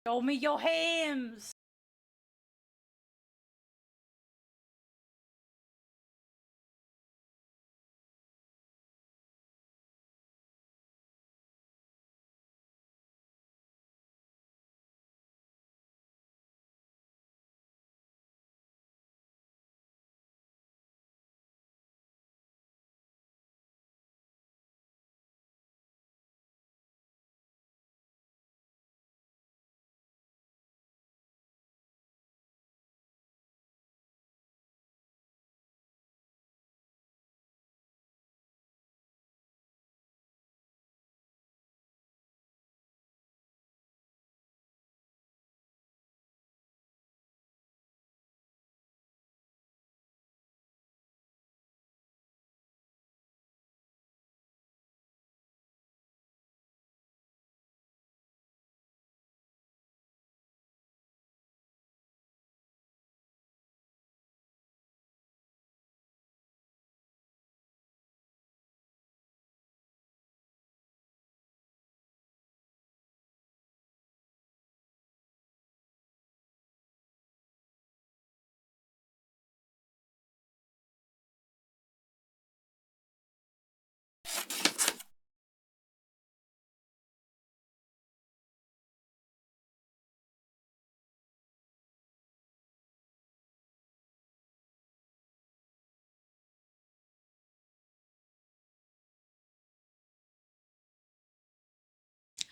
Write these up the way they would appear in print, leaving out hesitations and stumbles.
Show me your hams.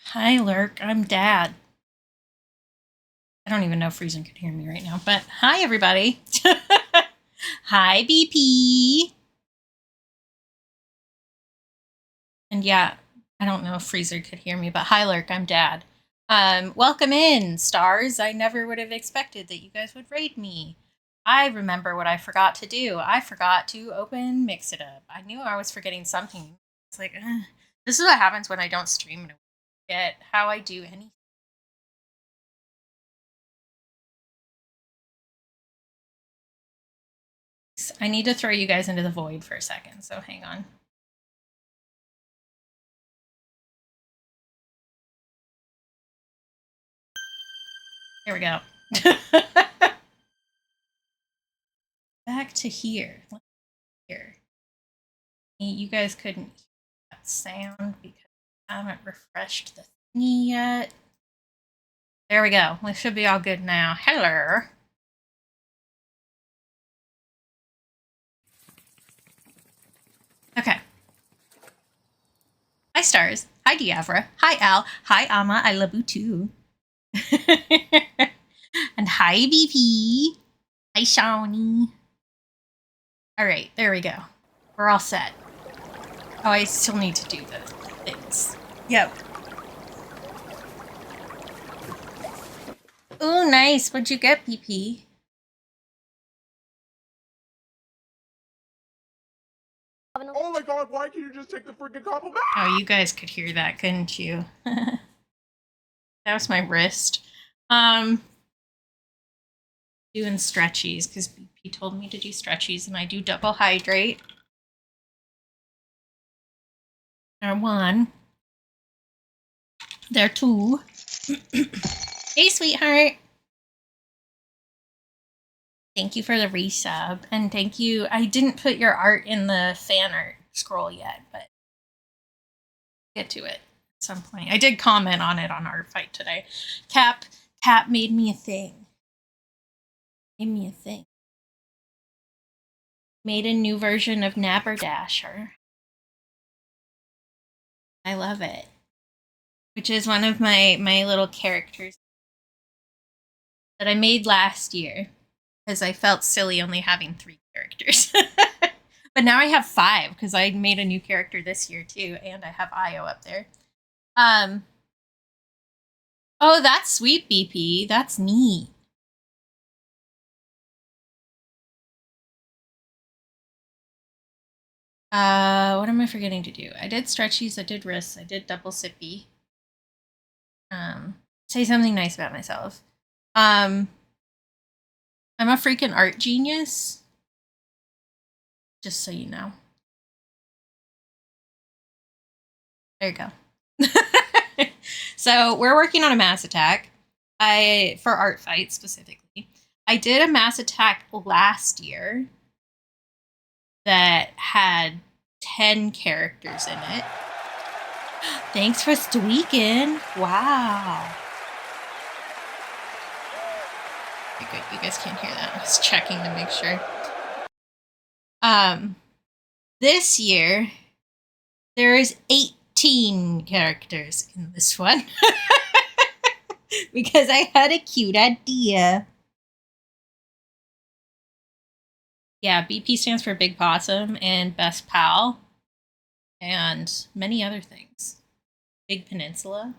Hi, Lurk. I'm Dad. I don't even know if Friesen could hear me right now, but hi, everybody. Hi, BP. And yeah, I don't know if Freezer could hear me, but hi, Lurk. I'm Dad. Welcome in, stars. I never would have expected that you guys would raid me. I remember what I forgot to do. I forgot to open Mix It Up. I knew I was forgetting something. It's like, this is what happens when I don't stream and I forget how I do anything. I need to throw you guys into the void for a second, so hang on. Here we go. Back to here. Here. You guys couldn't hear that sound because I haven't refreshed the thingy yet. There we go. We should be all good now. Hello. Okay. Hi, Stars. Hi, Diavra. Hi, Al. Hi, Ama. I love you too. And hi, BP. Hi, Shawnee. All right, there we go. We're all set. Oh, I still need to do the things. Yep. Oh, nice. What'd you get, BP? Oh my god, why can't you just take the freaking compliment? Oh, you guys could hear that, couldn't you? That was my wrist. Doing stretchies because BP told me to do stretchies, and I do double hydrate. There one. There two. Hey, sweetheart. Thank you for the resub, and thank you. I didn't put your art in the fan art scroll yet, but get to it at some point. I did comment on it on Art Fight today. Cap made me a thing. Made me a thing. Made a new version of Nabberdasher. I love it. Which is one of my little characters that I made last year because I felt silly only having 3 characters. But now I have 5 because I made a new character this year too, and I have Io up there. Oh, that's sweet, BP. That's neat. What am I forgetting to do? I did stretchies, I did wrists, I did double sippy. Say something nice about myself. I'm a freaking art genius. Just so you know. There you go. So we're working on a mass attack. for Art Fight specifically, I did a Mass Attack last year that had 10 characters in it. Thanks for squeaking. Wow. Okay, good. You guys can't hear that. I'm just checking to make sure. This year, there is 18 characters in this one. Because I had a cute idea. Yeah, BP stands for Big Possum and Best Pal. And many other things. Big Peninsula.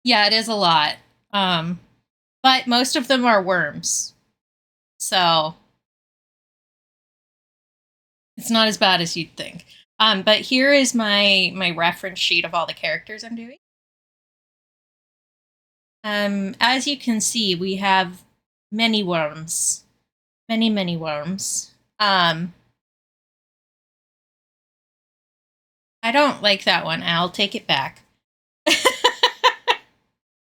Yeah, it is a lot. But most of them are worms. So it's not as bad as you'd think. But here is my reference sheet of all the characters I'm doing. As you can see, we have many worms. Many worms. I don't like that one. I'll take it back.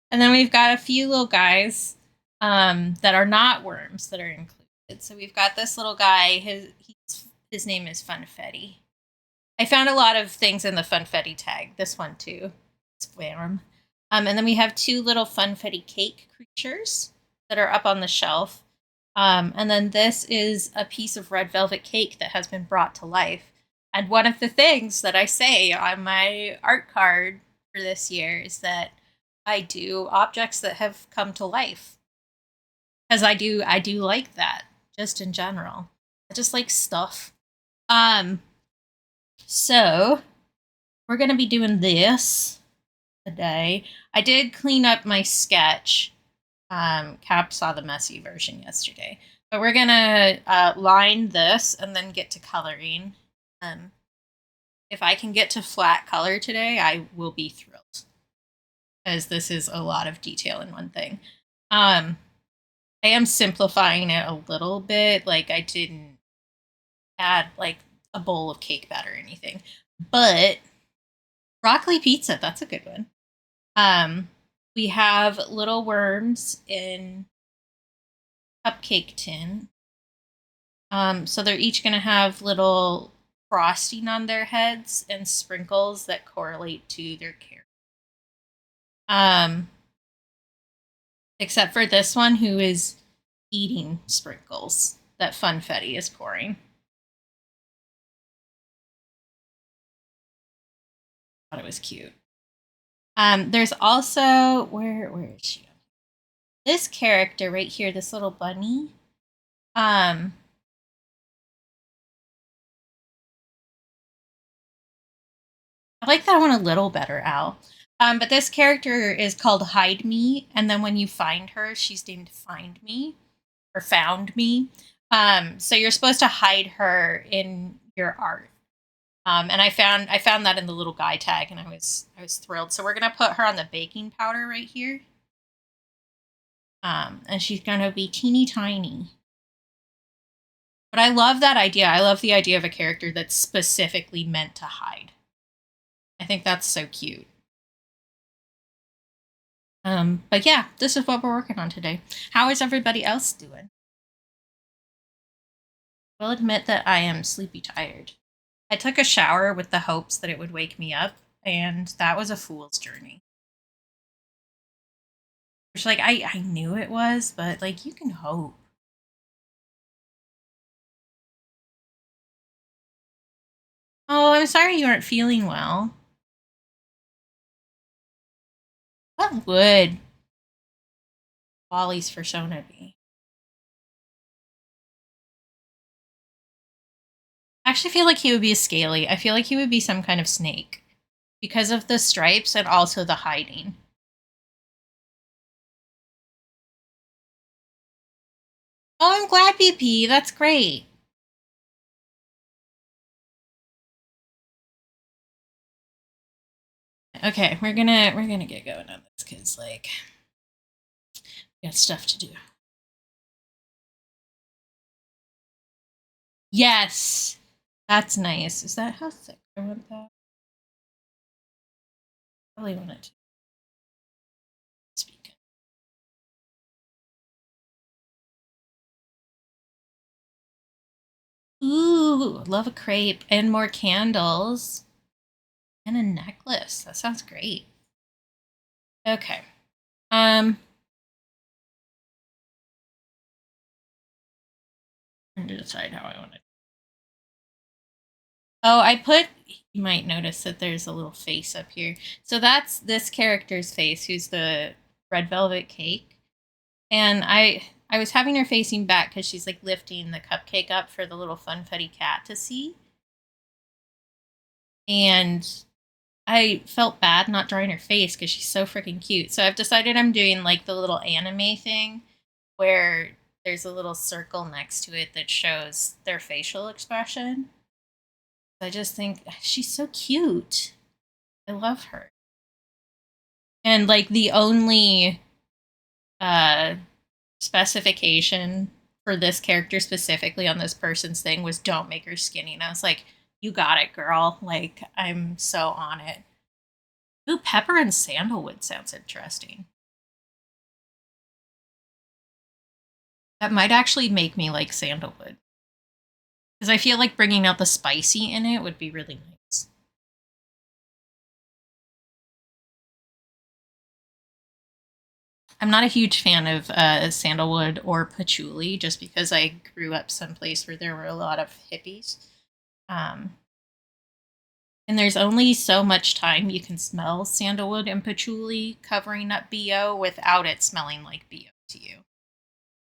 And then we've got a few little guys that are not worms that are included. So we've got this little guy. His name is Funfetti. I found a lot of things in the Funfetti tag. This one too. It's worm. And then we have two little Funfetti cake creatures that are up on the shelf. And then this is a piece of red velvet cake that has been brought to life. And one of the things that I say on my art card for this year is that I do objects that have come to life. Because I do like that, just in general. I just like stuff. So we're gonna be doing this today. I did clean up my sketch. Cap saw the messy version yesterday. But we're gonna line this and then get to coloring. If I can get to flat color today, I will be thrilled. Because this is a lot of detail in one thing. I am simplifying it a little bit. Like I didn't add like a bowl of cake batter or anything. But broccoli pizza, that's a good one. We have little worms in cupcake tin. So they're each going to have little frosting on their heads and sprinkles that correlate to their character. Except for this one who is eating sprinkles that Funfetti is pouring. Thought it was cute. There's also where is she? This character right here, this little bunny. I like that one a little better, Al. But this character is called Hide Me, and then when you find her, she's named Find Me or Found Me. So you're supposed to hide her in your art. And I found that in the little guy tag, and I was thrilled. So we're gonna put her on the baking powder right here. And she's gonna be teeny tiny. But I love that idea. I love the idea of a character that's specifically meant to hide. I think that's so cute. But yeah, this is what we're working on today. How is everybody else doing? I'll admit that I am sleepy tired. I took a shower with the hopes that it would wake me up, and that was a fool's journey. Which, like, I knew it was, but, like, you can hope. Oh, I'm sorry you aren't feeling well. What would Wally's persona be? I actually feel like he would be a scaly. I feel like he would be some kind of snake. Because of the stripes and also the hiding. Oh, I'm glad, BP. That's great. Okay, we're gonna get going on this because like we got stuff to do. Yes, that's nice. Is that how thick I want that? Probably want it. Ooh, love a crepe and more candles and a necklace. That sounds great. Okay. I'm trying to decide how I want it. Oh, you might notice that there's a little face up here. So that's this character's face, who's the red velvet cake. And I was having her facing back because she's like lifting the cupcake up for the little funfetti cat to see. And I felt bad not drawing her face because she's so freaking cute. So I've decided I'm doing like the little anime thing where there's a little circle next to it that shows their facial expression. I just think she's so cute. I love her. And like the only uh specification for this character specifically on this person's thing was don't make her skinny. And I was like, you got it, girl. Like, I'm so on it. Ooh, pepper and sandalwood sounds interesting. That might actually make me like sandalwood. Because I feel like bringing out the spicy in it would be really nice. I'm not a huge fan of sandalwood or patchouli just because I grew up someplace where there were a lot of hippies. Um, and there's only so much time you can smell sandalwood and patchouli covering up BO without it smelling like BO to you.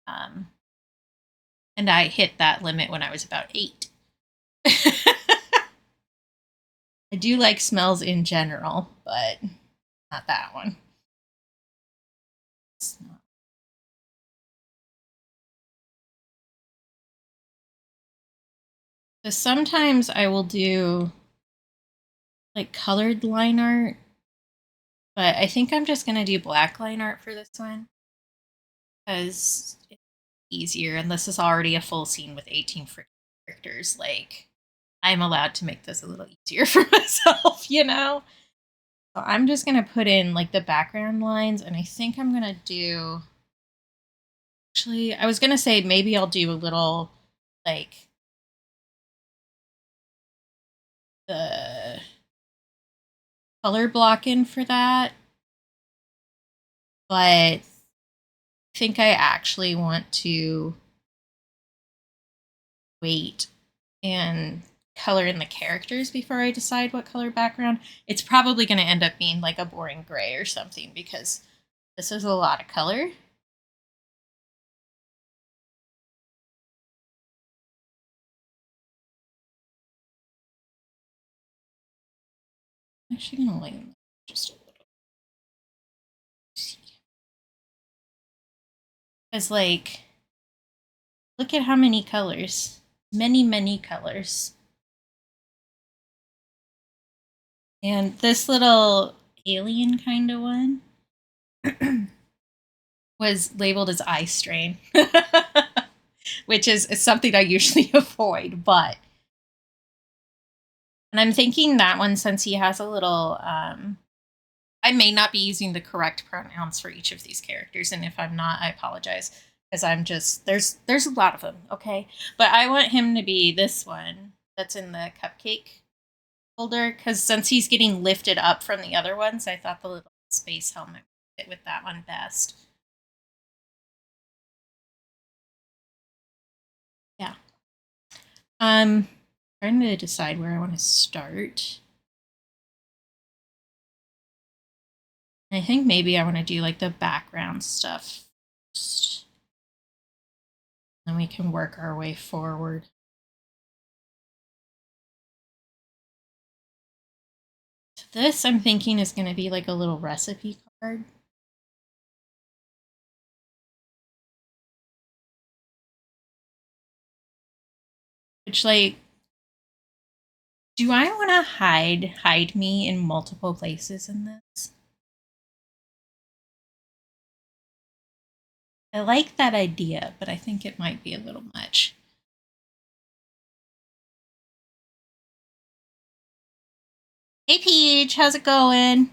Um, and I hit that limit when I was about 8. I do like smells in general, but not that one. So sometimes I will do like colored line art, but I think I'm just gonna do black line art for this one because it's easier, and this is already a full scene with 18 freaking characters. Like, I'm allowed to make this a little easier for myself, you know? So I'm just gonna put in like the background lines, and I think I'm gonna do. Actually, I was gonna say maybe I'll do a little like the color block in for that, but I think I actually want to wait and color in the characters before I decide what color background. It's probably going to end up being like a boring gray or something because this is a lot of color. I'm actually going to lighten just a little. Because, like, look at how many colors. Many, many colors. And this little alien kind of one was labeled as eye strain, which is something I usually avoid. But, and I'm thinking that one, since he has a little, I may not be using the correct pronouns for each of these characters, and if I'm not, I apologize because I'm just there's a lot of them, okay? But I want him to be this one that's in the cupcake holder because since he's getting lifted up from the other ones, I thought the little space helmet would fit with that one best. Yeah. Trying to decide where I want to start. I think maybe I want to do like the background stuff first. Then we can work our way forward. This I'm thinking is going to be like a little recipe card. Which, like, do I want to hide me in multiple places in this? I like that idea, but I think it might be a little much. Hey Peach, how's it going?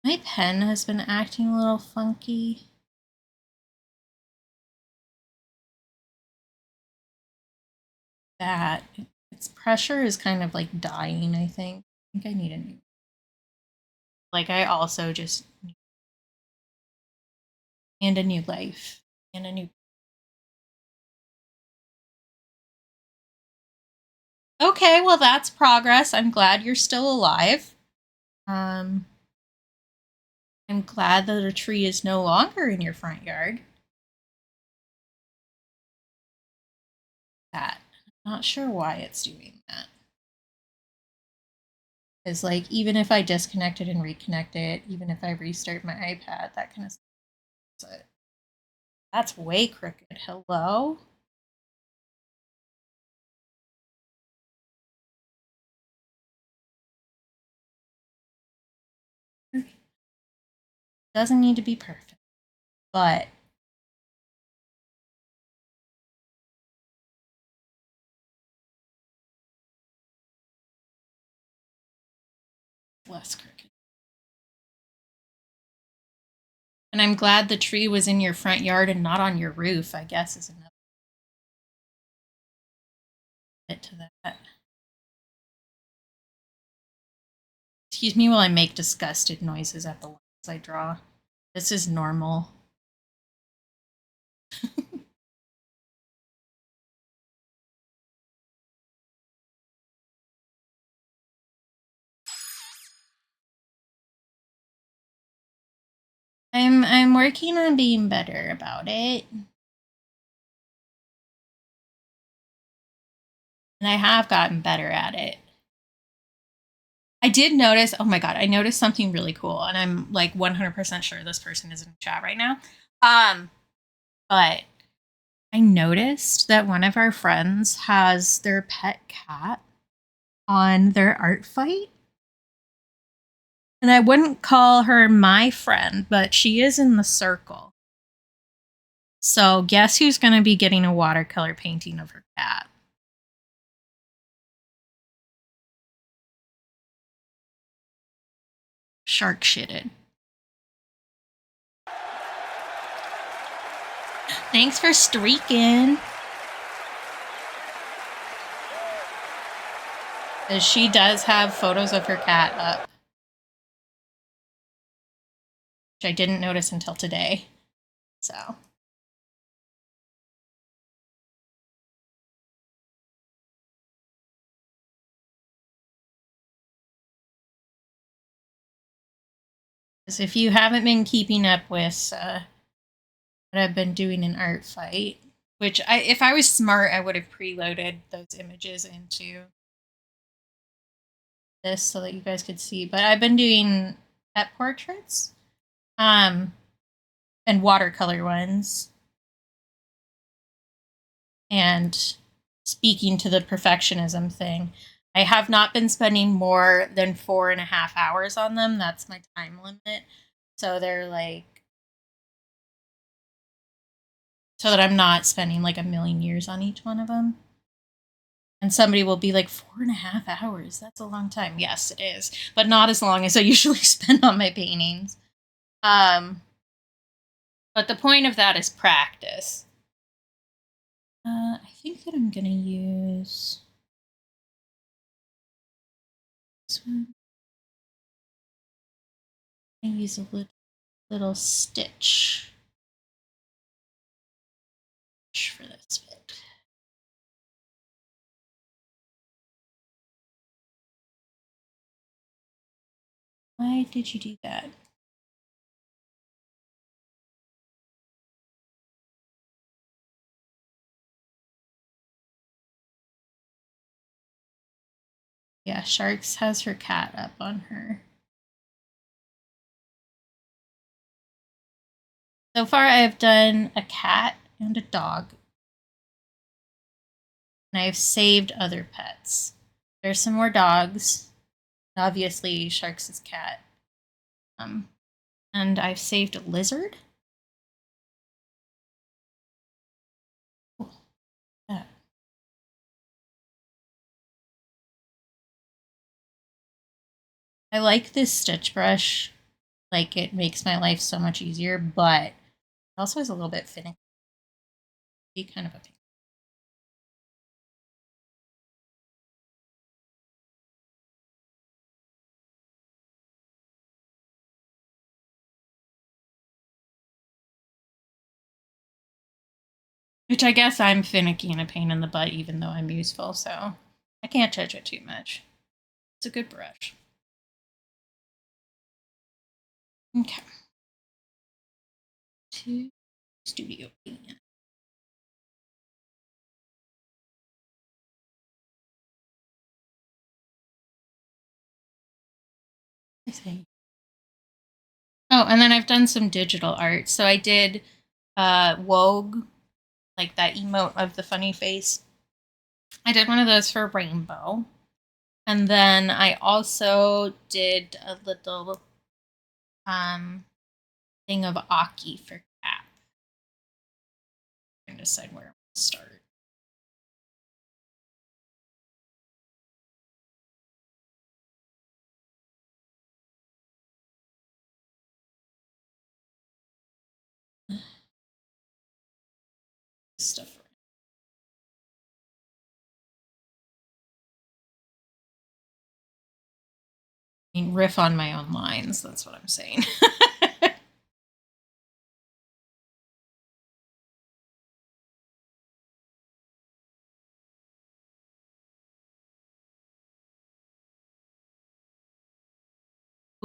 My pen has been acting a little funky. That its pressure is kind of like dying, I think. I think I need a new. Like I also just and a new life and a new. Okay, well that's progress. I'm glad you're still alive. I'm glad that a tree is no longer in your front yard. That. I'm not sure why it's doing that. Because like even if I disconnect it and reconnect it, even if I restart my iPad, that kind of stuff. That's way crooked. Hello? Doesn't need to be perfect. But less crooked. And I'm glad the tree was in your front yard and not on your roof, I guess is another bit to that. Excuse me while I make disgusted noises at the lines I draw. This is normal. I'm working on being better about it. And I have gotten better at it. I did notice, oh my god, I noticed something really cool, and I'm like 100% sure this person is in chat right now. But I noticed that one of our friends has their pet cat on their art fight. And I wouldn't call her my friend, but she is in the circle. So guess who's going to be getting a watercolor painting of her cat? Shark shitted. Thanks for streaking. She does have photos of her cat up, which I didn't notice until today. So. If you haven't been keeping up with what I've been doing in Art Fight, which if I was smart, I would have preloaded those images into this so that you guys could see. But I've been doing pet portraits, and watercolor ones, and speaking to the perfectionism thing. I have not been spending more than 4.5 hours on them. That's my time limit. So they're like, so that I'm not spending like a million years on each one of them. And somebody will be like, 4.5 hours? That's a long time. Yes, it is. But not as long as I usually spend on my paintings. But the point of that is practice. I think that I'm going to use this one. I use a little stitch for this bit. Why did you do that? Yeah, Sharks has her cat up on her. So far, I have done a cat and a dog. And I've saved other pets. There's some more dogs. Obviously, Sharks' cat. And I've saved a lizard. Oh, yeah. I like this stitch brush Like, it makes my life so much easier, but it also is a little bit finicky. Be kind of a pain. Which I guess I'm finicky and a pain in the butt, even though I'm useful, so I can't judge it too much. It's a good brush. Okay. To Studio Pan. I see. Oh, and then I've done some digital art. So I did Wogue, like that emote of the funny face. I did one of those for Rainbow. And then I also did a little thing of Aki for Cap. I'm going to decide where I'm going to start. Stuff. I mean, riff on my own lines. That's what I'm saying.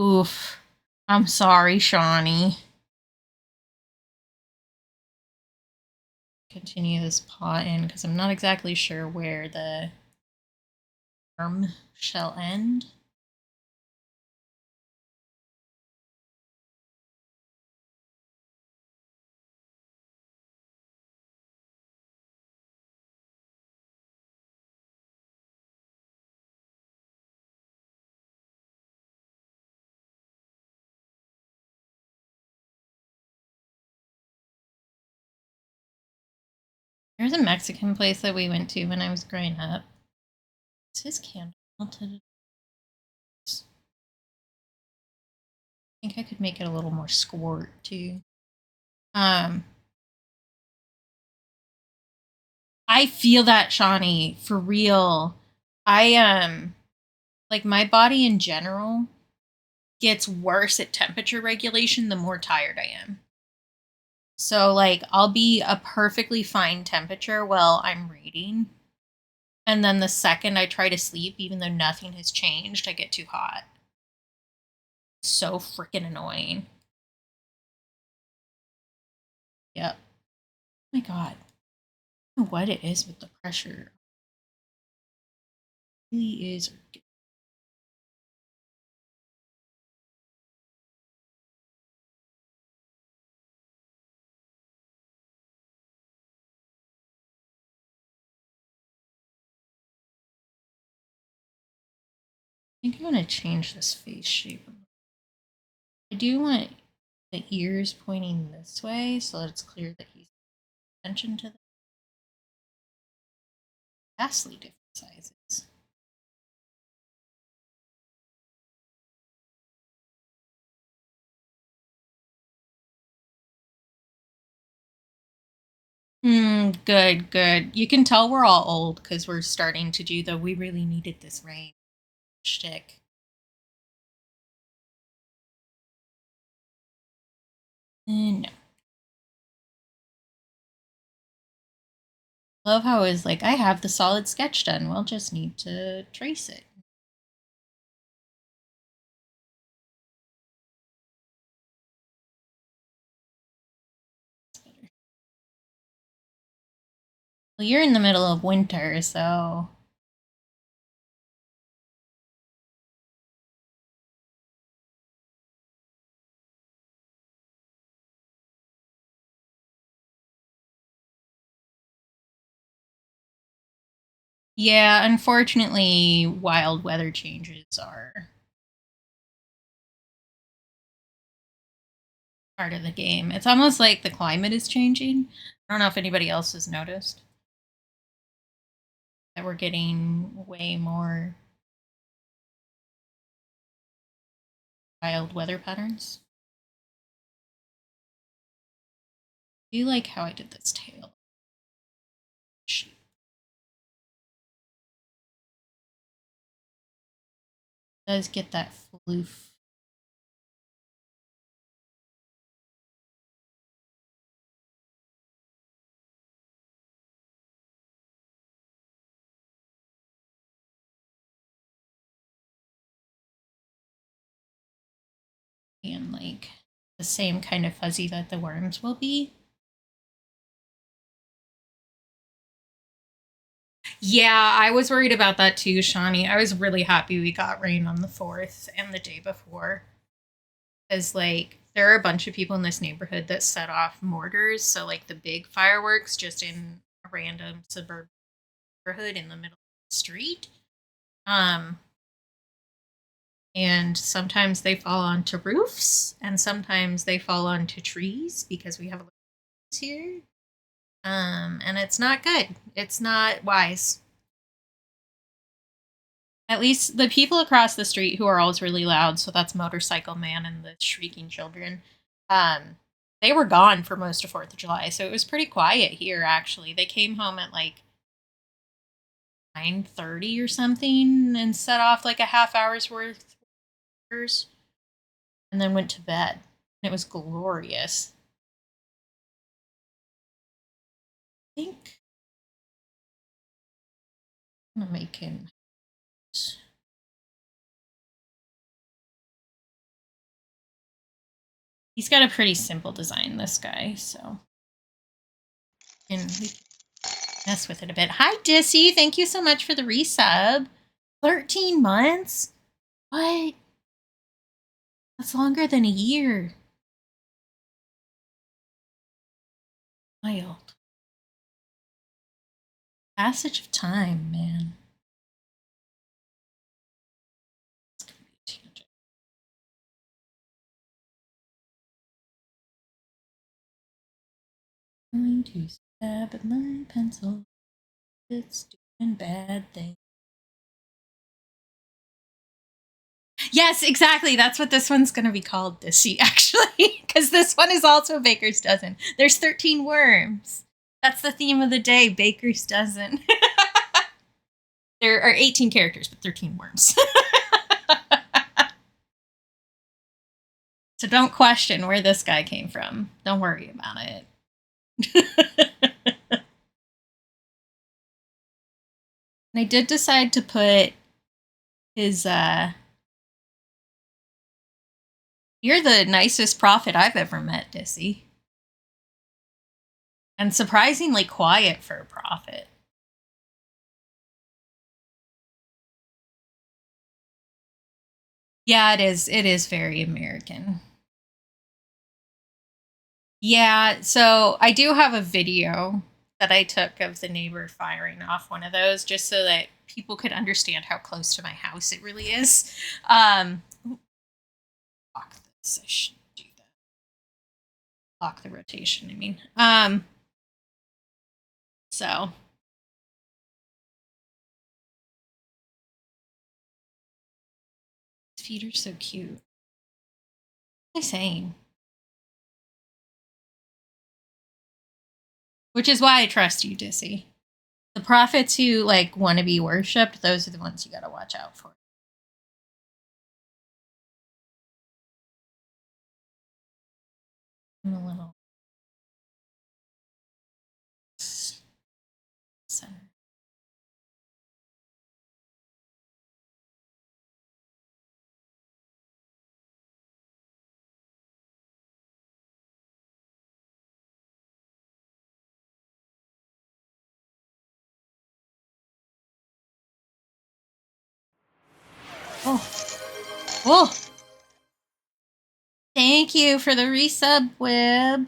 Oof. I'm sorry, Shawnee. Continue this paw in because I'm not exactly sure where the arm shall end. There's a Mexican place that we went to when I was growing up. Is his candle melted? I think I could make it a little more squirt too. I feel that, Shawnee, for real. I like my body in general gets worse at temperature regulation the more tired I am. So like I'll be a perfectly fine temperature while I'm reading. And then the second I try to sleep, even though nothing has changed, I get too hot. So freaking annoying. Yep. Oh my god. I don't know what it is with the pressure. It really is. I think I'm gonna change this face shape. I do want the ears pointing this way so that it's clear that he's paying attention to the vastly different sizes. Good, good. You can tell we're all old because we're starting to do the we really needed this rain shtick. No. Love how it's like, I have the solid sketch done. We'll just need to trace it. Well, you're in the middle of winter, so. Yeah, unfortunately, wild weather changes are part of the game. It's almost like the climate is changing. I don't know if anybody else has noticed that we're getting way more wild weather patterns. Do you like how I did this tail? Does get that floof. And like the same kind of fuzzy that the worms will be. Yeah, I was worried about that too, Shawnee. I was really happy we got rain on the 4th and the day before. Because, like, there are a bunch of people in this neighborhood that set off mortars. So, like, the big fireworks just in a random suburban neighborhood in the middle of the street. And sometimes they fall onto roofs, and sometimes they fall onto trees because we have a trees here. And it's not good. It's not wise. At least the people across the street who are always really loud, so that's Motorcycle Man and the Shrieking Children, they were gone for most of 4th of July, so it was pretty quiet here, actually. They came home at like 9:30 or something and set off like a half hour's worth of orders and then went to bed. It was glorious. I think I'm gonna make him. He's got a pretty simple design, this guy, so. And we can mess with it a bit. Hi, Dissy. Thank you so much for the resub. 13 months? What? That's longer than a year. Wild. Passage of time, man. It's gonna be a tangent. Going to stab at my pencil. It's doing bad things. Yes, exactly. That's what this one's going to be called, Dissy, actually, because this one is also Baker's Dozen. There's 13 worms. That's the theme of the day, Baker's Dozen. There are 18 characters, but 13 worms. So don't question where this guy came from. Don't worry about it. And I did decide to put his, you're the nicest prophet I've ever met, Dissy. And surprisingly quiet for a prophet. Yeah, it is. It is very American. Yeah, so I do have a video that I took of the neighbor firing off one of those just so that people could understand how close to my house it really is. Lock this. I shouldn't do that. Lock the rotation, I mean. So his feet are so cute. What am I saying? Which is why I trust you, Dissy. The prophets who like want to be worshipped, those are the ones you gotta watch out for. I'm a little center. Oh. Oh. Thank you for the resub, Web.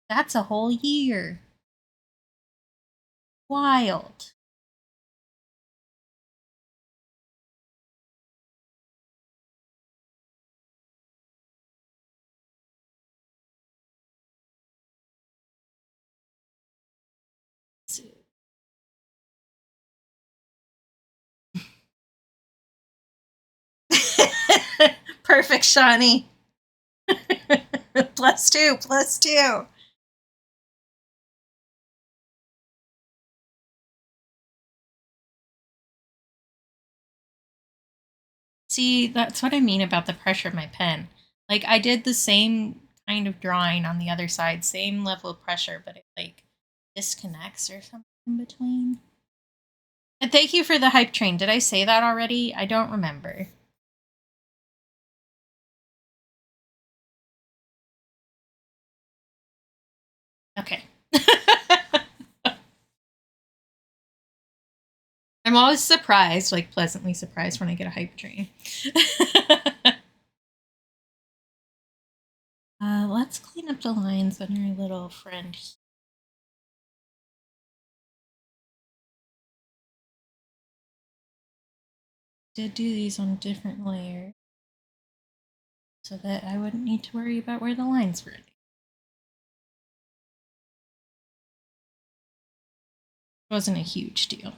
That's a whole year. Wild. Perfect, Shawnee. +2, +2. See, that's what I mean about the pressure of my pen. Like, I did the same kind of drawing on the other side, same level of pressure, but it, like, disconnects or something in between. And thank you for the hype train. Did I say that already? I don't remember. Okay. I'm always surprised, like pleasantly surprised when I get a hype train. Let's clean up the lines on our little friend. Did do these on different layers so that I wouldn't need to worry about where the lines were. It wasn't a huge deal.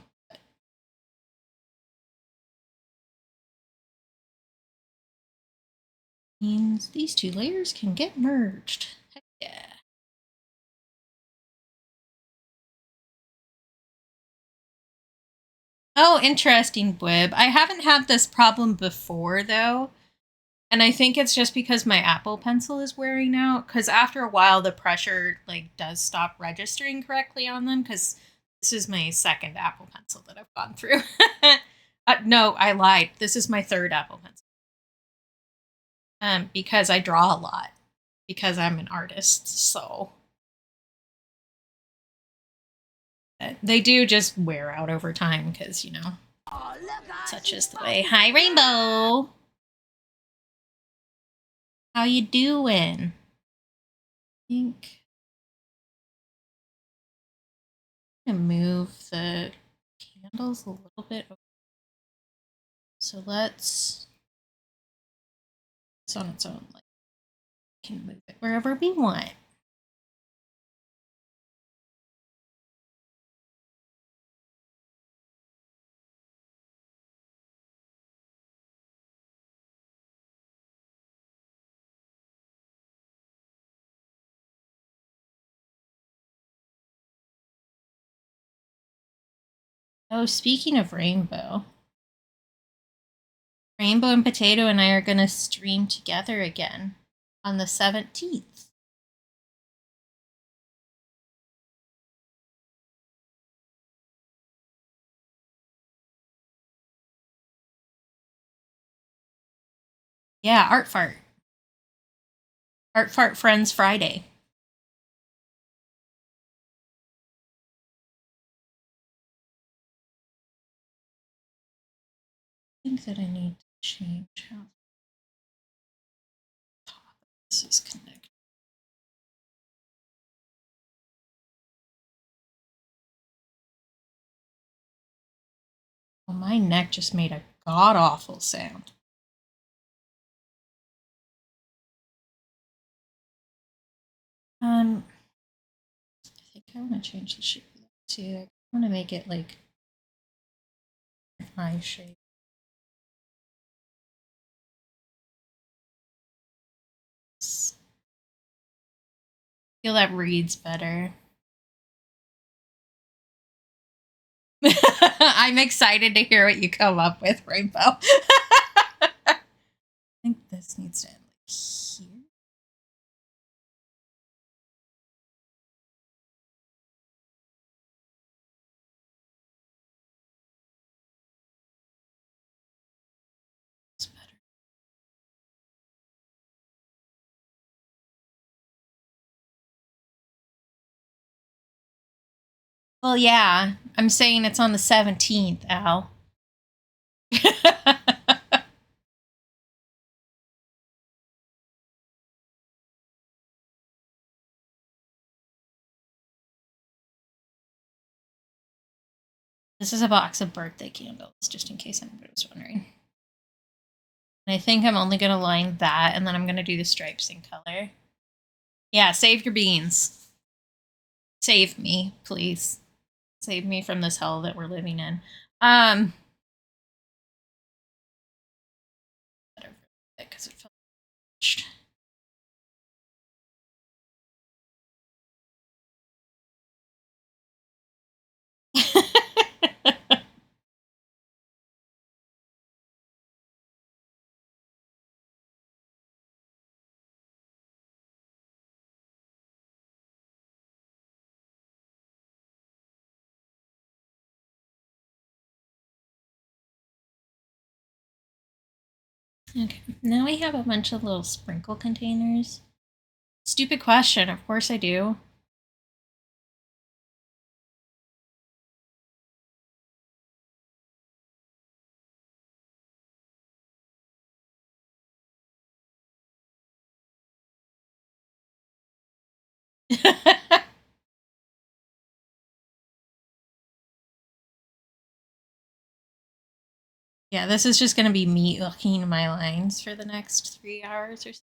Means these two layers can get merged. Heck yeah. Oh, interesting, Bwib. I haven't had this problem before, though. And I think it's just because my Apple Pencil is wearing out. Because after a while, the pressure like does stop registering correctly on them. Because this is my second Apple Pencil that I've gone through. No, I lied. This is my third Apple Pencil. Because I draw a lot. Because I'm an artist, so they do just wear out over time. Because such is the way. Hi, Rainbow. How you doing? I think I'm gonna move the candles a little bit. So let's. It's on its own. Like, we can move it wherever we want. Oh, speaking of Rainbow, Rainbow and Potato and I are gonna stream together again on the 17th. Yeah, Art Fart. Art Fart Friends Friday. I think that I need to change how this is connected. Well, my neck just made a god awful sound. I think I want to change the shape of that too. I want to make it like eye shape. I feel that reads better. I'm excited to hear what you come up with, Rainbow. I think this needs to end like here. It's better. Well, yeah, I'm saying it's on the 17th, Al. This is a box of birthday candles, just in case anybody was wondering. And I think I'm only going to line that, and then I'm going to do the stripes in color. Yeah, save your beans. Save me, please. Save me from this hell that we're living in. Because it felt Okay, now we have a bunch of little sprinkle containers. Stupid question, of course I do. Yeah, this is just going to be me looking my lines for the next 3 hours or so.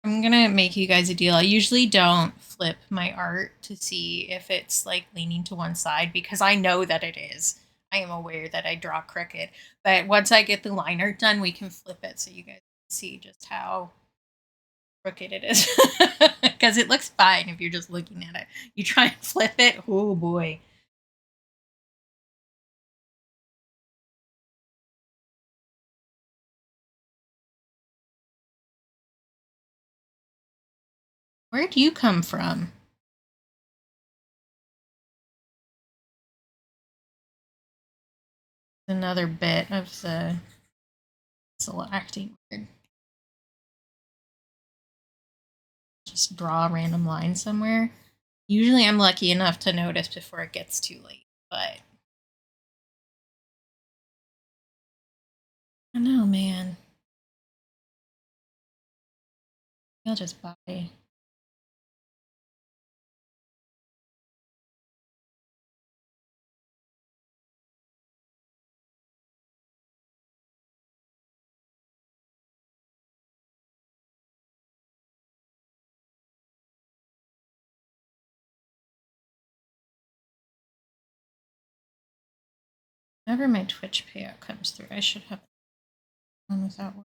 I'm gonna make you guys a deal. I usually don't flip my art to see if it's like leaning to one side because I know that it is. I am aware that I draw crooked. But once I get the line art done, we can flip it so you guys can see just how crooked it is. Because it looks fine if you're just looking at it. You try and flip it, oh boy. Where'd you come from? Another bit of the selecting word. Just draw a random line somewhere. Usually I'm lucky enough to notice before it gets too late, but I don't know, man. I'll just buy. Whenever my Twitch payout comes through, I should have one without one.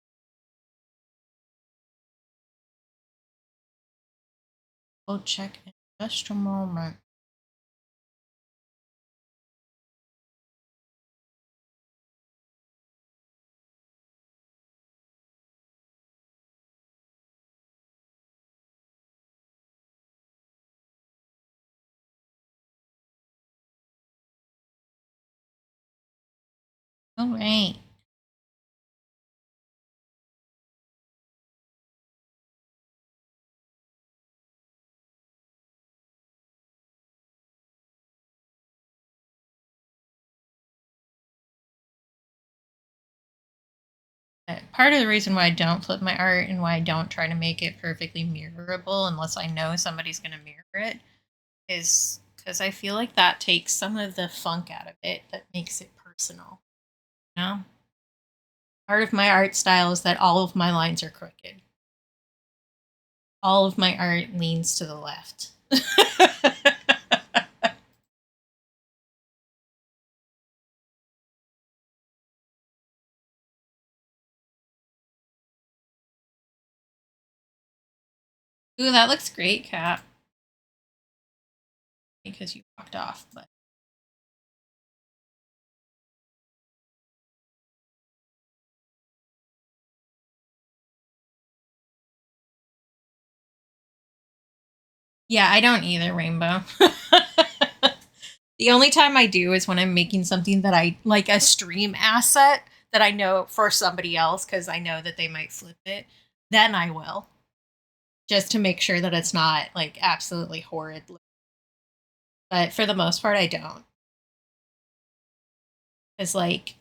We'll check in just a moment. All right. Part of the reason why I don't flip my art and why I don't try to make it perfectly mirrorable unless I know somebody's going to mirror it is because I feel like that takes some of the funk out of it that makes it personal. You know? Part of my art style is that all of my lines are crooked. All of my art leans to the left. Ooh, that looks great, Cap. Because you walked off, but yeah, I don't either, Rainbow. The only time I do is when I'm making something that I like a stream asset that I know for somebody else because I know that they might flip it. Then I will. Just to make sure that it's not like absolutely horrid. But for the most part, I don't. It's like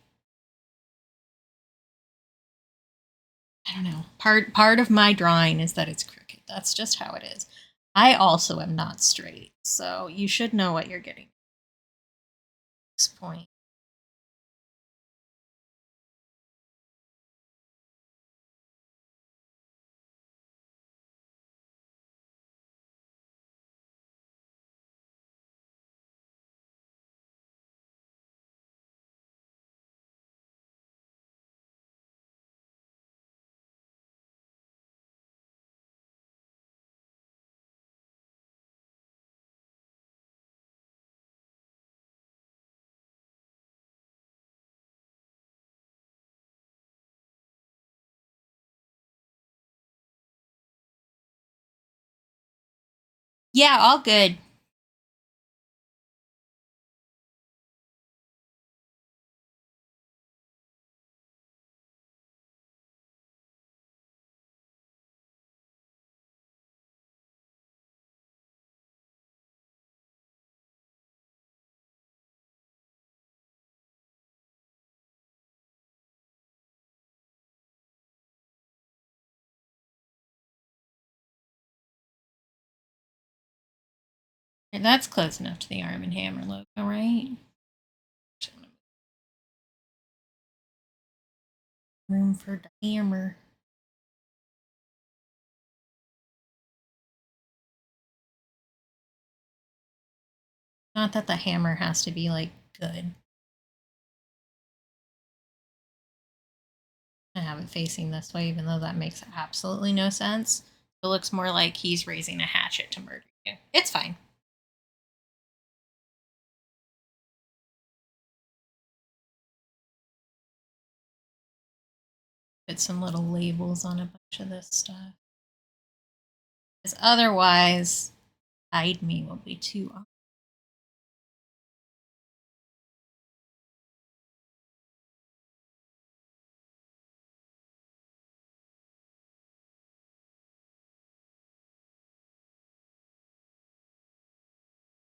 I don't know. Part of my drawing is that it's crooked. That's just how it is. I also am not straight, so you should know what you're getting at this point. Yeah, all good. That's close enough to the Arm and Hammer logo, right? Room for the hammer. Not that the hammer has to be like good. I have it facing this way, even though that makes absolutely no sense. It looks more like he's raising a hatchet to murder you. It's fine. Put some little labels on a bunch of this stuff. Because otherwise, hide me will be too obvious.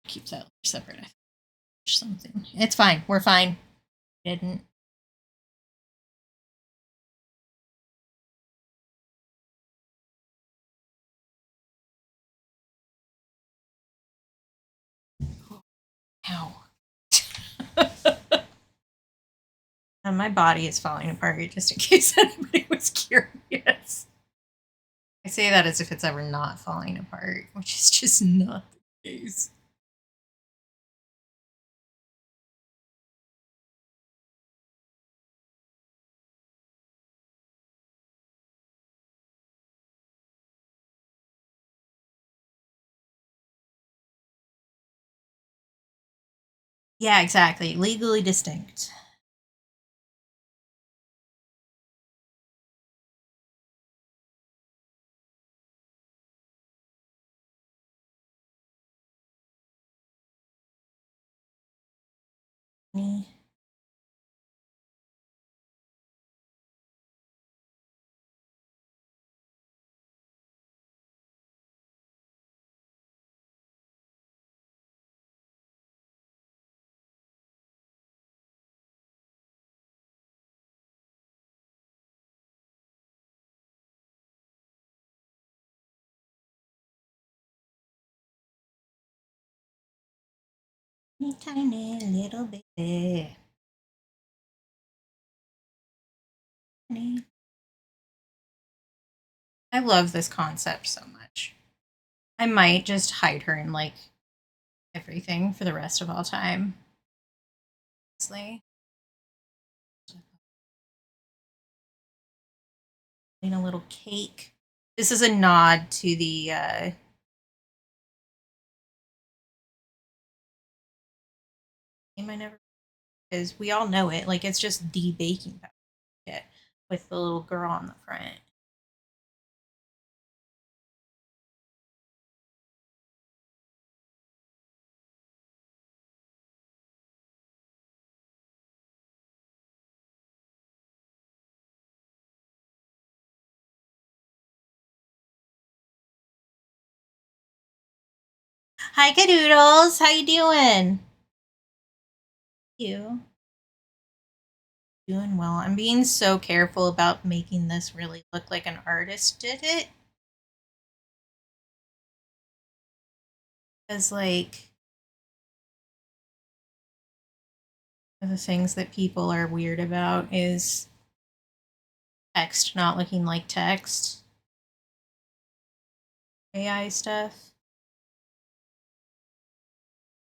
Keep that separate. Something. It's fine. We're fine. Didn't. Ow. And my body is falling apart, just in case anybody was curious. I say that as if it's ever not falling apart, which is just not the case. Yeah, exactly. Legally distinct. Tiny little baby. I love this concept so much. I might just hide her in like everything for the rest of all time. Honestly. In a little cake. This is a nod to the name I never, because we all know it. Like it's just the baking powder kit with the little girl on the front. Hi, Cadoodles. How you doing? You doing well? I'm being so careful about making this really look like an artist did it, because like one of the things that people are weird about is text not looking like text. AI stuff.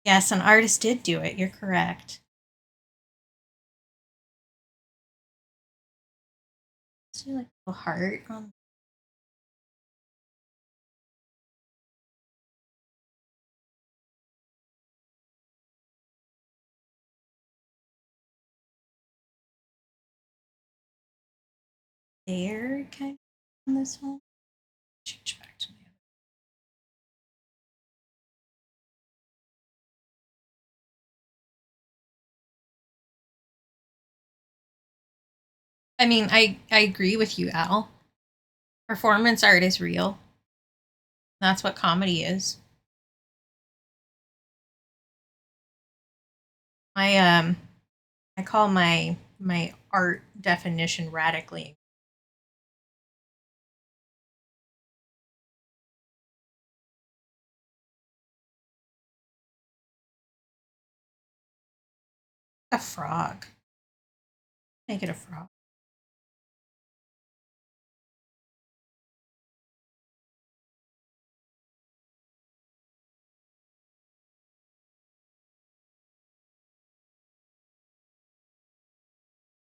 Yes, an artist did do it. You're correct. Let's do like a heart on there, kind of on this one. Change back to my I mean, I agree with you, Al. Performance art is real. That's what comedy is. I call my art definition radically. A frog. Make it a frog.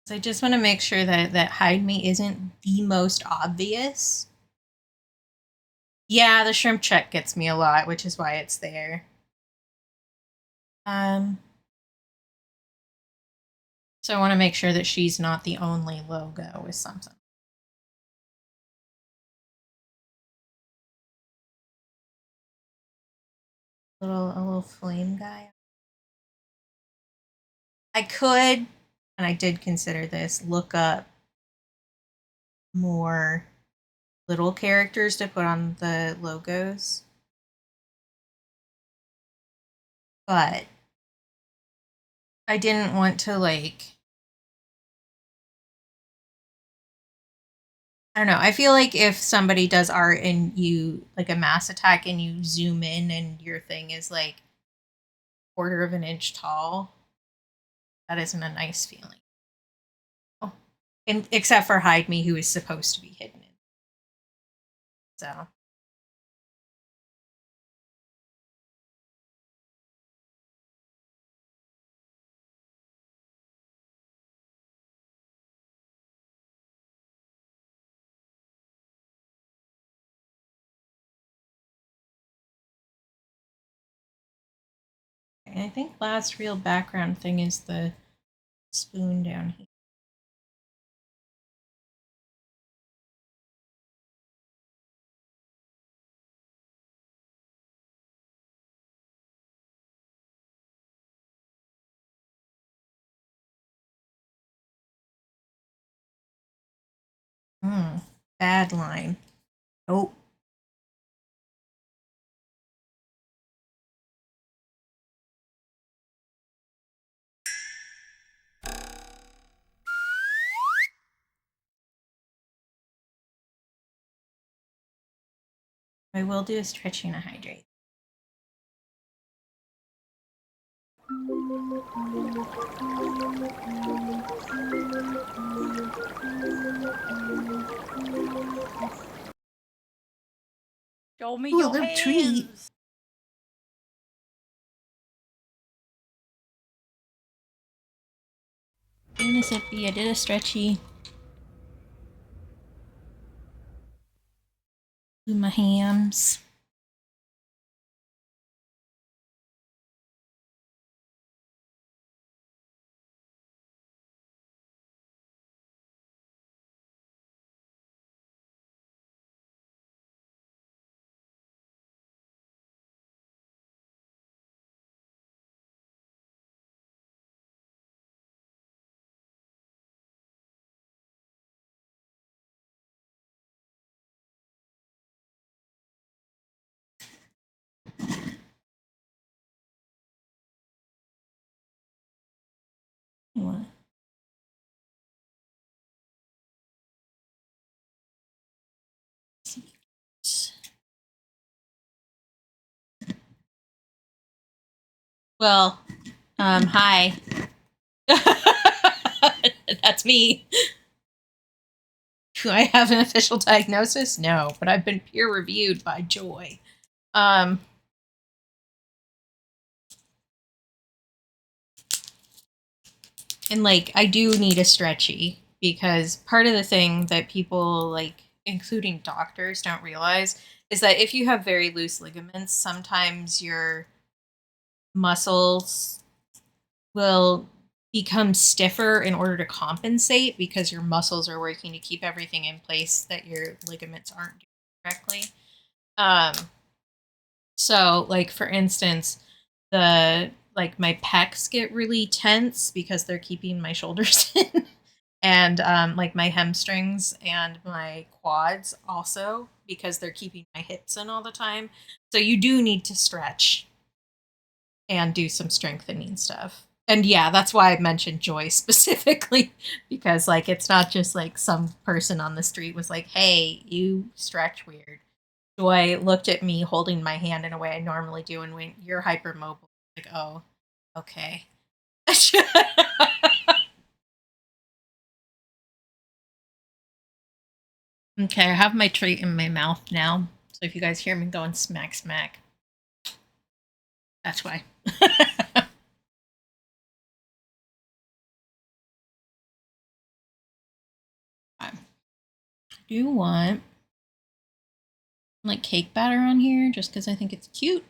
So I just want to make sure that hide me isn't the most obvious. Yeah, the shrimp check gets me a lot, which is why it's there. So I want to make sure that she's not the only logo with something. A little flame guy. I could, and I did consider this, look up more little characters to put on the logos. But I didn't want to, like, I don't know. I feel like if somebody does art and you, like a Mass Attack, and you zoom in and your thing is like quarter of an inch tall, that isn't a nice feeling. Oh. And except for Hide Me, who is supposed to be hidden. So. I think last real background thing is the spoon down here. Bad line. Nope. I will do a stretching and a hydrate. Show me your hands. Treat. Doing a sippy, I did a stretchy. Do my hams. What? Well, hi. That's me. Do I have an official diagnosis? No, but I've been peer reviewed by Joy. And like, I do need a stretchy, because part of the thing that people, like, including doctors, don't realize is that if you have very loose ligaments, sometimes your muscles will become stiffer in order to compensate, because your muscles are working to keep everything in place that your ligaments aren't doing correctly. So, like, for instance, my pecs get really tense because they're keeping my shoulders in. and like my hamstrings and my quads also, because they're keeping my hips in all the time. So you do need to stretch and do some strengthening stuff. And yeah, that's why I mentioned Joy specifically, because like it's not just like some person on the street was like, "Hey, you stretch weird." Joy looked at me holding my hand in a way I normally do and went, "You're hypermobile." Like, "Oh, okay." Okay, I have my treat in my mouth now. So if you guys hear me going smack smack, that's why. I do want like cake batter on here just because I think it's cute.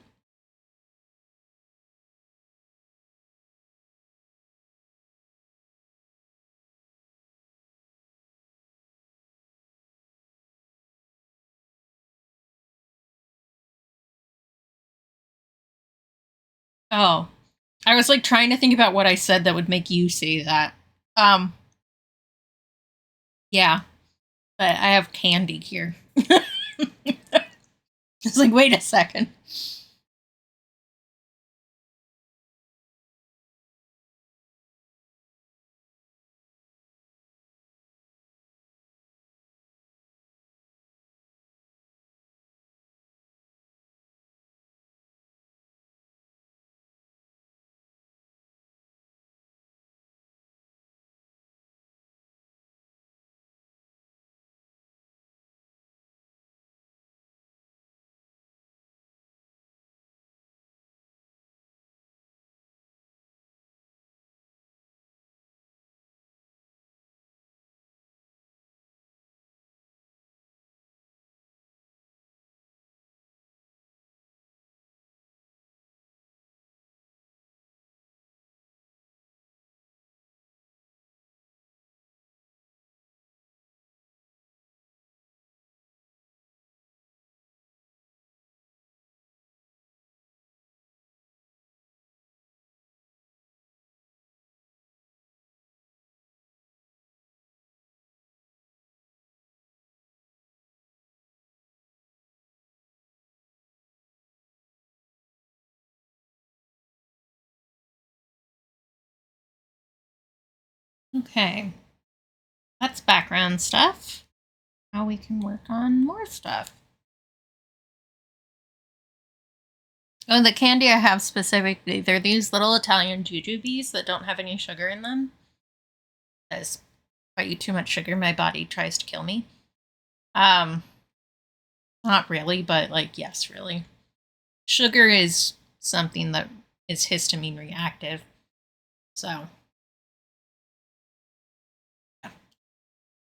Oh, I was like trying to think about what I said that would make you say that. Um, yeah, but I have candy here. It's like, wait a second. Okay, that's background stuff. Now we can work on more stuff. Oh, the candy I have specifically, they're these little Italian jujubes that don't have any sugar in them. Because if I eat too much sugar, my body tries to kill me. Um, Not really, but like, yes, really. Sugar is something that is histamine reactive. So, yeah.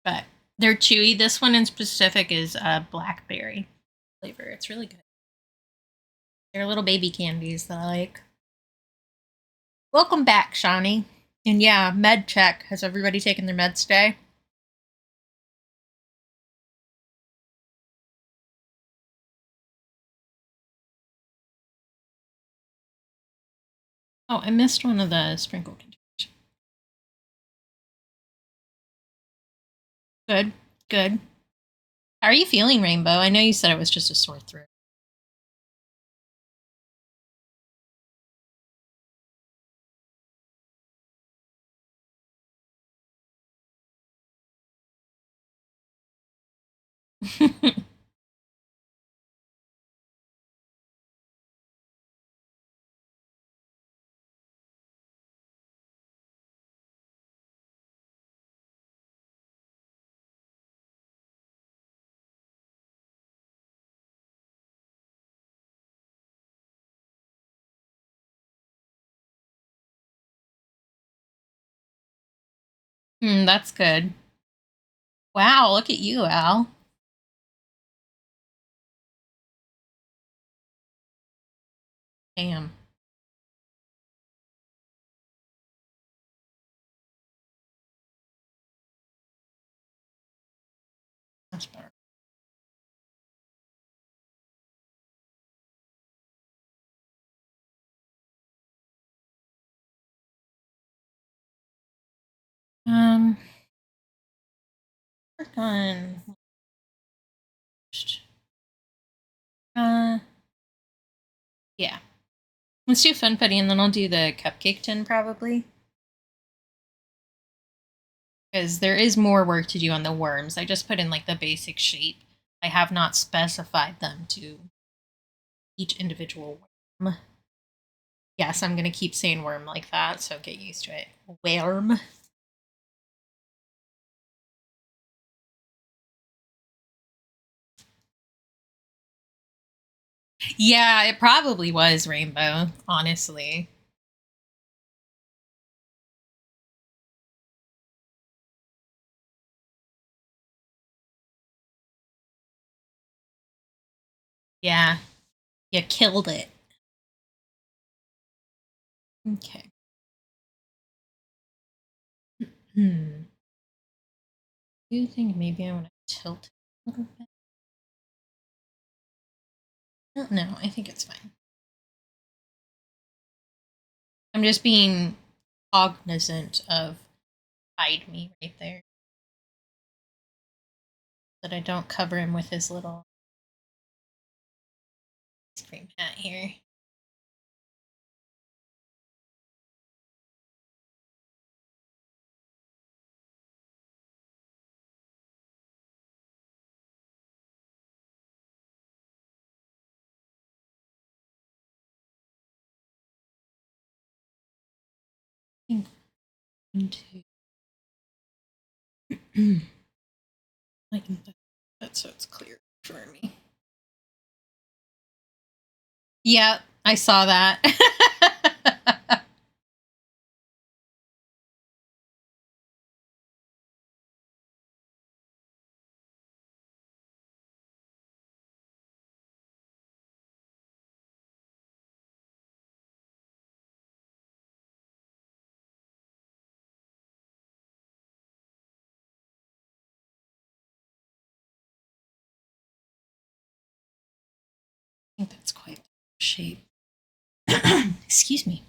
But they're chewy. This one in specific is blackberry flavor. It's really good. They're little baby candies that I like. Welcome back, Shawnee. And yeah, med check. Has everybody taken their meds today? Oh, I missed one of the sprinkle containers. Good, good. How are you feeling, Rainbow? I know you said it was just a sore throat. That's good. Wow, look at you, Al. Damn. That's better. Um, Work on. Yeah. Let's do Funputty and then I'll do the cupcake tin probably. Because there is more work to do on the worms. I just put in like the basic shape. I have not specified them to each individual worm. Yes, I'm going to keep saying worm like that, so get used to it. Worm. Yeah, it probably was Rainbow, honestly. Yeah, you killed it. Okay. Do you think maybe I want to tilt a little bit? No, I think it's fine. I'm just being cognizant of hide me right there. That I don't cover him with his little ice cream hat here. I think lighten that so it's clear for me. Yeah, I saw that. I think that's quite the shape. Excuse me.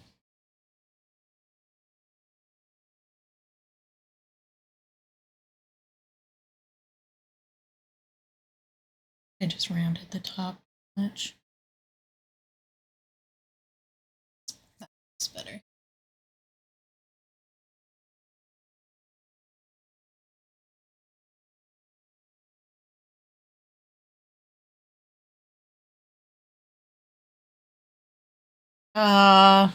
I just rounded the top much. That's better. I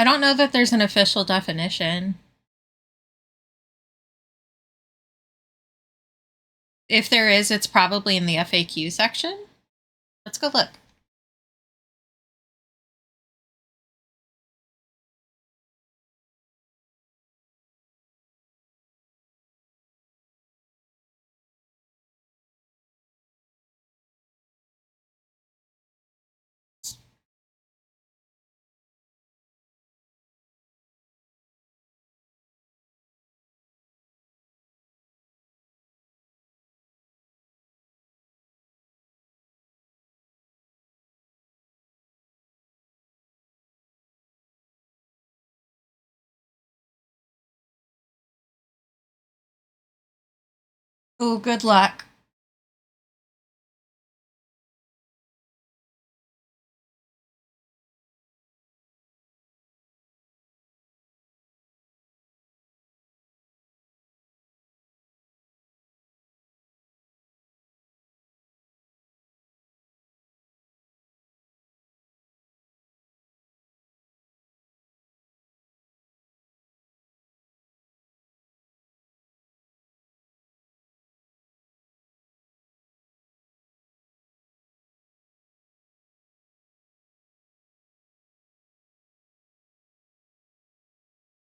don't know that there's an official definition. If there is, it's probably in the FAQ section. Let's go look. Oh, good luck.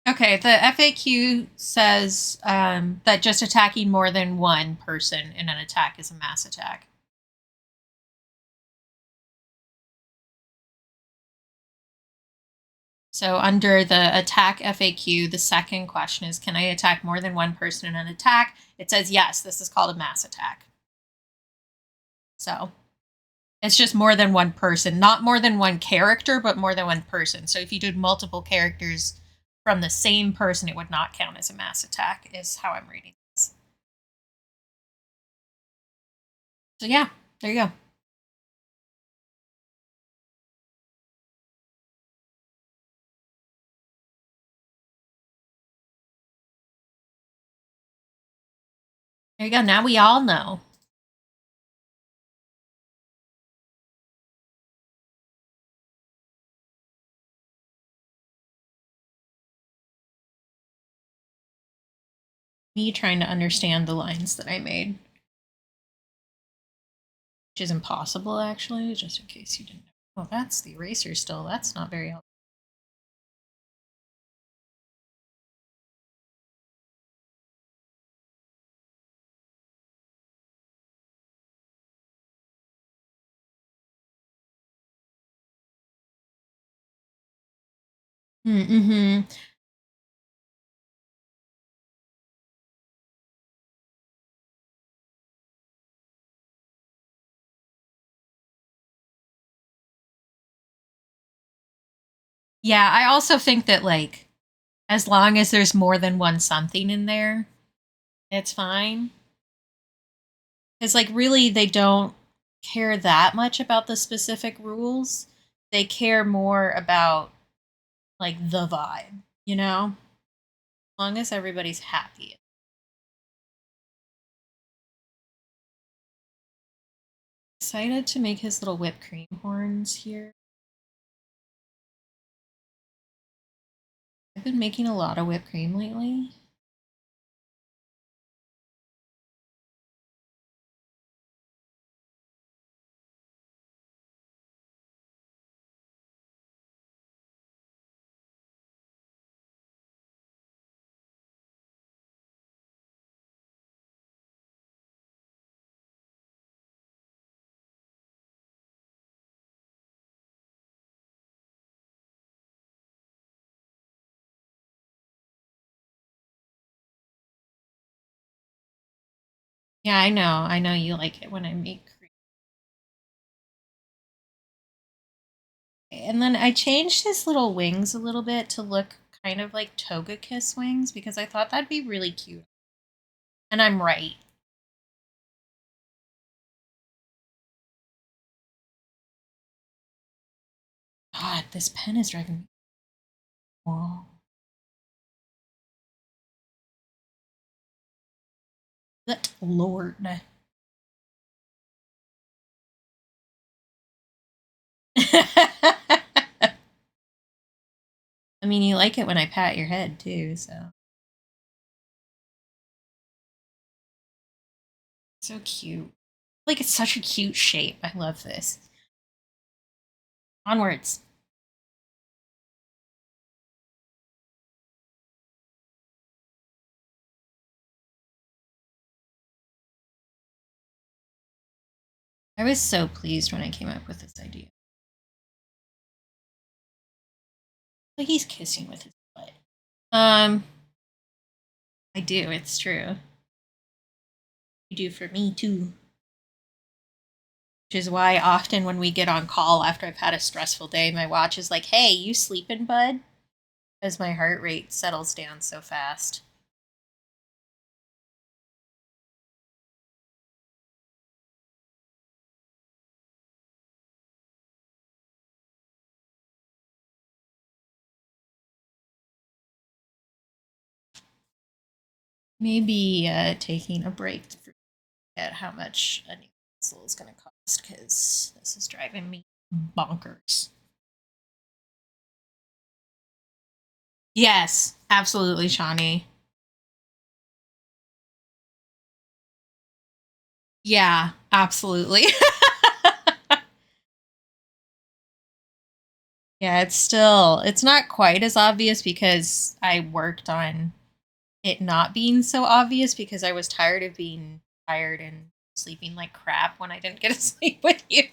Okay, the FAQ says that just attacking more than one person in an attack is a mass attack. So under the attack FAQ, the second question is, can I attack more than one person in an attack? It says, yes, this is called a mass attack. So it's just more than one person, not more than one character, but more than one person. So if you did multiple characters from the same person, it would not count as a mass attack, is how I'm reading this. So yeah, there you go. There you go. Now we all know. Me trying to understand the lines that I made. Which is impossible, actually, just in case you didn't know. Well, that's the eraser still. That's not very helpful. Mm-hmm. Yeah, I also think that, like, as long as there's more than one something in there, it's fine. Because, like, really, they don't care that much about the specific rules. They care more about, like, the vibe, you know? As long as everybody's happy. Excited to make his little whipped cream horns here. I've been making a lot of whipped cream lately. Yeah, I know. I know you like it when I make cream. And then I changed his little wings a little bit to look kind of like Togekiss wings because I thought that'd be really cute. And I'm right. God, this pen is driving me. Whoa. Good Lord. I mean, you like it when I pat your head too, so. So cute. Like, it's such a cute shape. I love this. Onwards. I was so pleased when I came up with this idea. Like, he's kissing with his butt. I do, it's true. You do for me too. Which is why often when we get on call after I've had a stressful day, my watch is like, hey, you sleeping, bud? As my heart rate settles down so fast. Maybe taking a break to forget how much a new pencil is going to cost because this is driving me bonkers. Yes, absolutely, Shawnee. Yeah, absolutely. Yeah, it's not quite as obvious because I worked on it not being so obvious because I was tired of being tired and sleeping like crap when I didn't get to sleep with you.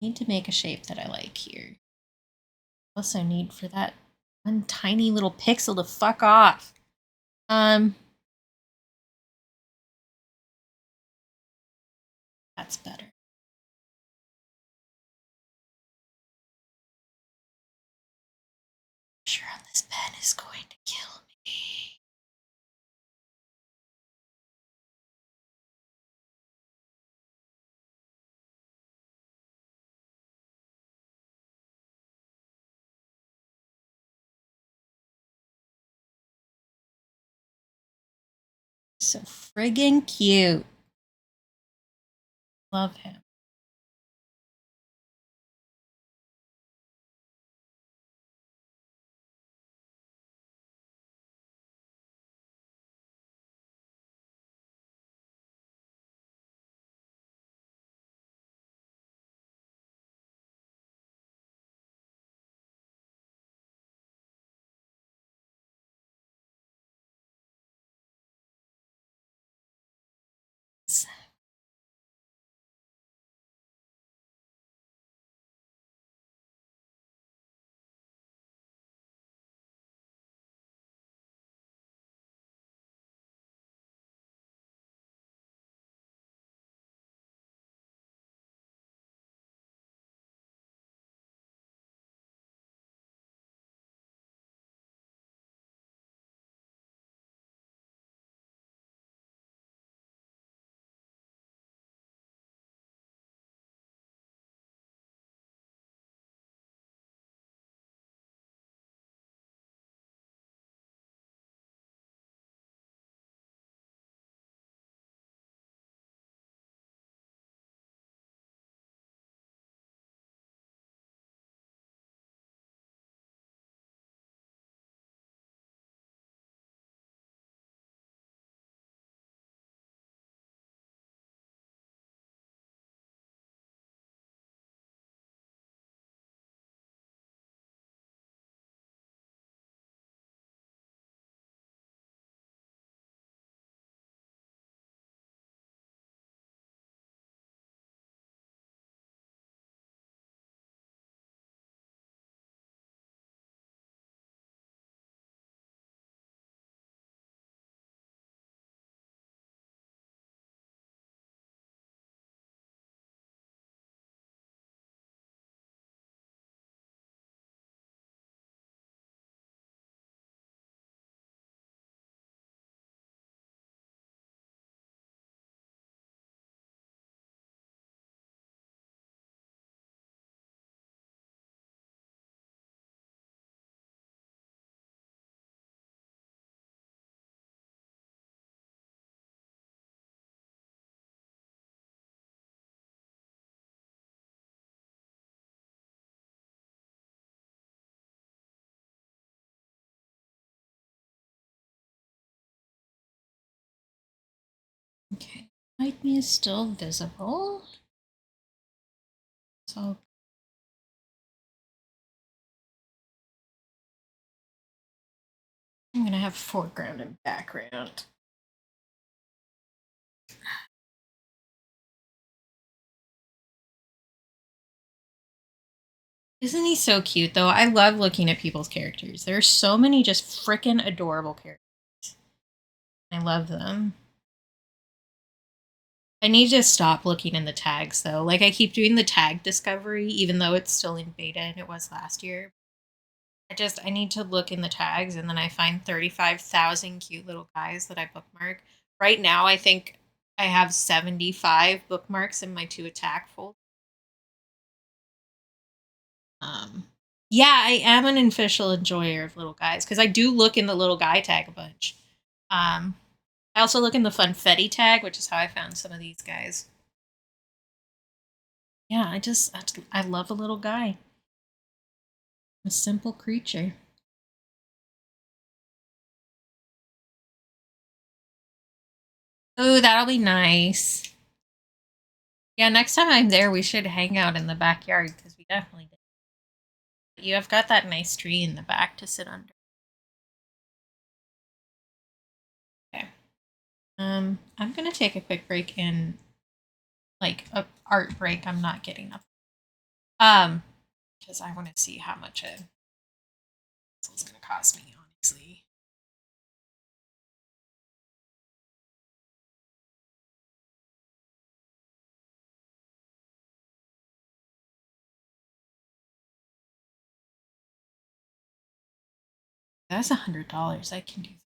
Need to make a shape that I like here. Also need for that one tiny little pixel to fuck off. That's better. Sure on this This pen is going to kill me. So friggin' cute. Love him. Okay, hide me is still visible. So I'm gonna have foreground and background. Isn't he so cute though? I love looking at people's characters. There are so many just freaking adorable characters. I love them. I need to stop looking in the tags though. Like I keep doing the tag discovery even though it's still in beta and it was last year. I need to look in the tags and then I find 35,000 cute little guys that I bookmark. Right now I think I have 75 bookmarks in my to attack folder. Yeah, I am an official enjoyer of little guys because I do look in the little guy tag a bunch. I also look in the Funfetti tag, which is how I found some of these guys. Yeah, I love a little guy. A simple creature. Oh, that'll be nice. Yeah, next time I'm there, we should hang out in the backyard because we definitely did. You have got that nice tree in the back to sit under. Okay. I'm gonna take a quick break in, like a art break. I'm not getting up. Because I want to see how much a pencil's gonna cost me, honestly. That's $100. I can do that.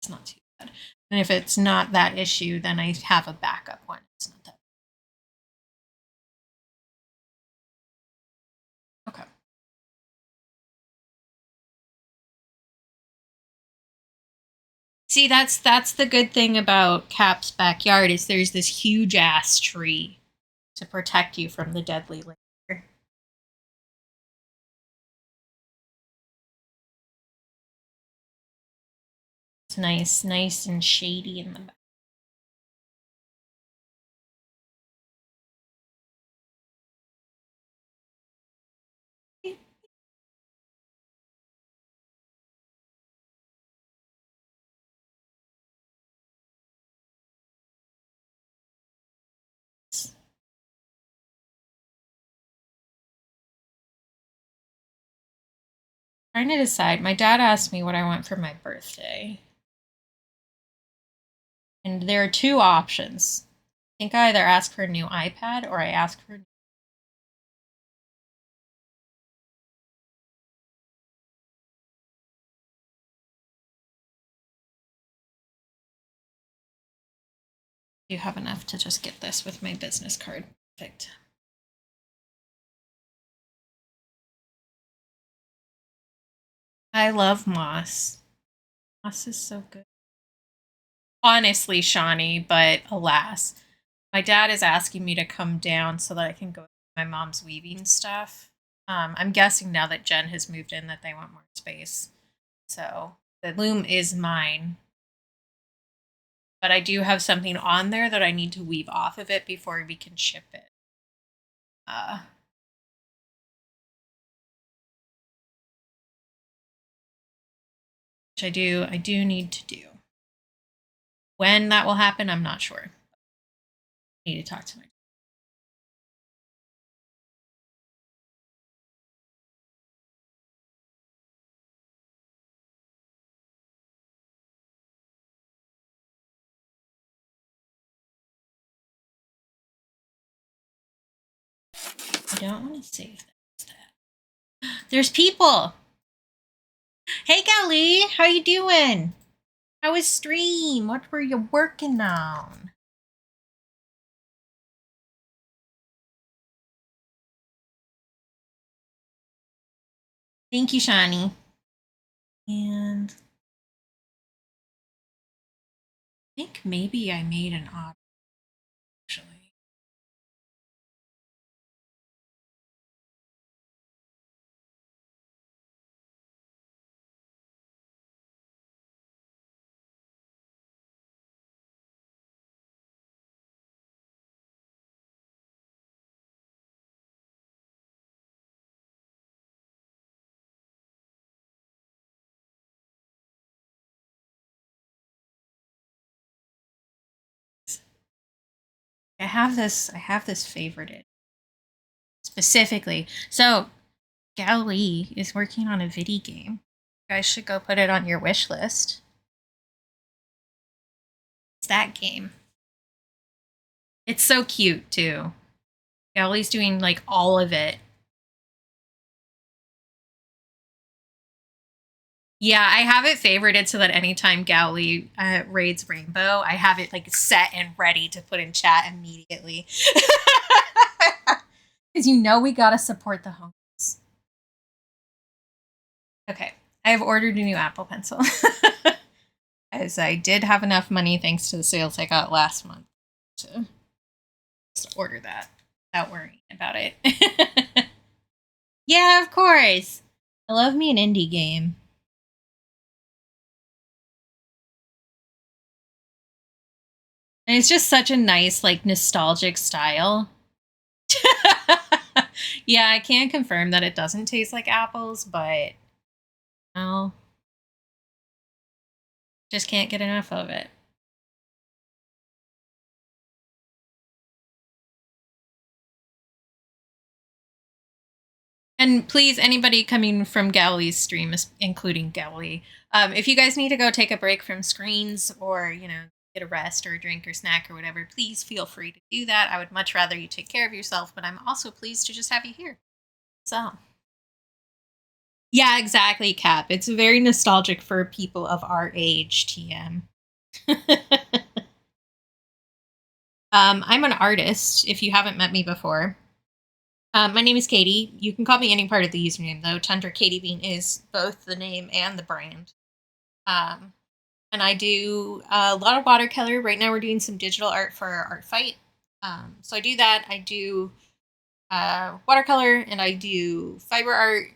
It's not too bad. And if it's not that issue, then I have a backup one. It's not that. Okay. See, that's the good thing about Cap's backyard is there's this huge ass tree to protect you from the deadly laser. It's nice and shady in the back. Trying to decide. My dad asked me what I want for my birthday. And there are two options. I think I either ask for a new iPad or I ask for. You have enough to just get this with my business card. Perfect. I love Moss. Moss is so good. Honestly, Shawnee, but alas, my dad is asking me to come down so that I can go to my mom's weaving stuff. I'm guessing now that Jen has moved in that they want more space. So the loom is mine. But I do have something on there that I need to weave off of it before we can ship it. Which I do need to do. When that will happen, I'm not sure. I need to talk to my. I don't want to save that. There's people. Hey, Gally, how you doing? How was stream? What were you working on? Thank you, Shani. And I think maybe I made an odd. Actually. I have this favorited specifically. So Gally is working on a video game. You guys should go put it on your wish list. It's that game. It's so cute too. Gally's doing like all of it. Yeah, I have it favorited so that anytime Gally raids Rainbow, I have it like set and ready to put in chat immediately. Because you know we gotta support the homies. Okay, I have ordered a new Apple Pencil. As I did have enough money thanks to the sales I got last month to just order that without worrying about it. Yeah, of course. I love me an indie game. And it's just such a nice, like, nostalgic style. Yeah, I can confirm that it doesn't taste like apples, but well, just can't get enough of it. And please, anybody coming from Gally's stream, including Gally, if you guys need to go take a break from screens or, you know, get a rest or a drink or snack or whatever, please feel free to do that. I would much rather you take care of yourself, but I'm also pleased to just have you here. So, yeah, exactly, Cap. It's very nostalgic for people of our age, TM. I'm an artist, if you haven't met me before. My name is Katie. You can call me any part of the username, though. Tundra Katie Bean is both the name and the brand. And I do a lot of watercolor. Right now, we're doing some digital art for our art fight. So I do that. I do watercolor, and I do fiber art.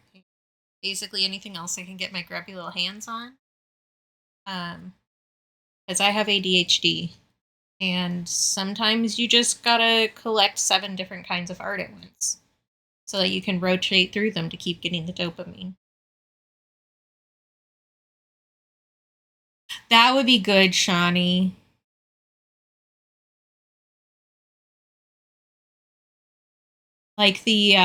Basically, anything else I can get my grubby little hands on. Because I have ADHD. And sometimes you just gotta collect 7 different kinds of art at once so that you can rotate through them to keep getting the dopamine. That would be good, Shawnee. Like the,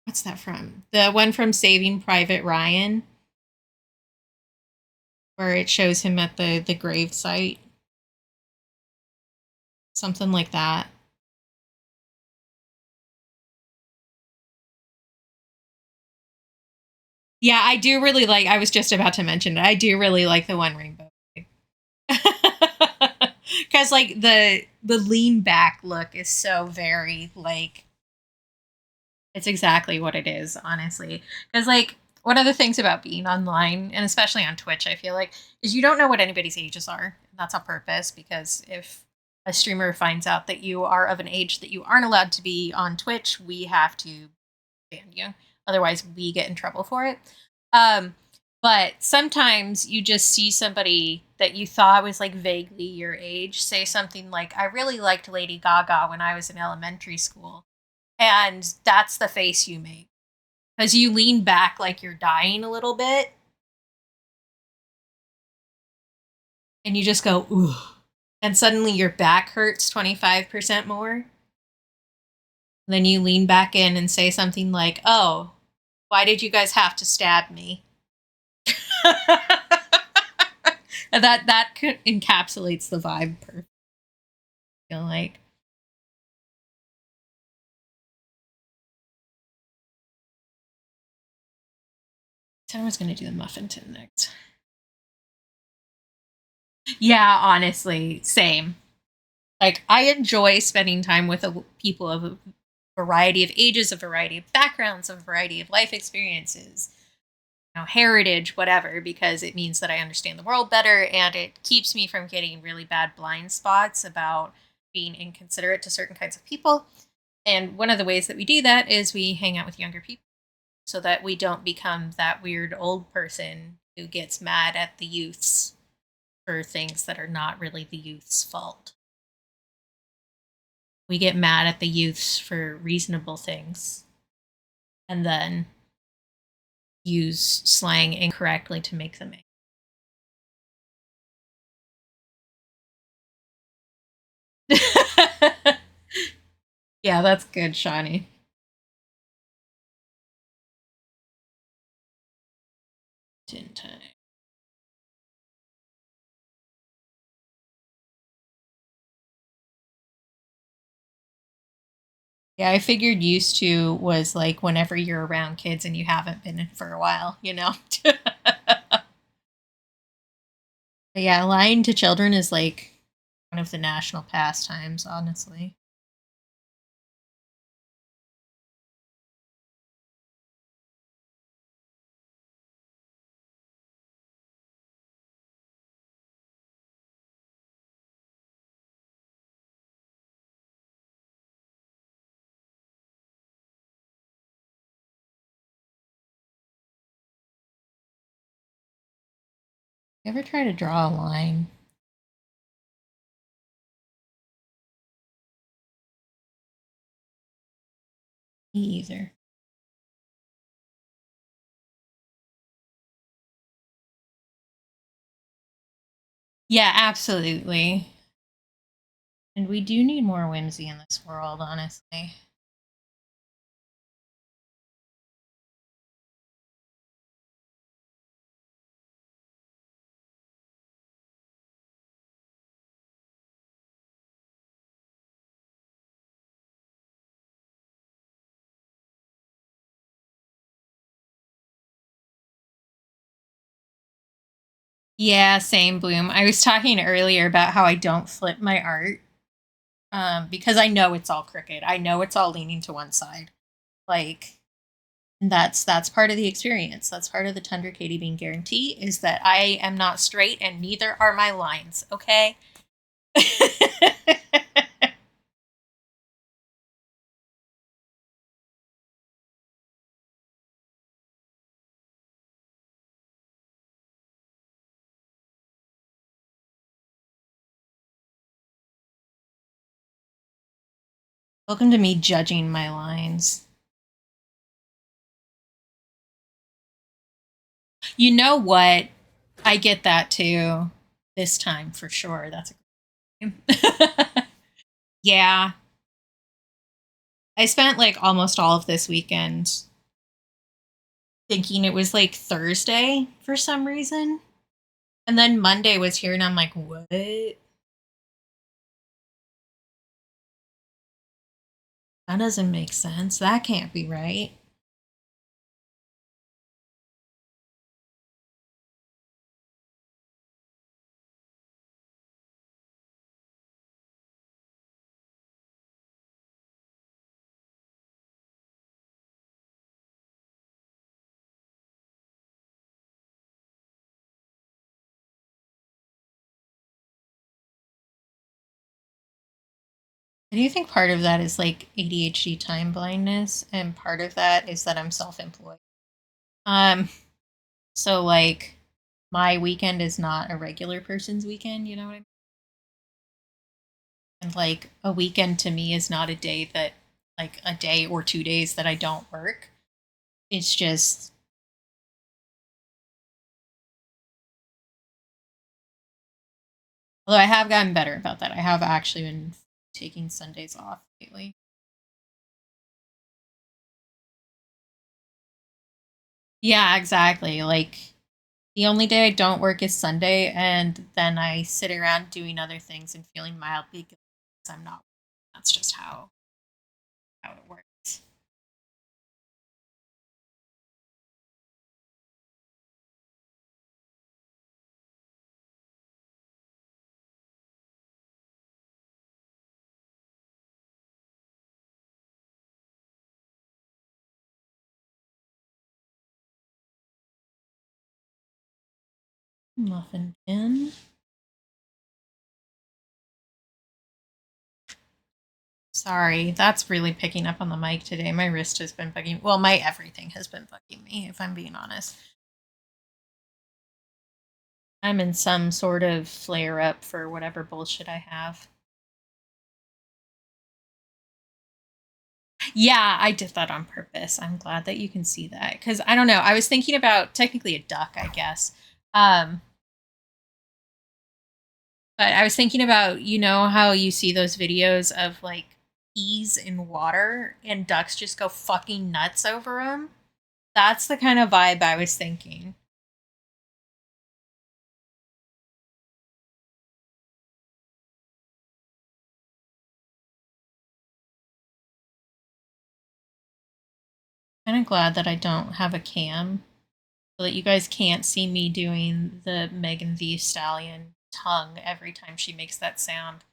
what's that from? The one from Saving Private Ryan, where it shows him at the grave site. Something like that. Yeah, I do really like, I was just about to mention it. I do really like the one rainbow. Because like the lean back look is so very like, it's exactly what it is, honestly. Because like one of the things about being online, and especially on Twitch, I feel like, is you don't know what anybody's ages are. And that's on purpose, because if a streamer finds out that you are of an age that you aren't allowed to be on Twitch, we have to ban you. Otherwise, we get in trouble for it. But sometimes you just see somebody that you thought was like vaguely your age say something like, I really liked Lady Gaga when I was in elementary school. And that's the face you make. Because you lean back like you're dying a little bit. And you just go, ooh. And suddenly your back hurts 25% more. Then you lean back in and say something like, oh, why did you guys have to stab me? that encapsulates the vibe perfectly. I feel like. I was going to do the muffin tin next. Yeah, honestly, same. Like, I enjoy spending time with people of a variety of ages, a variety of backgrounds, a variety of life experiences, heritage, whatever, because it means that I understand the world better, and it keeps me from getting really bad blind spots about being inconsiderate to certain kinds of people. And one of the ways that we do that is we hang out with younger people so that we don't become that weird old person who gets mad at the youths for things that are not really the youth's fault. We get mad at the youths for reasonable things and then use slang incorrectly to make them angry. Yeah, that's good, Shawnee. Tin time. Yeah, I figured used to was like whenever you're around kids and you haven't been for a while, But yeah, lying to children is like one of the national pastimes, honestly. You ever try to draw a line? Me either. Yeah, absolutely. And we do need more whimsy in this world, honestly. Yeah, same, Bloom. I was talking earlier about how I don't flip my art because I know it's all crooked. I know it's all leaning to one side. Like that's part of the experience. That's part of the Tundra Katie Bean guarantee is that I am not straight and neither are my lines. Okay. Welcome to me judging my lines. You know what? I get that too. This time for sure. That's a yeah. I spent like almost all of this weekend thinking it was like Thursday for some reason. And then Monday was here and I'm like, what? That doesn't make sense. That can't be right. I do think part of that is like ADHD time blindness, and part of that is that I'm self-employed. So like my weekend is not a regular person's weekend, you know what I mean? And like a weekend to me is not a day that like a day or 2 days that I don't work. It's just although I have gotten better about that. I have actually been taking Sundays off lately. Yeah, exactly. Like the only day I don't work is Sunday, and then I sit around doing other things and feeling mildly guilty because I'm not. That's just how it works. Muffin tin. Sorry, that's really picking up on the mic today. My wrist has been bugging. Well, my everything has been bugging me, if I'm being honest. I'm in some sort of flare up for whatever bullshit I have. Yeah, I did that on purpose. I'm glad that you can see that because I don't know. I was thinking about technically a duck, I guess. Um, but I was thinking about how you see those videos of like peas in water and ducks just go fucking nuts over them. That's the kind of vibe I was thinking. Kind of glad that I don't have a cam so that you guys can't see me doing the Megan Thee Stallion tongue every time she makes that sound.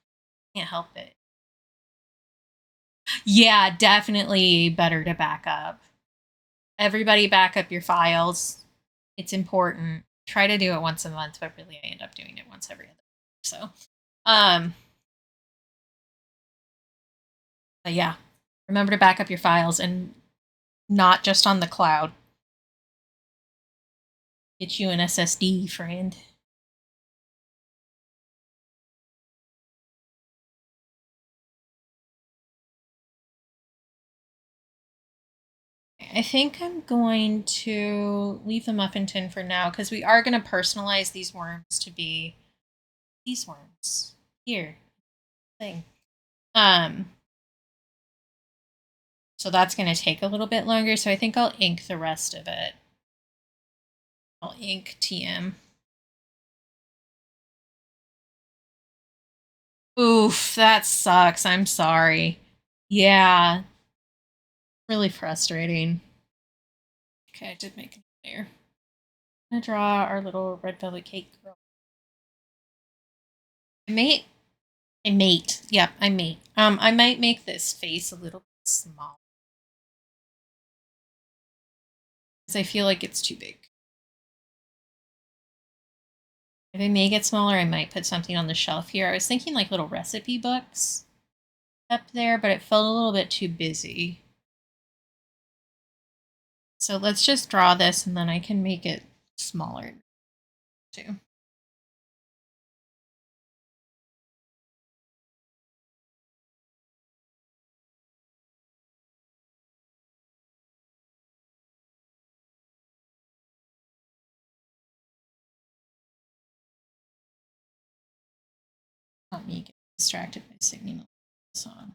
Can't help it. Yeah, definitely better to back up. Everybody back up your files. It's important. Try to do it once a month, but really I end up doing it once every other week. So, um, but yeah, remember to back up your files and not just on the cloud. Get you an SSD, friend. I think I'm going to leave the muffin tin for now because we are going to personalize these worms to be these worms here thing. So that's going to take a little bit longer. So I think I'll ink the rest of it. I'll ink TM. Oof, that sucks. I'm sorry. Yeah, really frustrating. Okay, I did make a layer. I'm gonna draw our little red velvet cake girl. I might make this face a little bit small. Because I feel like it's too big. If I make it smaller, I might put something on the shelf here. I was thinking like little recipe books up there, but it felt a little bit too busy. So let's just draw this and then I can make it smaller too. Not me get distracted by singing a song.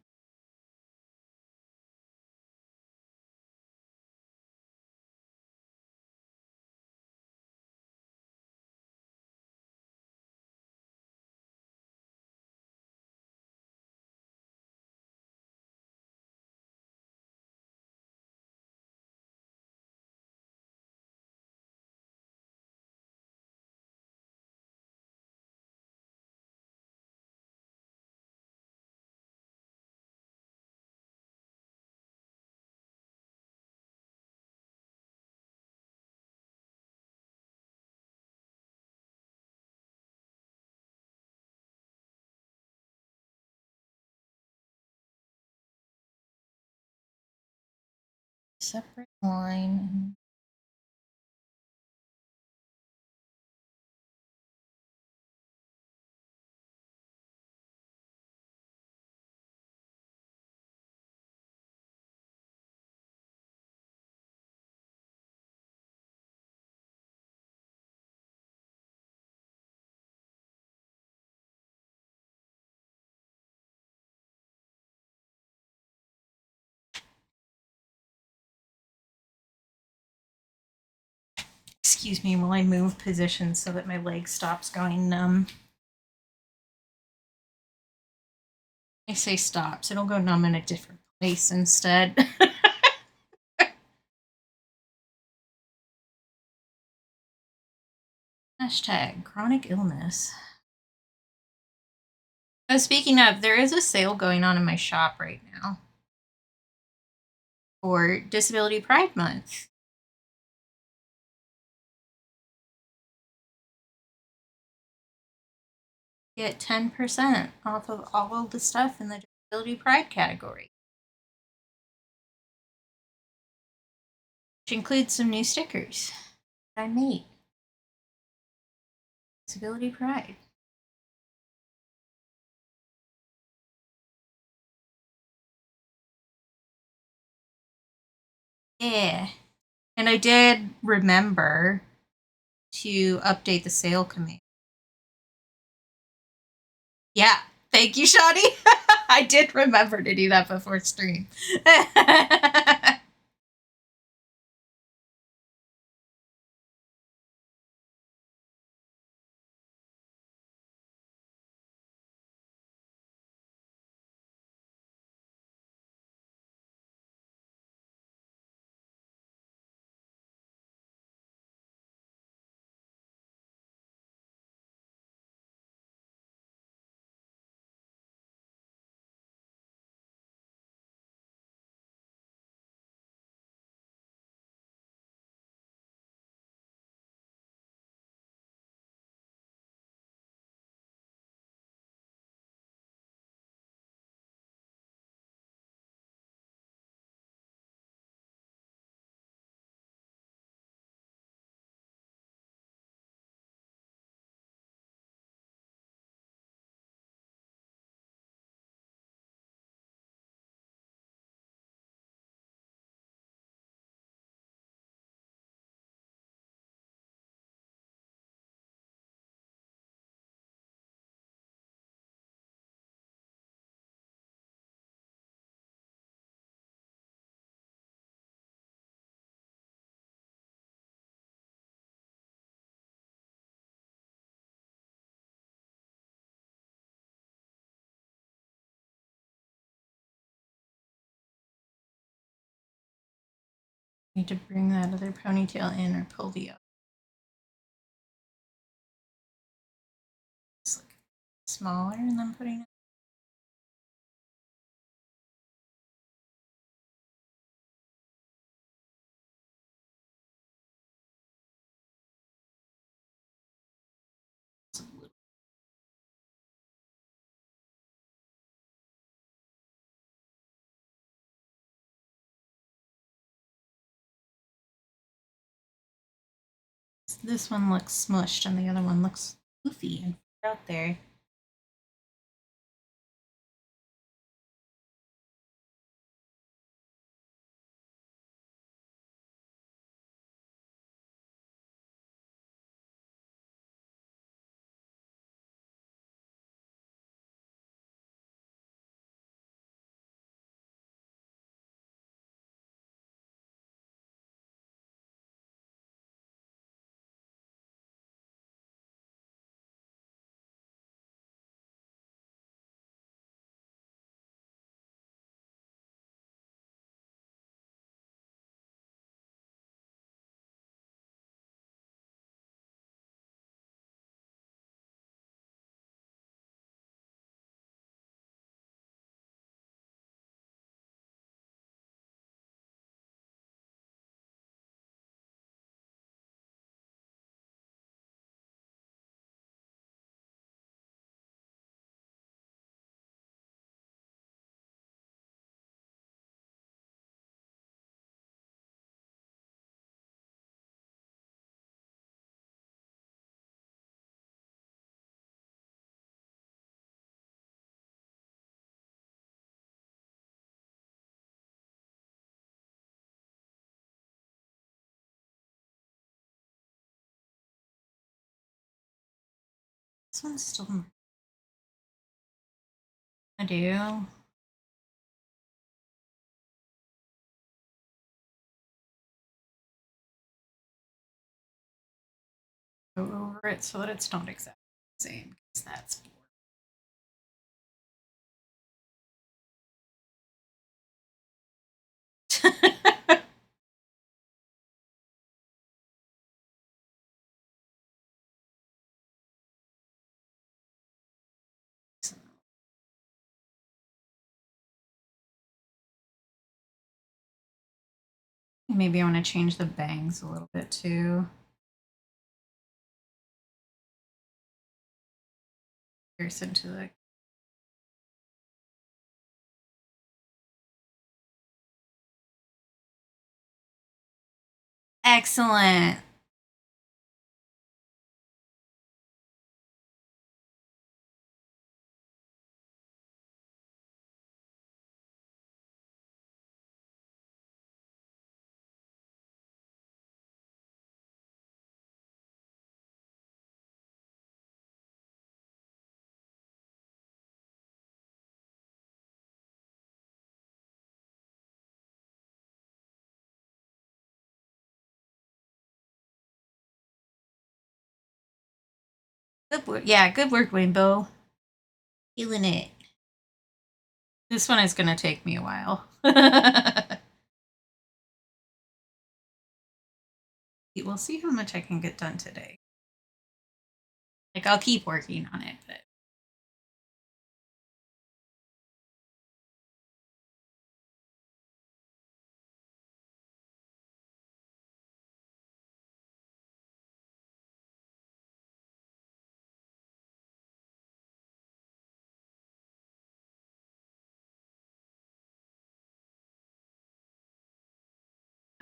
Separate line. Excuse me while I move positions so that my leg stops going numb. I say stops, it'll go numb in a different place instead. Hashtag chronic illness. Oh, speaking of, there is a sale going on in my shop right now for Disability Pride Month. Get 10% off of all of the stuff in the Disability Pride category, which includes some new stickers that I made. Disability Pride. Yeah. And I did remember to update the sale command. Yeah. Thank you, Shadi. I did remember to do that before stream. Need to bring that other ponytail in or pull the up. smaller and then putting it. This one looks smushed and the other one looks floofy and out there. This one's still. I do. Go over it so that it's not exactly the same, because that's. Maybe I want to change the bangs a little bit too. Pierce into the. Excellent. Good work. Yeah, good work, Rainbow. Feeling it. This one is going to take me a while. We'll see how much I can get done today. Like, I'll keep working on it, but.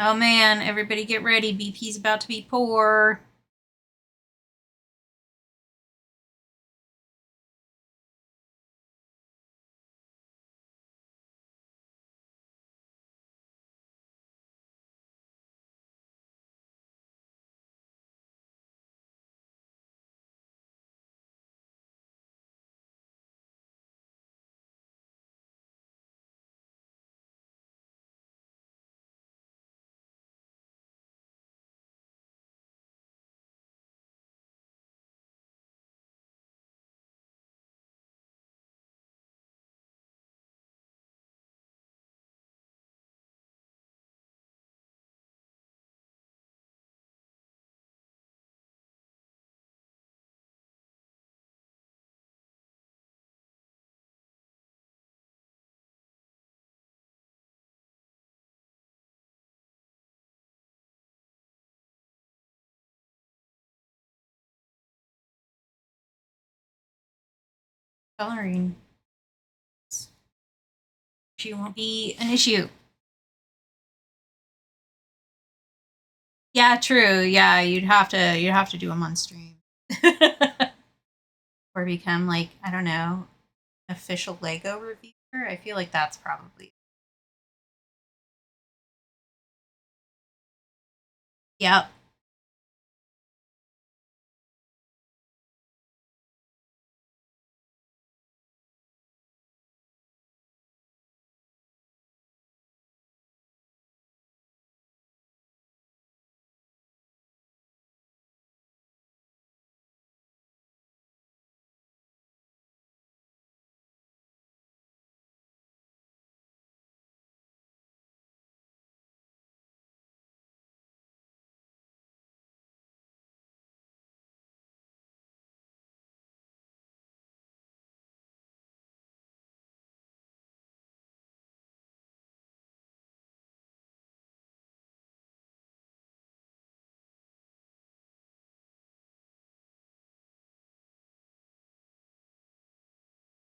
Oh man, everybody get ready. BP's about to be poor. coloring. She won't be an issue. Yeah, true. Yeah, you'd have to do them on stream. Or become like, I don't know, an official Lego reviewer. I feel like that's probably. Yep.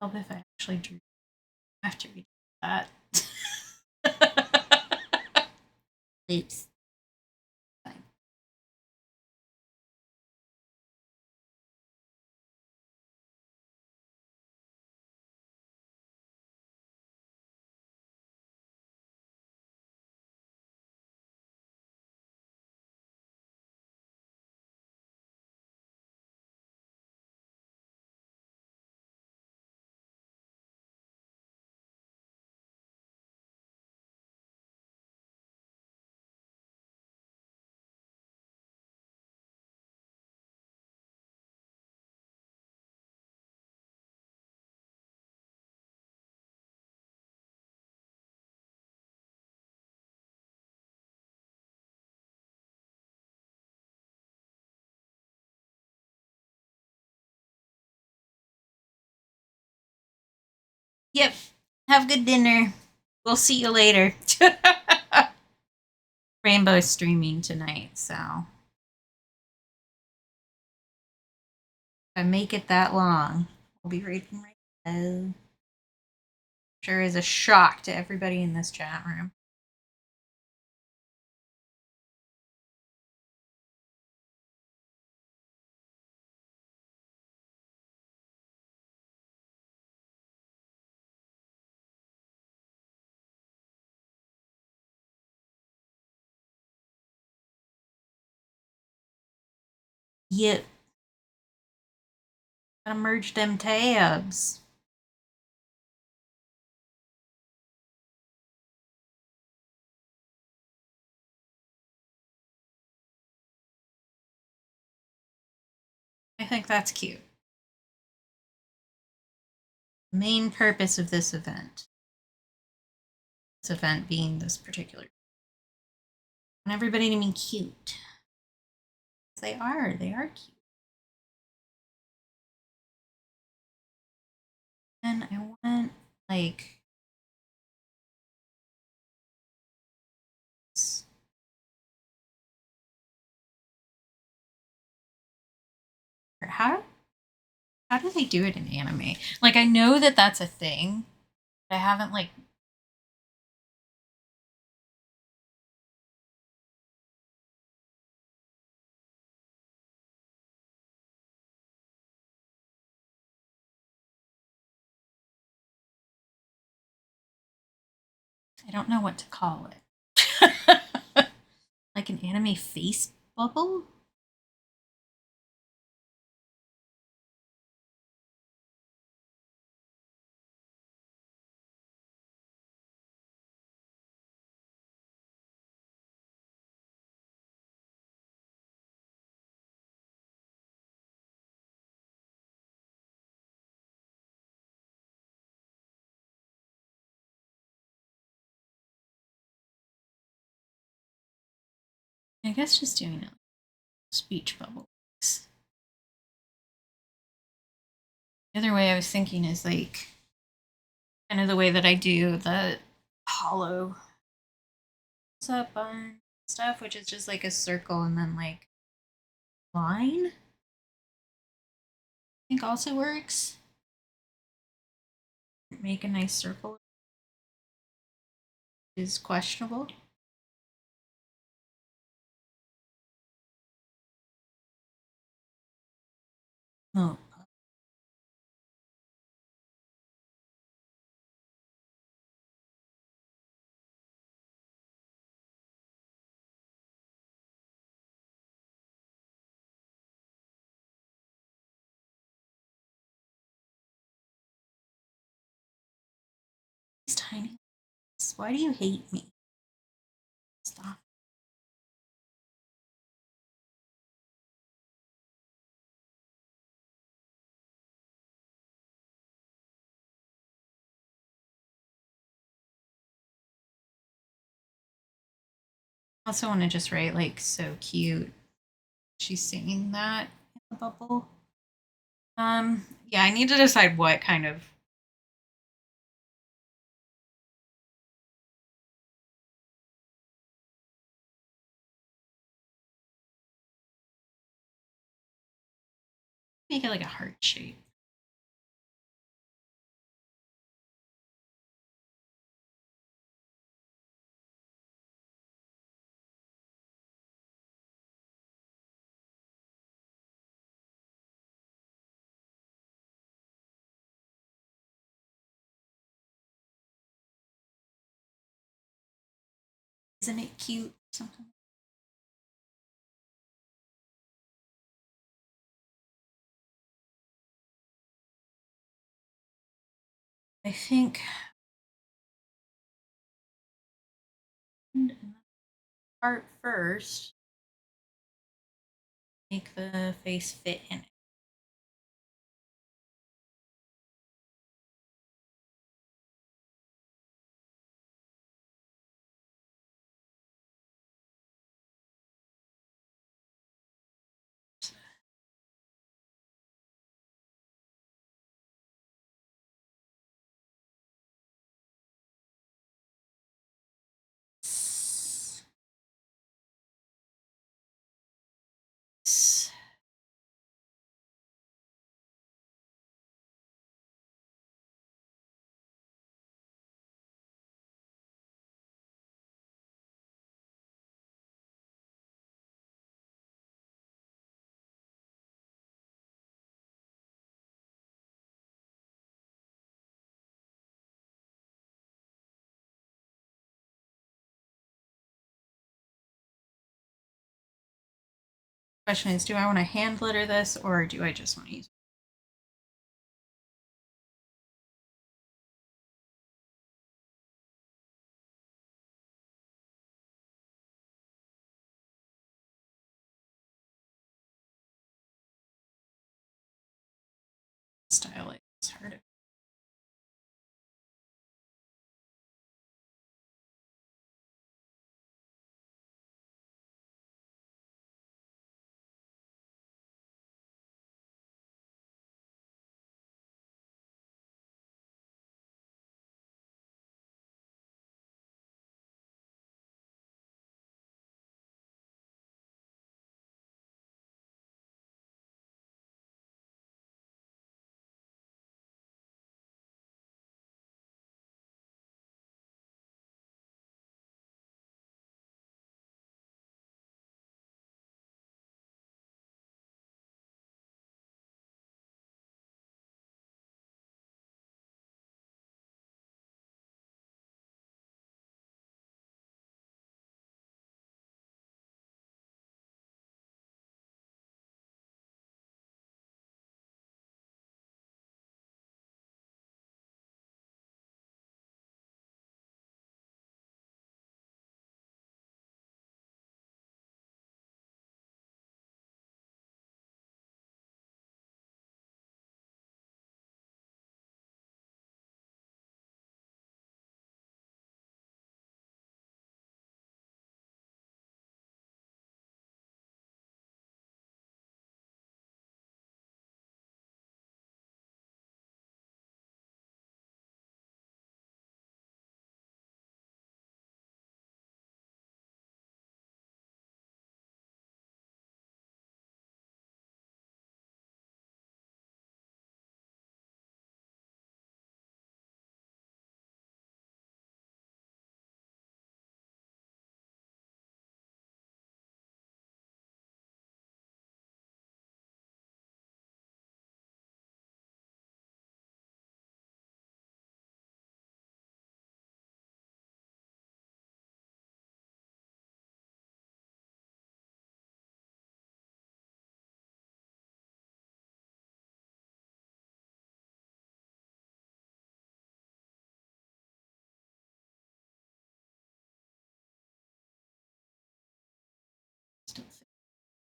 Help if I actually drew. I have to redo that. Oops. Fine. Yep. Have good dinner. We'll see you later. Rainbow's streaming tonight, so if I make it that long, I'll be reading my show. Sure is a shock to everybody in this chat room. Yep. Gotta merge them tabs. I think that's cute. Main purpose of this event. This event being this particular. And everybody to be cute. They are cute. And I want like how do they do it in anime? Like I know that that's a thing. But I haven't like I don't know what to call it. Like an anime face bubble? I guess just doing a speech bubble. The other way I was thinking is like kind of the way that I do the hollow up on stuff, which is just like a circle and then like line. I think also works. make a nice circle is questionable. Oh. These tiny. Why do you hate me? Stop. I also want to just write like so cute. She's singing that in the bubble. Yeah, I need to decide what kind of make it like a heart shape. Isn't it cute? Something. I think heart first. Make the face fit in it. Question is, do I want to hand glitter this or do I just want to use style it? It's hard.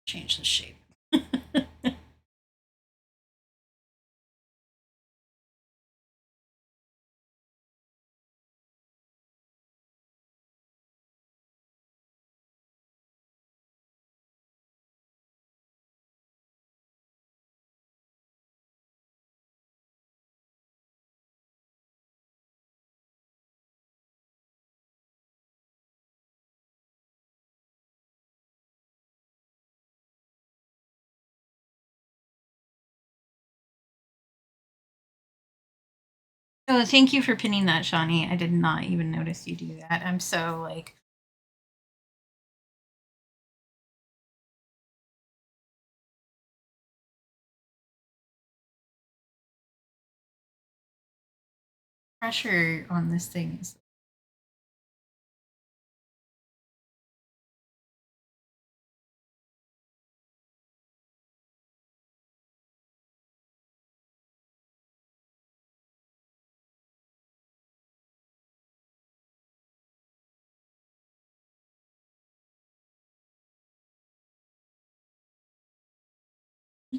change the shape. Oh, thank you for pinning that, Shawnee. I did not even notice you do that. I'm so like. Pressure on this thing is.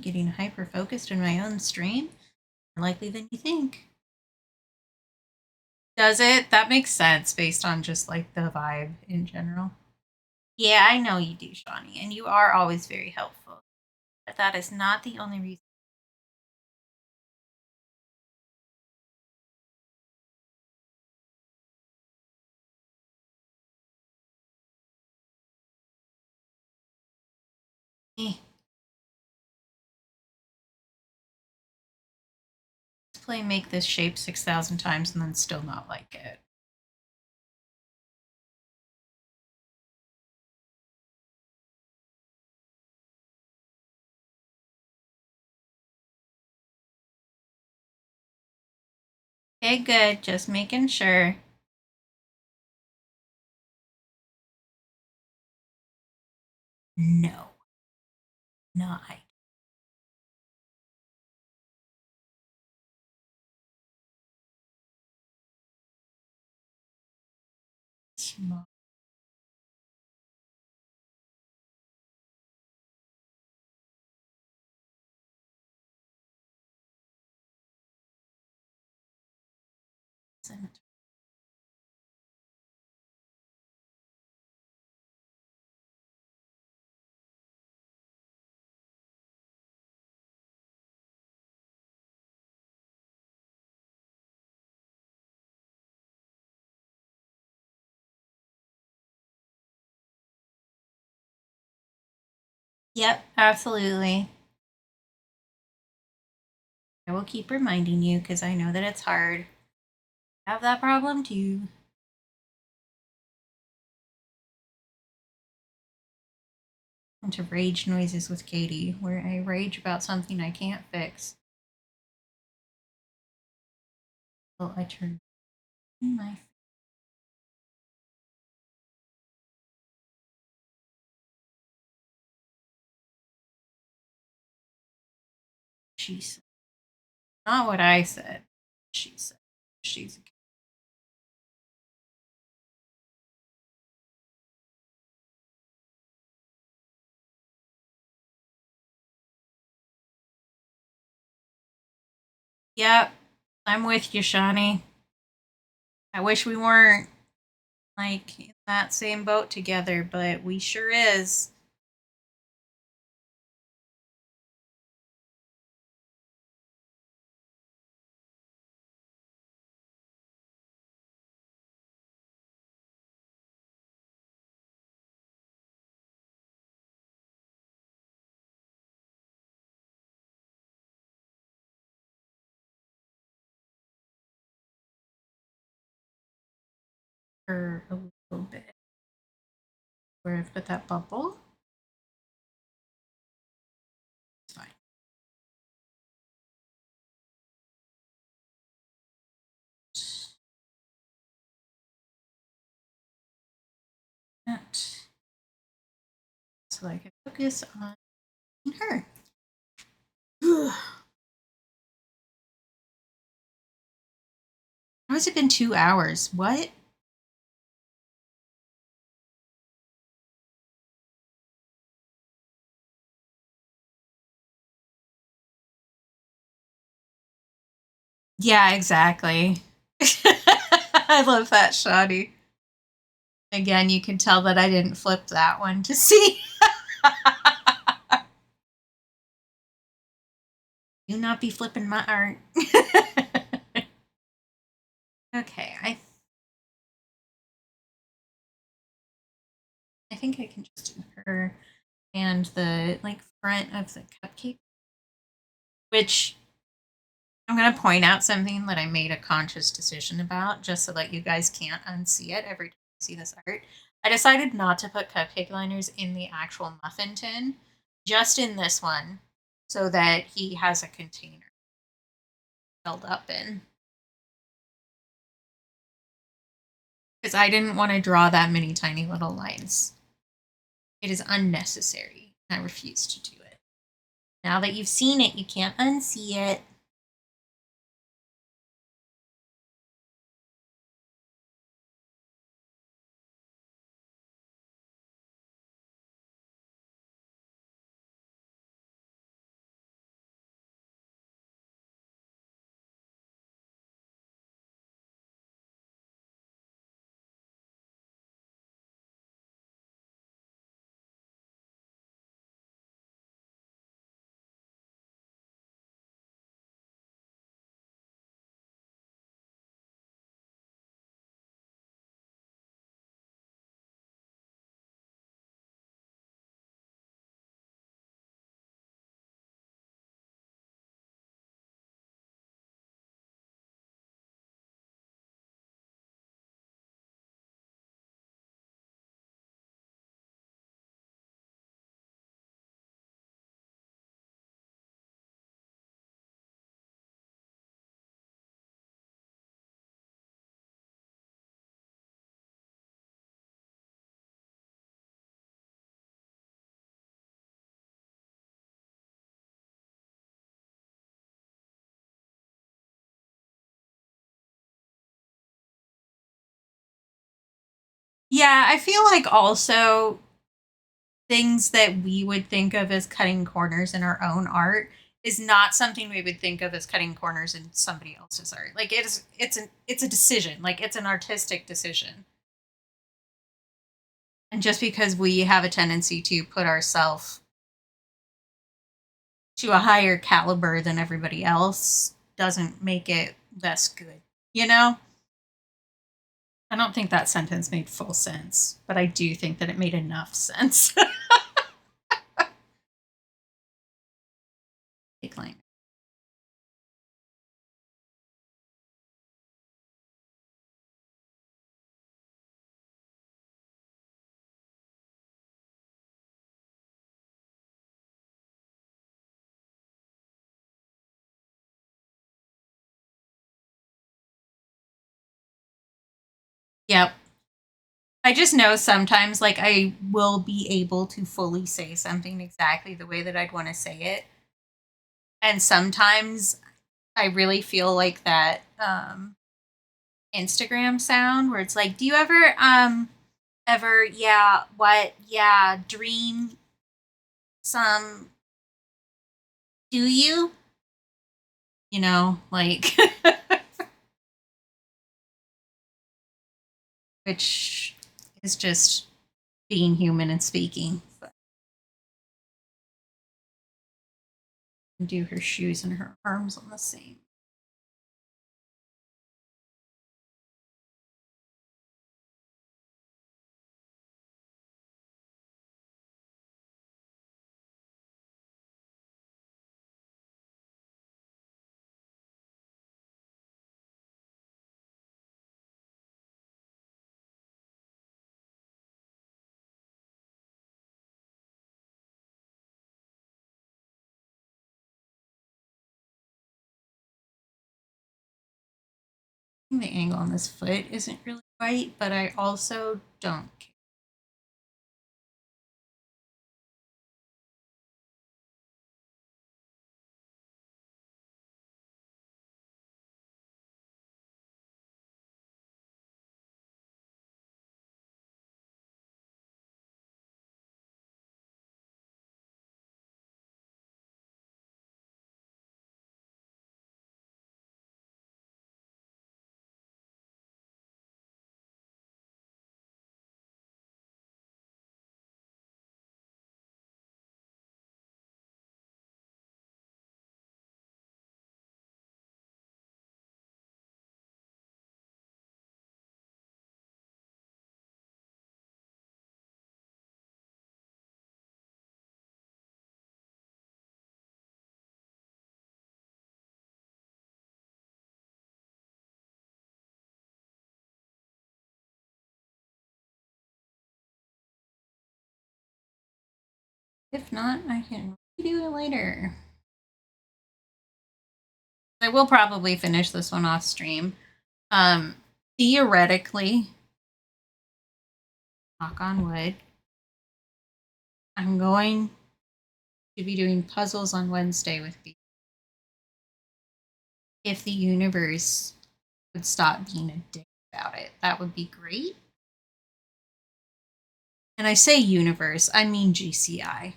Getting hyper focused in my own stream, more likely than you think. Does it? That makes sense based on just like the vibe in general. Yeah, I know you do, Shawnee, and you are always very helpful. But that is not the only reason. Let's play make this shape 6,000 times and then still not like it. Okay, good. Just making sure. No. Not. Small. Yep, absolutely. I will keep reminding you because I know that it's hard. Have that problem too. Into rage noises with Katie, where I rage about something I can't fix. Well, I turn my. She said, not what I said. She said, she's a. Yep, I'm with you, Shawnee. I wish we weren't like in that same boat together, but we sure is. For a little bit. Where I've put that bubble. It's fine. That. So I can focus on her. How has it been 2 hours? What? Yeah, exactly. I love that, Shoddy. Again, you can tell that I didn't flip that one to see. Do not be flipping my art. Okay, I think I can just do her and the like front of the cupcake, which I'm going to point out something that I made a conscious decision about just so that you guys can't unsee it every time you see this art. I decided not to put cupcake liners in the actual muffin tin, just in this one, so that he has a container filled up in. Because I didn't want to draw that many tiny little lines. It is unnecessary. I refuse to do it. Now that you've seen it, you can't unsee it. Yeah, I feel like also things that we would think of as cutting corners in our own art is not something we would think of as cutting corners in somebody else's art. Like it's a decision. Like it's an artistic decision. And just because we have a tendency to put ourselves to a higher caliber than everybody else doesn't make it less good. You know? I don't think that sentence made full sense, but I do think that it made enough sense. Decline. Yep. I just know sometimes, like, I will be able to fully say something exactly the way that I'd want to say it. And sometimes I really feel like that Instagram sound where it's like, do you ever, yeah, what, yeah, dream some, do you? You know, like, which is just being human and speaking. But do her shoes and her arms on the same. The angle on this foot isn't really right, but I also don't care. If not, I can redo it later. I will probably finish this one off stream. Theoretically, knock on wood, I'm going to be doing puzzles on Wednesday with B. If the universe would stop being a dick about it, that would be great. And I say universe, I mean GCI.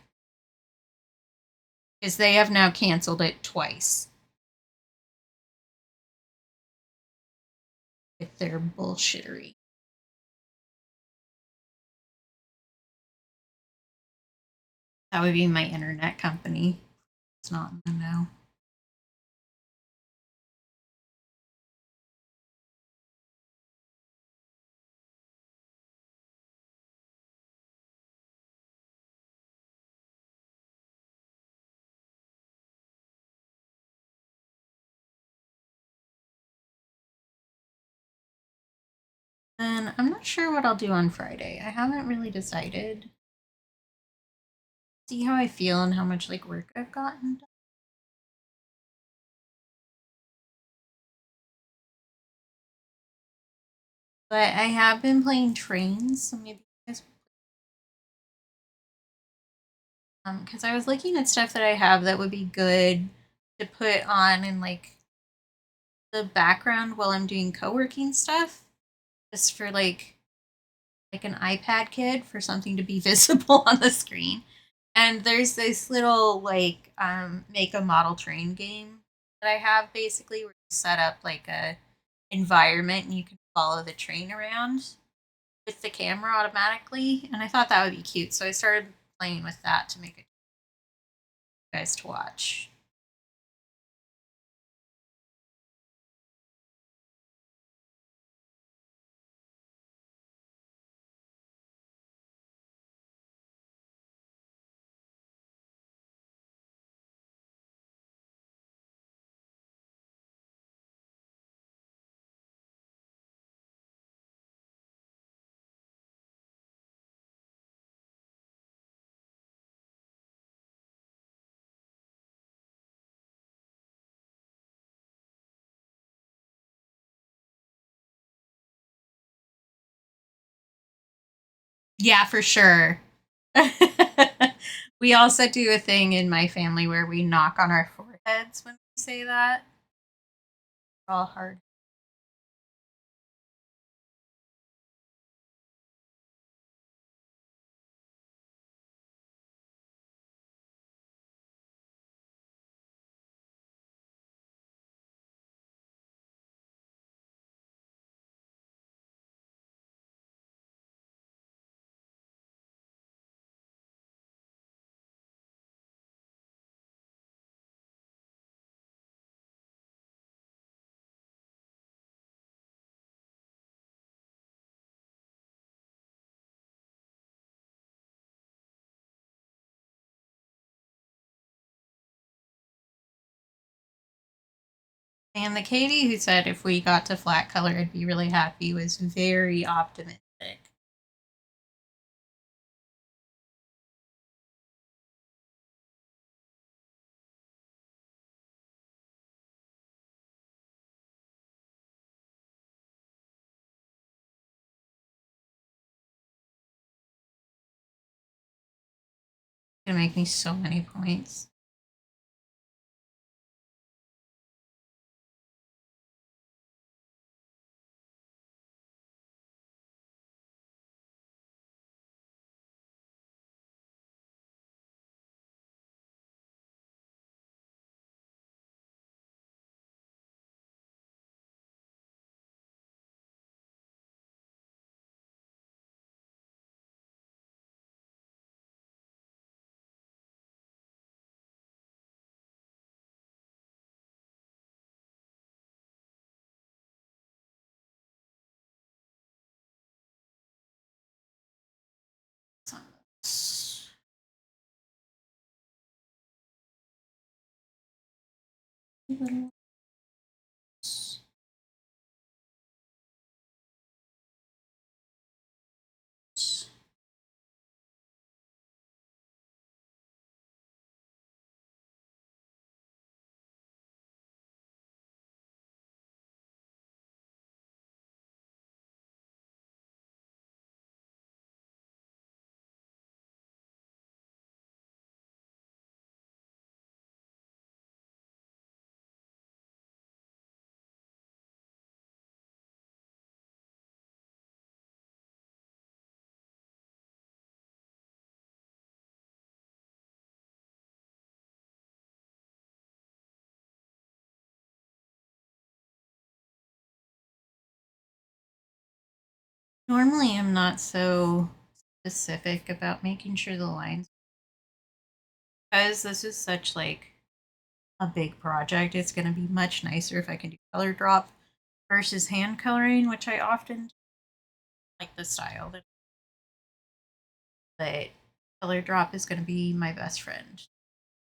Because they have now canceled it twice. With their bullshittery. That would be my internet company. It's not in the know. Then I'm not sure what I'll do on Friday. I haven't really decided. See how I feel and how much like work I've gotten done. But I have been playing trains, so maybe you guys. Because I was looking at stuff that I have that would be good to put on in like the background while I'm doing co-working stuff, just for like an iPad kid for something to be visible on the screen. And there's this little like make a model train game that I have basically where you set up like a environment and you can follow the train around with the camera automatically. And I thought that would be cute. So I started playing with that to make it for you guys to watch. Yeah, for sure. We also do a thing in my family where we knock on our foreheads when we say that. We're all hard. And the Katie who said if we got to flat color, I'd be really happy was very optimistic. It's gonna make me so many points. Normally, I'm not so specific about making sure the lines, because this is such like a big project. It's going to be much nicer if I can do color drop versus hand coloring, which I often like the style. But color drop is going to be my best friend.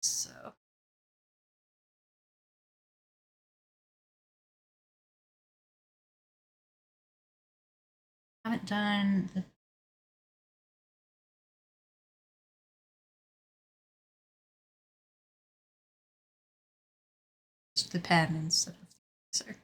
So. I haven't done the pen instead of the eraser.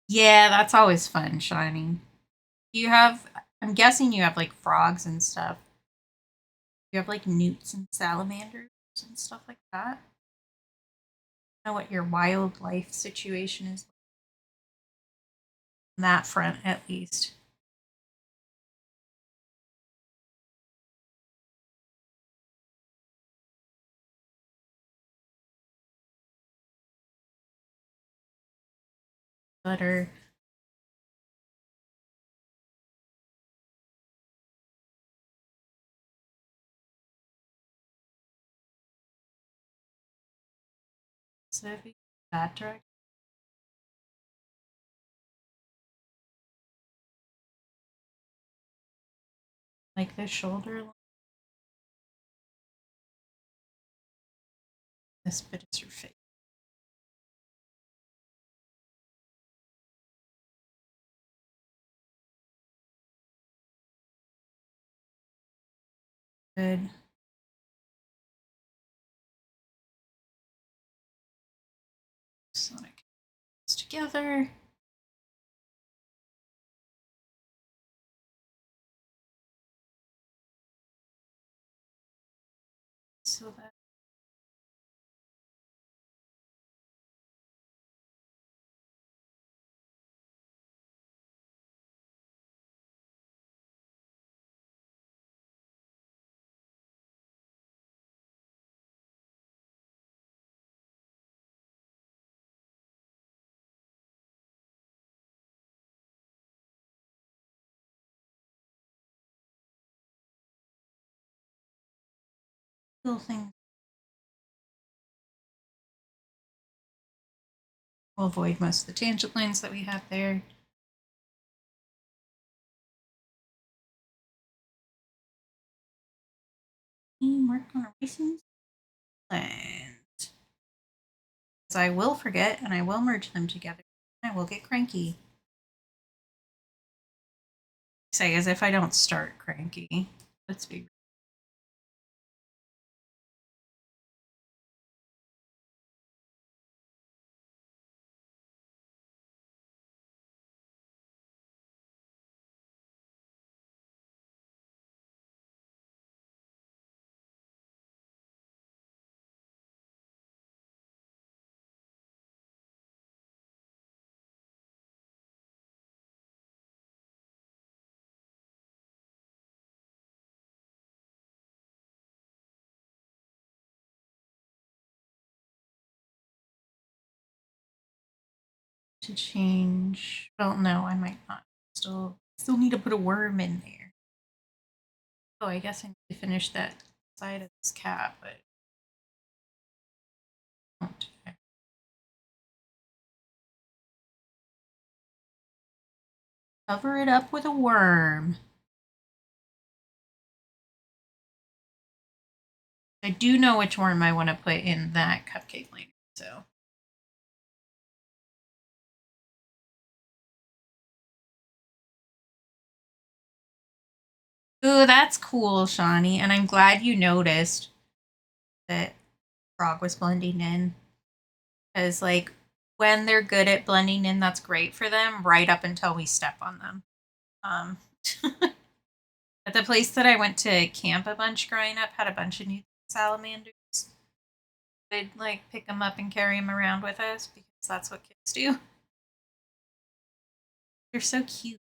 Yeah, that's always fun, shining. You have, I'm guessing you have like frogs and stuff. You have like newts and salamanders and stuff like that. I know what your wildlife situation is on that front, at least. Butter. So if you that direction. Like the shoulder line. This bit is your face. Good. So I can put this together. So that little thing will avoid most of the tangent lines that we have there. Work on erasing and I will forget and I will merge them together. I will get cranky. Say as if I don't start cranky. Let's be. To change. Well, no, I might not. Still need to put a worm in there. Oh, I guess I need to finish that side of this cap, but cover it up with a worm. I do know which worm I want to put in that cupcake later, so. Ooh, that's cool, Shawnee. And I'm glad you noticed that Frog was blending in. Because, like, when they're good at blending in, that's great for them, right up until we step on them. Um, at the place that I went to camp a bunch growing up, had a bunch of new salamanders. We'd, like, pick them up and carry them around with us because that's what kids do. They're so cute.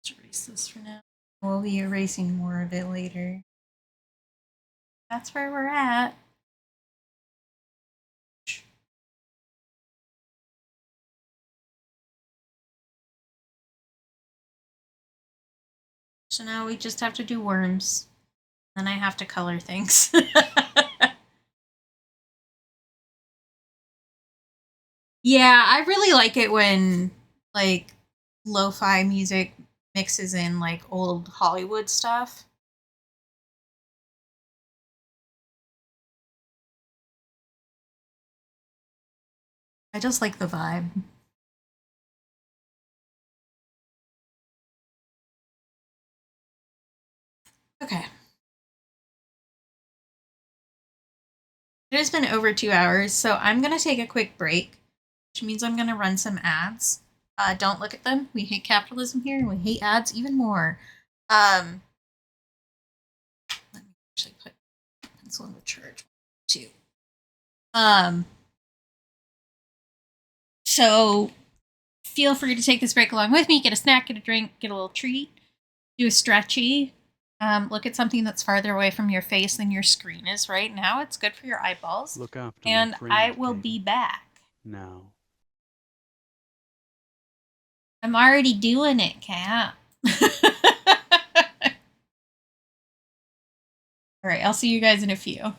Let's erase this for now. We'll be erasing more of it later. That's where we're at. So now we just have to do worms. Then I have to color things. Yeah, I really like it when, like, lo-fi music mixes in, like, old Hollywood stuff. I just like the vibe. Okay. It has been over 2 hours, so I'm going to take a quick break, which means I'm going to run some ads. Don't look at them. We hate capitalism here, and we hate ads even more. Let me actually put pencil in the charge too. So feel free to take this break along with me. Get a snack, get a drink, get a little treat, do a stretchy. Look at something that's farther away from your face than your screen is right now. It's good for your eyeballs. Look after and my friend, I will Katie. be back. Now. I'm already doing it, Cat. All right, I'll see you guys in a few.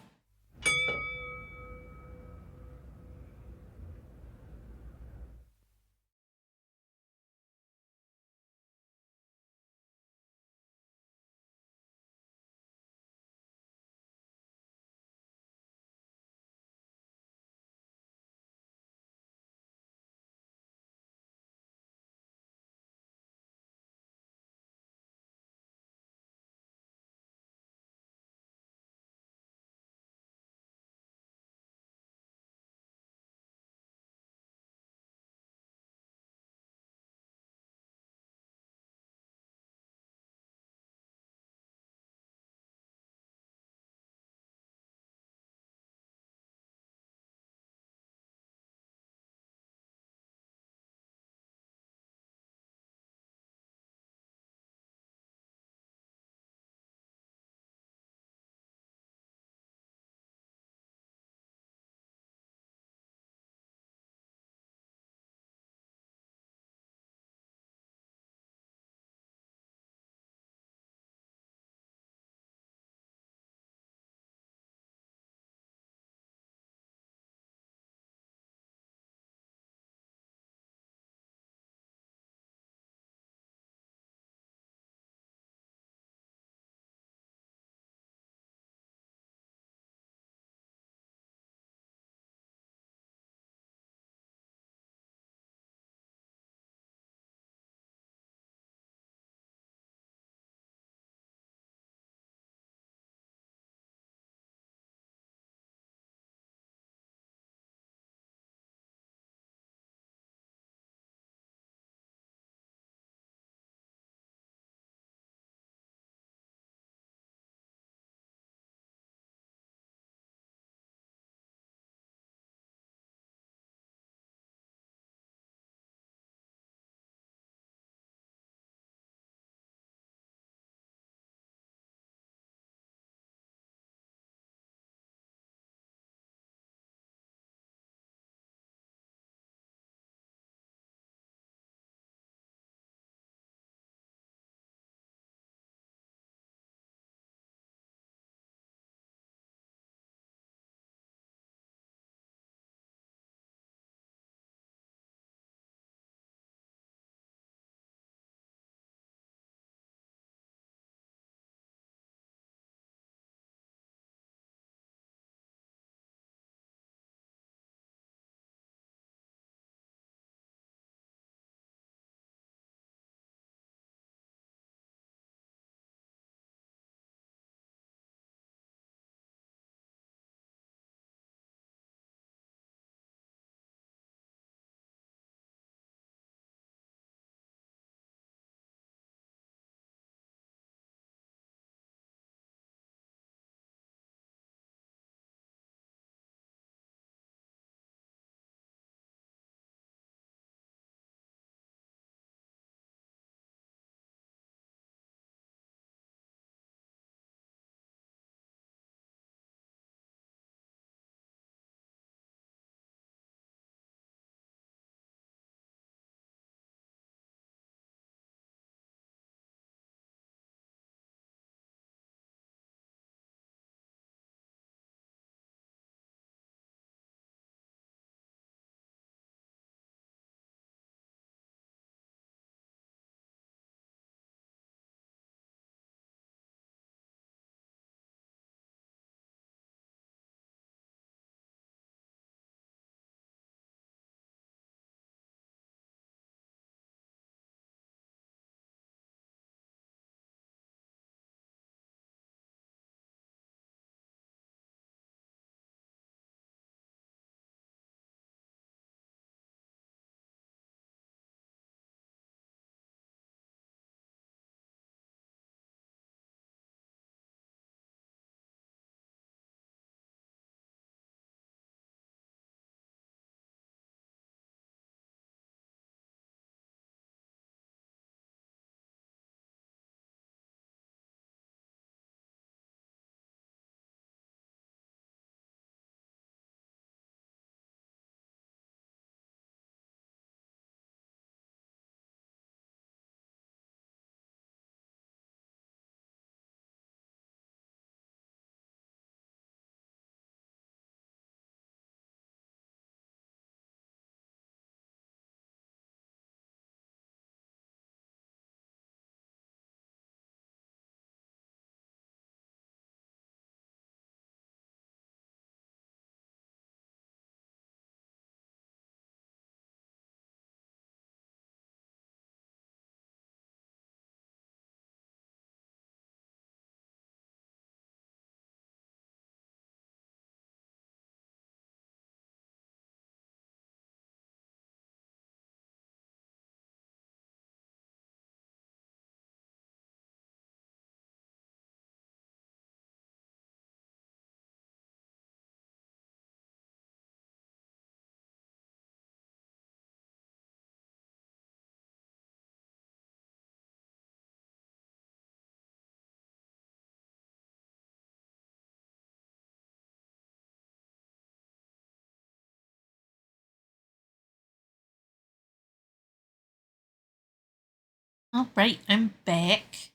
All right, I'm back.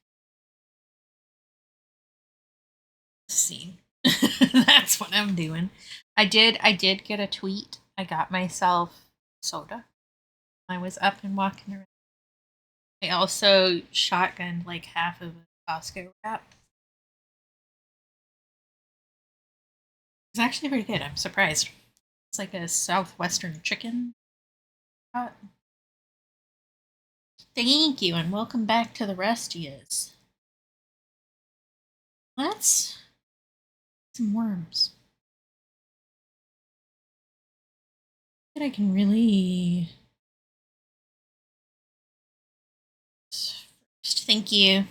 Let's see. That's what I'm doing. I did get a tweet. I got myself soda. I was up and walking around. I also shotgunned like half of a Costco wrap. It's actually pretty good. I'm surprised. It's like a southwestern chicken. Thank you, and welcome back to the rest of yous. Let's some worms. That I can really. First, thank you.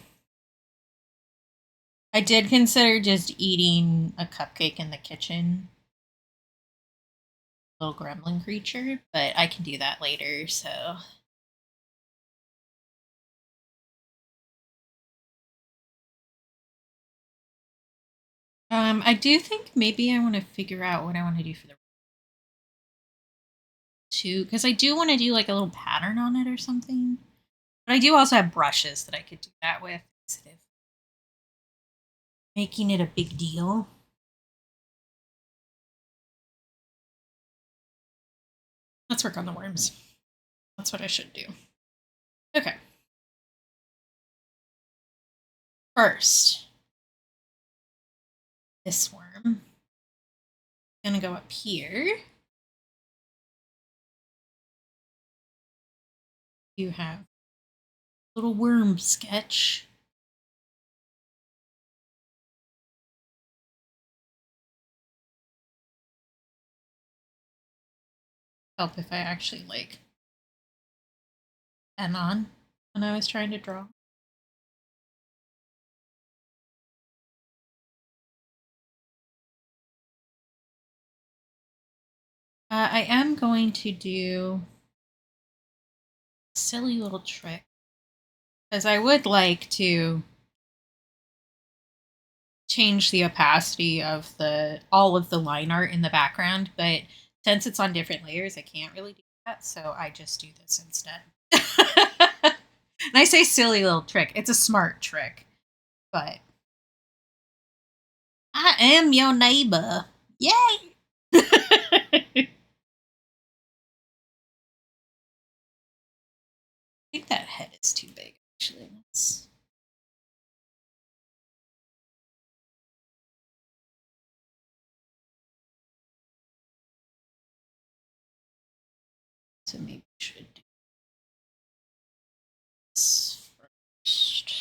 I did consider just eating a cupcake in the kitchen. Little gremlin creature, but I can do that later, so. I do think maybe I want to figure out what I want to do for the two, because I do want to do like a little pattern on it or something. But I do also have brushes that I could do that with instead of making it a big deal. Let's work on the worms. That's what I should do. Okay. First, this worm. I'm gonna go up here. You have a little worm sketch. Help if I actually like pen on when I was trying to draw. I am going to do a silly little trick because I would like to change the opacity of all of the line art in the background, but since it's on different layers, I can't really do that, so I just do this instead. And I say silly little trick. It's a smart trick, but I am your neighbor. Yay! I think that head is too big, actually. So maybe we should do this first.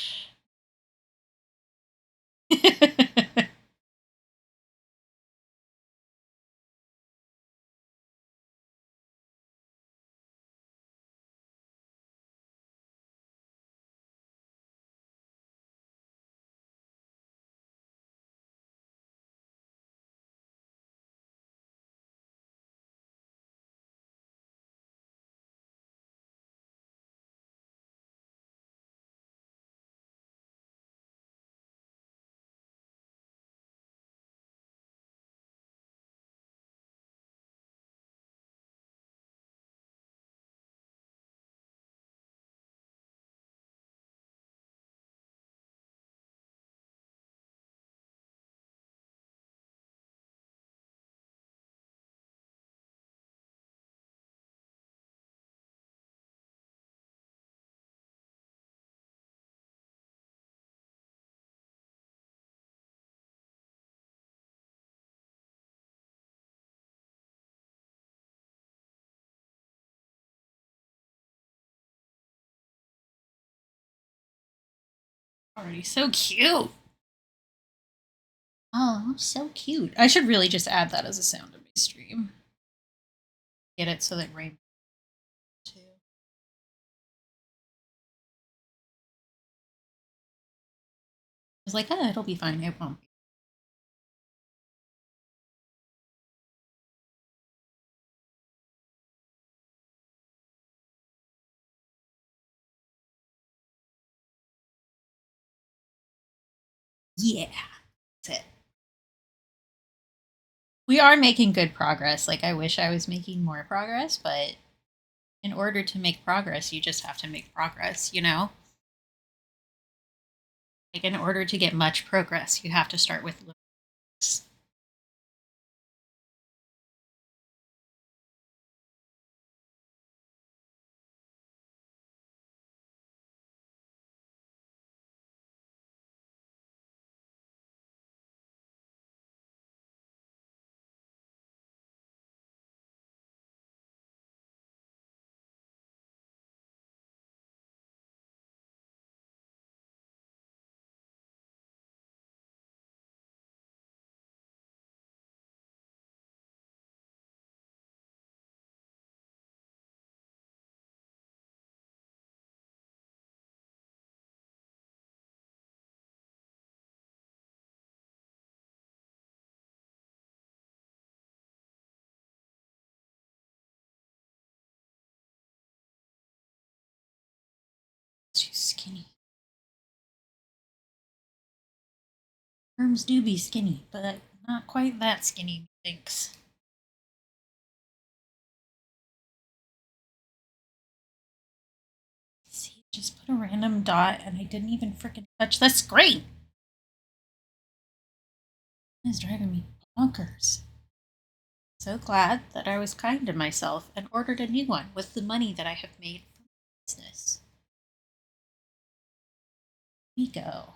Already so cute. Oh, so cute. I should really just add that as a sound to my stream. Get it so that Rainbow too. I was like, oh, it'll be fine. It won't be. Yeah, that's it. We are making good progress. Like, I wish I was making more progress, but in order to make progress, you just have to make progress, you know? Like, in order to get much progress, you have to start with little things. Too skinny. Worms do be skinny, but not quite that skinny, thanks. See, just put a random dot and I didn't even freaking touch the screen. It's driving me bonkers. So glad that I was kind to myself and ordered a new one with the money that I have made from business. Here we go.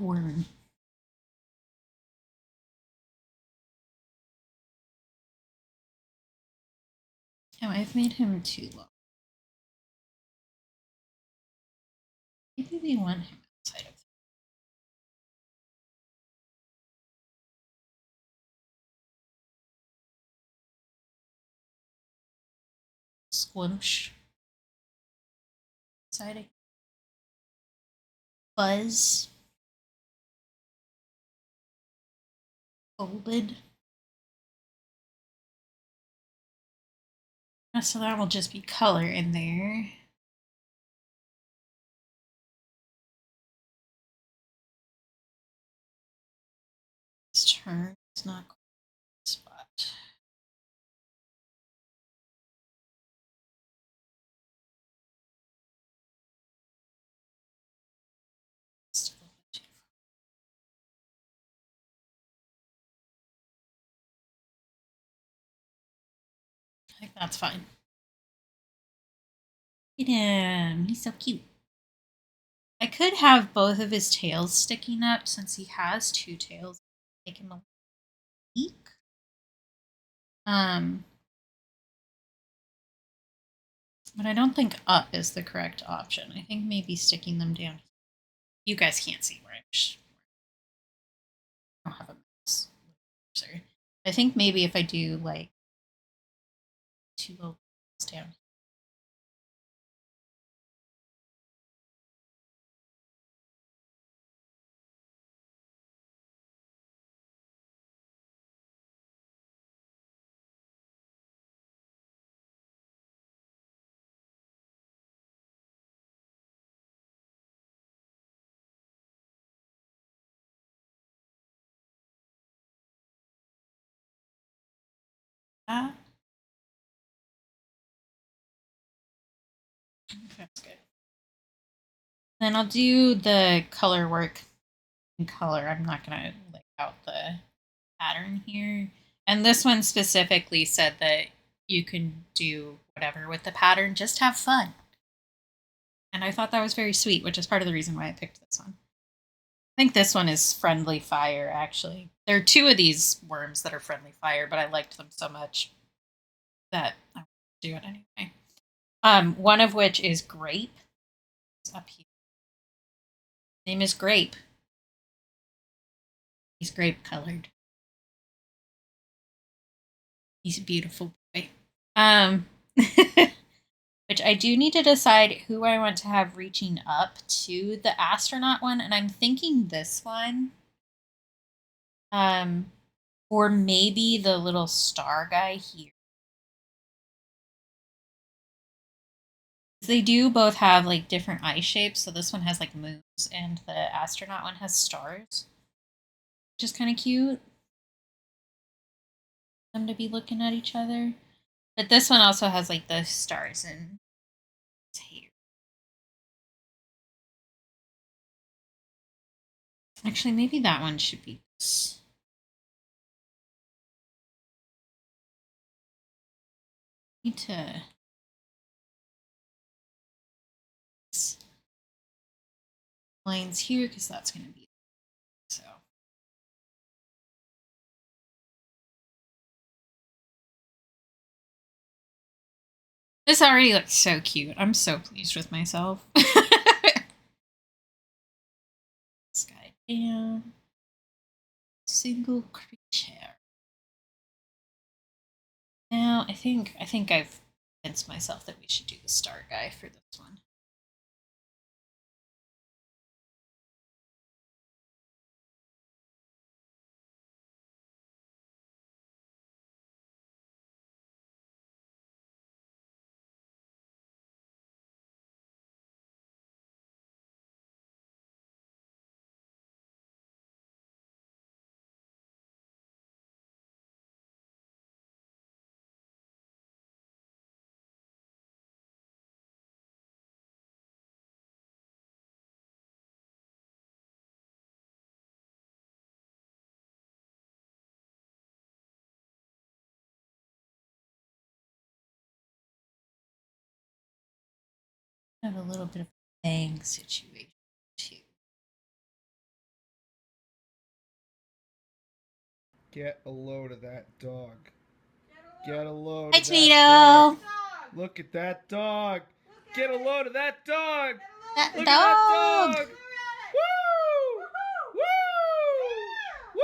Worm. Oh, I've made him too long. Maybe we want him outside of Squinch. Outside of Buzz. Folded. So that will just be color in there. This turn is not quite the spot. Still a bit too far. I think that's fine. Look at him. He's so cute. I could have both of his tails sticking up since he has two tails. Make him a weak. But I don't think up is the correct option. I think maybe sticking them down. You guys can't see where I don't have a mouse. Sorry. I think maybe if I do like two little down. That. That's good. Then I'll do the color work in color. I'm not going to lay out the pattern here. And this one specifically said that you can do whatever with the pattern, just have fun. And I thought that was very sweet, which is part of the reason why I picked this one. I think this one is friendly fire, actually. There are two of these worms that are friendly fire, but I liked them so much that I want to do it anyway. One of which is Grape. It's up here. His name is Grape. He's grape colored. He's a beautiful boy. which I do need to decide who I want to have reaching up to the astronaut one, and I'm thinking this one. Or maybe the little star guy here. They do both have like different eye shapes, so this one has like moons and the astronaut one has stars. Which is kind of cute. Them to be looking at each other. But this one also has like the stars in its hair. Actually, maybe that one should be this. Need to lines here because that's going to be so. This already looks so cute. I'm so pleased with myself. Sky down. Single creature. Now I think I've convinced myself that we should do the star guy for this one. Have a little bit of a bang situation too. Get a load of that dog. Get a load Hi, of that Tomato. dog. Look at that dog. Get a load of that dog. That Look dog. at that dog. Woo! Woo! Woo!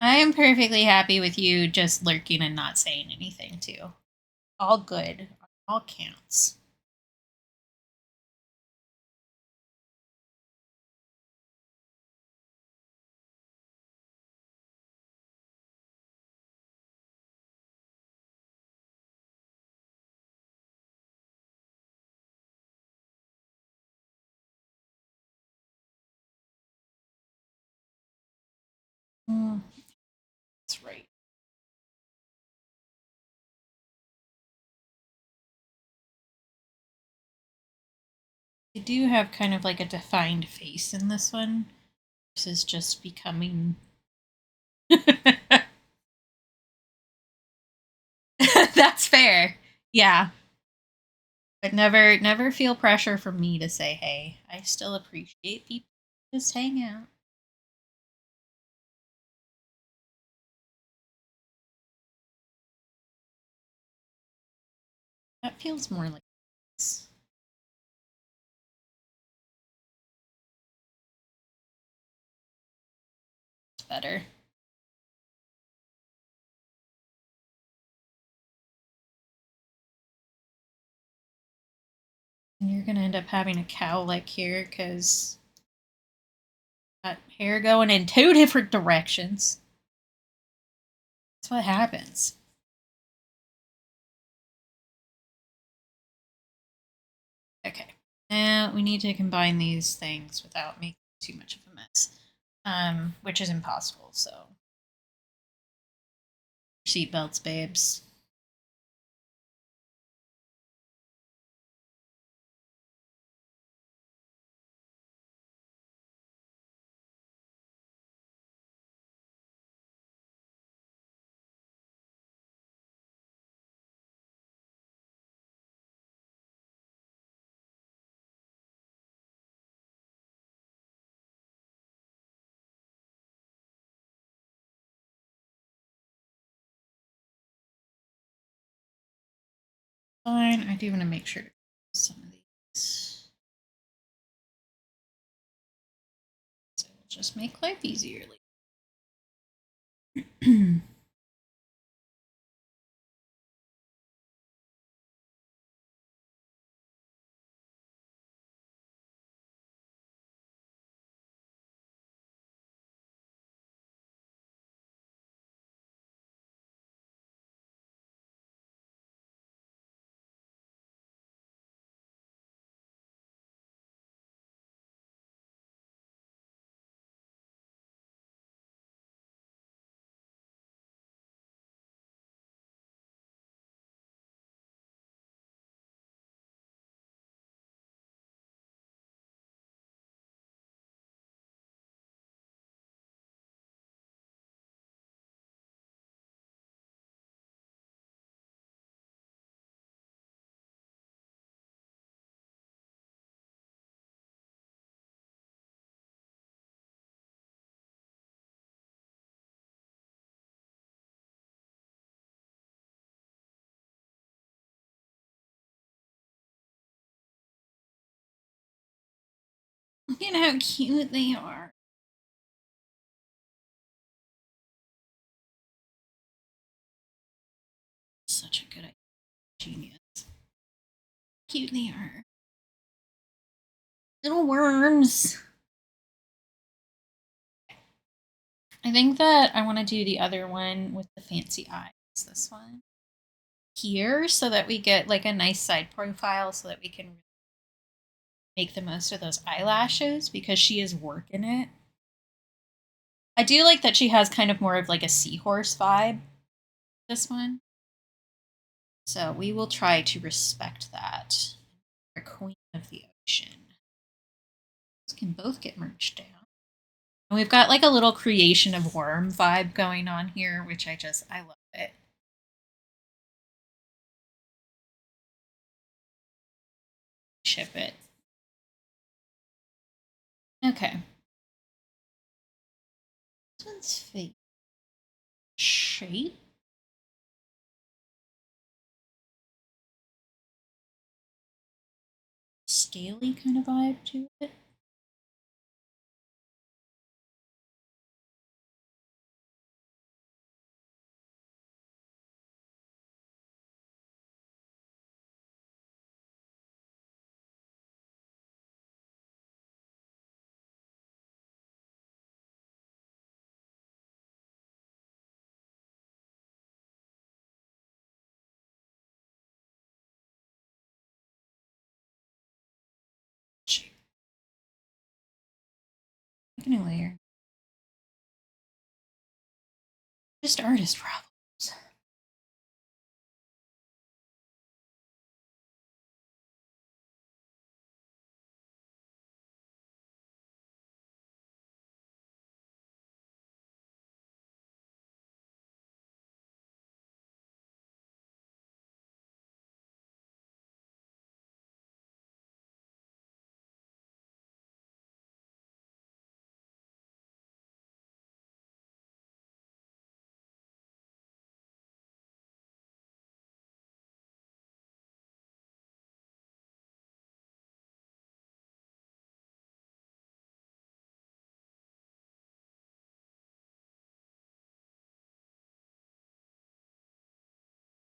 I am perfectly happy with you just lurking and not saying anything too. All good. All counts. That's right. They do have kind of like a defined face in this one versus just becoming. That's fair. Yeah. But never feel pressure from me to say, hey, I still appreciate people just hang out. That feels more like this. It's better. And you're gonna end up having a cow-like hair because got hair going in 2 different directions. That's what happens. Okay. Now we need to combine these things without making too much of a mess. Which is impossible, so. Seatbelts, babes. Fine. I do want to make sure to close some of these. Just make life easier. Look at how cute they are. Such a good idea. Genius. Cute they are. Little worms. I think that I want to do the other one with the fancy eyes. This one here, so that we get like a nice side profile, so that we can make the most of those eyelashes, because she is working it. I do like that she has kind of more of like a seahorse vibe, this one. So we will try to respect that. Our queen of the ocean. These can both get merged down. And we've got like a little creation of worm vibe going on here, which I love it. Ship it. Okay. This one's fake. Shape. Scaly kind of vibe to it. Making a layer. Just artist problems.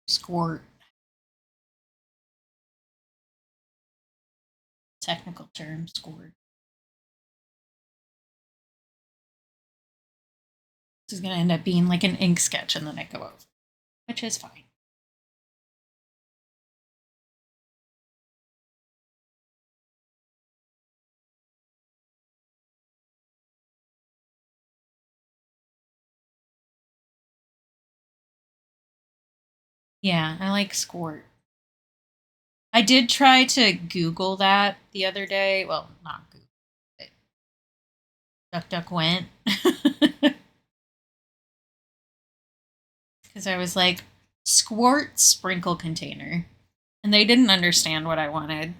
Squirt. Technical term, squirt. This is going to end up being like an ink sketch and then I go over, which is fine. Yeah, I like squirt. I did try to Google that the other day. Well, not Google, but Duck went. Because I was like, squirt sprinkle container. And they didn't understand what I wanted.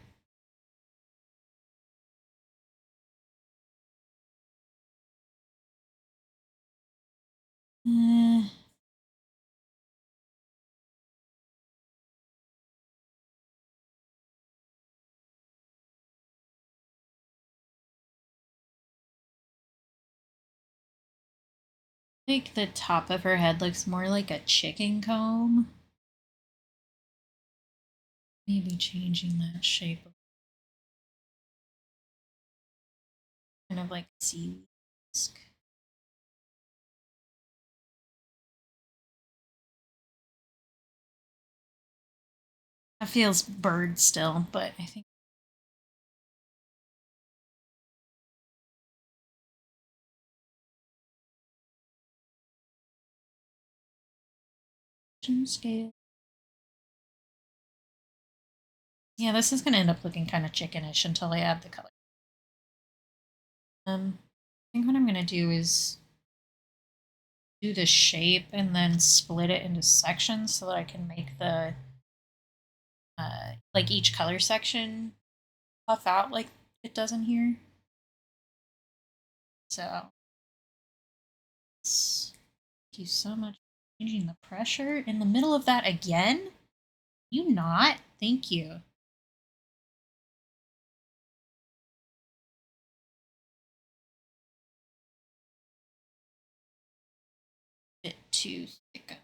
Like the top of her head looks more like a chicken comb. Maybe changing that shape. Kind of like seaweed. That feels bird still, but I think scale. Yeah, this is gonna end up looking kind of chickenish until I add the color. I think what I'm gonna do is do the shape and then split it into sections so that I can make the like each color section puff out like it does in here. So thank you so much for changing the pressure in the middle of that again. You not? Thank you. Bit too thick.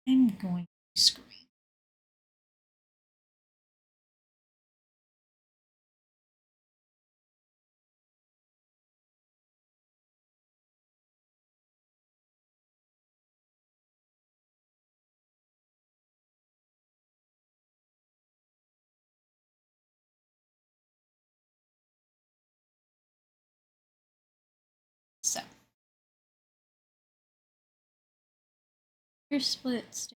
I'm going to scream. So your split stitch.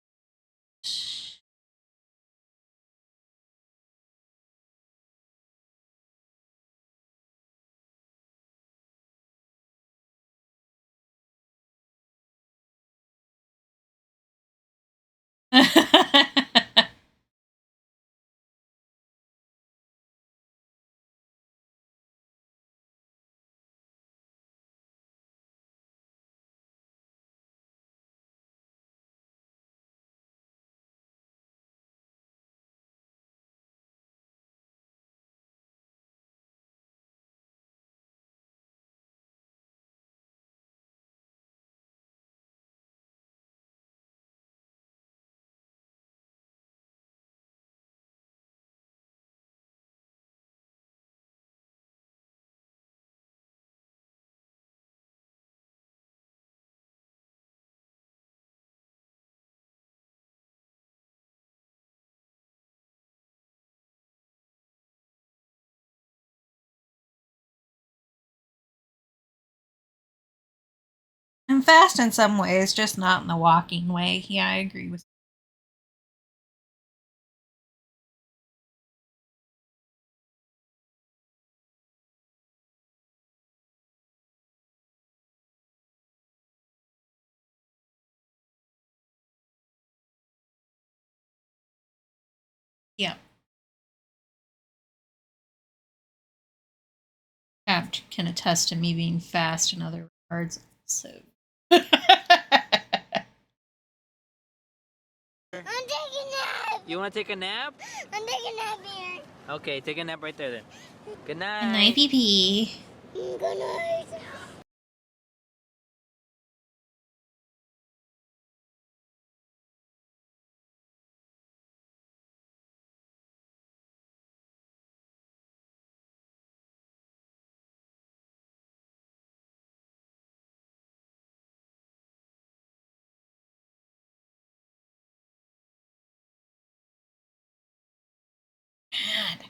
I'm fast in some ways, just not in the walking way. Yeah, I agree with you. Yeah. Cap can attest to me being fast in other regards. So. I'm taking a nap. You want to take a nap? I'm taking a nap here. Okay, take a nap right there then. Good night. Good night, PP. Good night. God.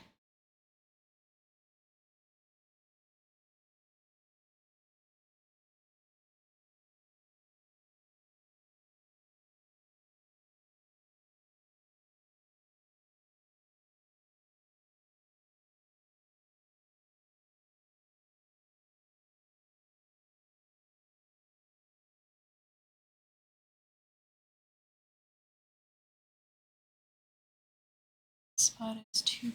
Spot is too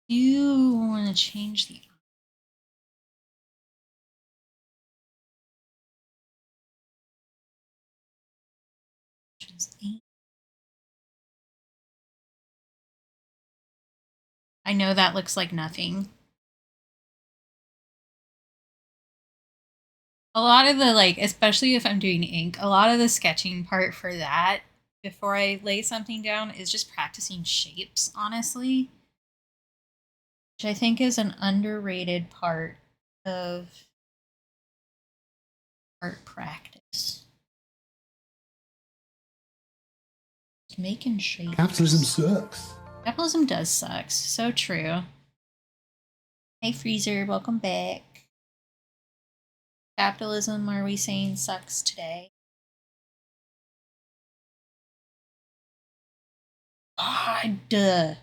You want to change the options. I know that looks like nothing. A lot of the, like, especially if I'm doing ink, a lot of the sketching part for that before I lay something down is just practicing shapes, honestly. Which I think is an underrated part of art practice. Just making shapes. Capitalism sucks. Capitalism does suck. So true. Hey Freezer, welcome back. Capitalism, are we saying, sucks today? God.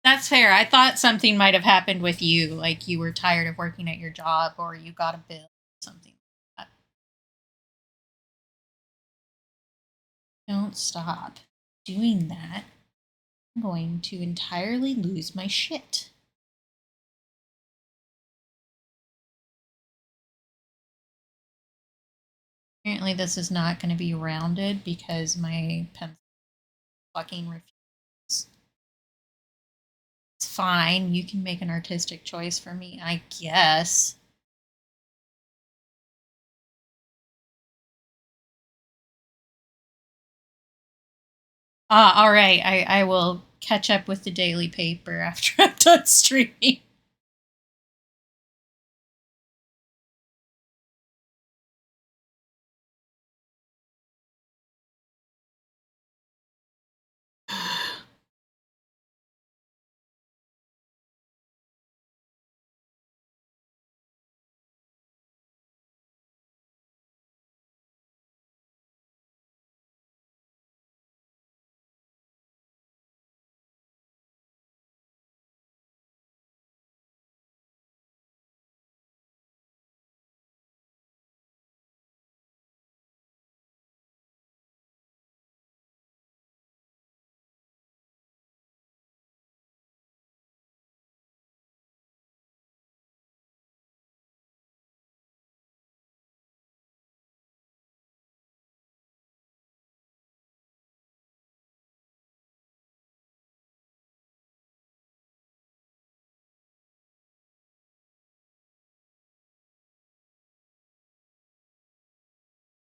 That's fair. I thought something might have happened with you, like you were tired of working at your job or you got a bill or something like that. Don't stop doing that. I'm going to entirely lose my shit. Apparently this is not going to be rounded because my pencil fucking refuses. It's fine. You can make an artistic choice for me, I guess. All right. I will catch up with the daily paper after I'm done streaming.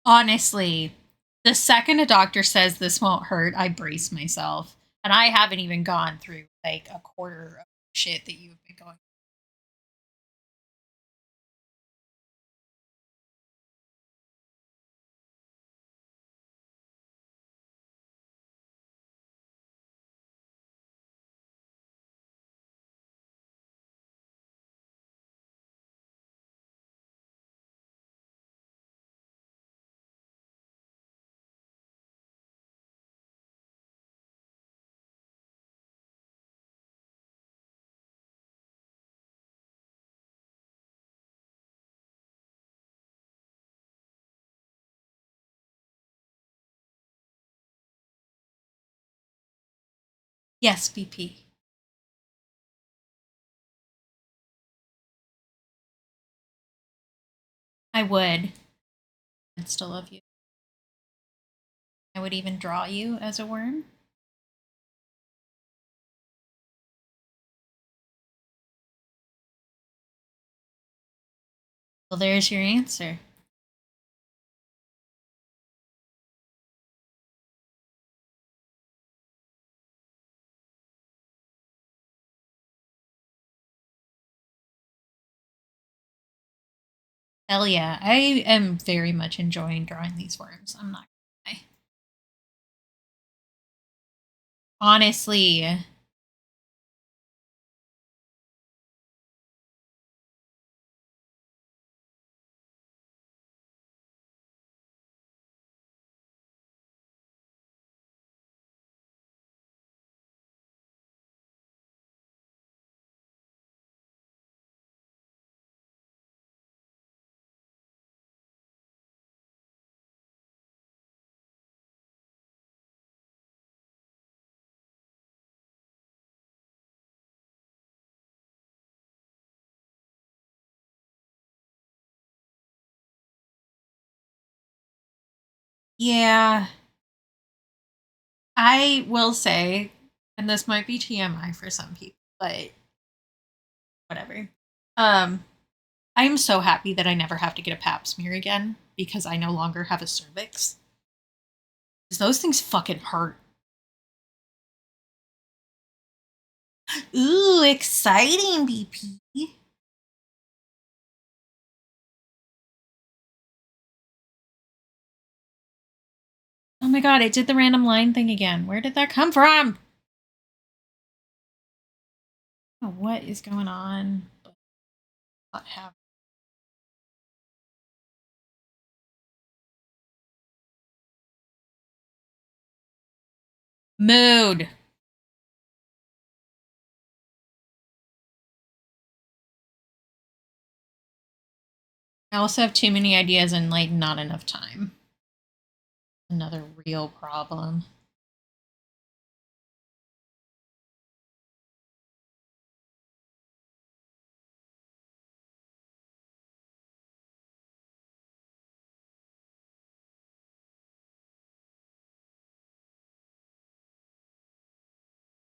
Honestly, the second a doctor says this won't hurt, I brace myself. And I haven't even gone through like a quarter of shit that you've been going. Yes, BP. I would. I'd still love you. I would even draw you as a worm. Well, there's your answer. Hell yeah. I am very much enjoying drawing these worms. I'm not gonna lie. Honestly. Yeah. I will say, and this might be TMI for some people, but whatever. I'm so happy that I never have to get a pap smear again because I no longer have a cervix. Because those things fucking hurt. Ooh, exciting, BP. Oh my god, it did the random line thing again. Where did that come from? Oh, what is going on? Not happening. Mood. I also have too many ideas and like not enough time. Another real problem.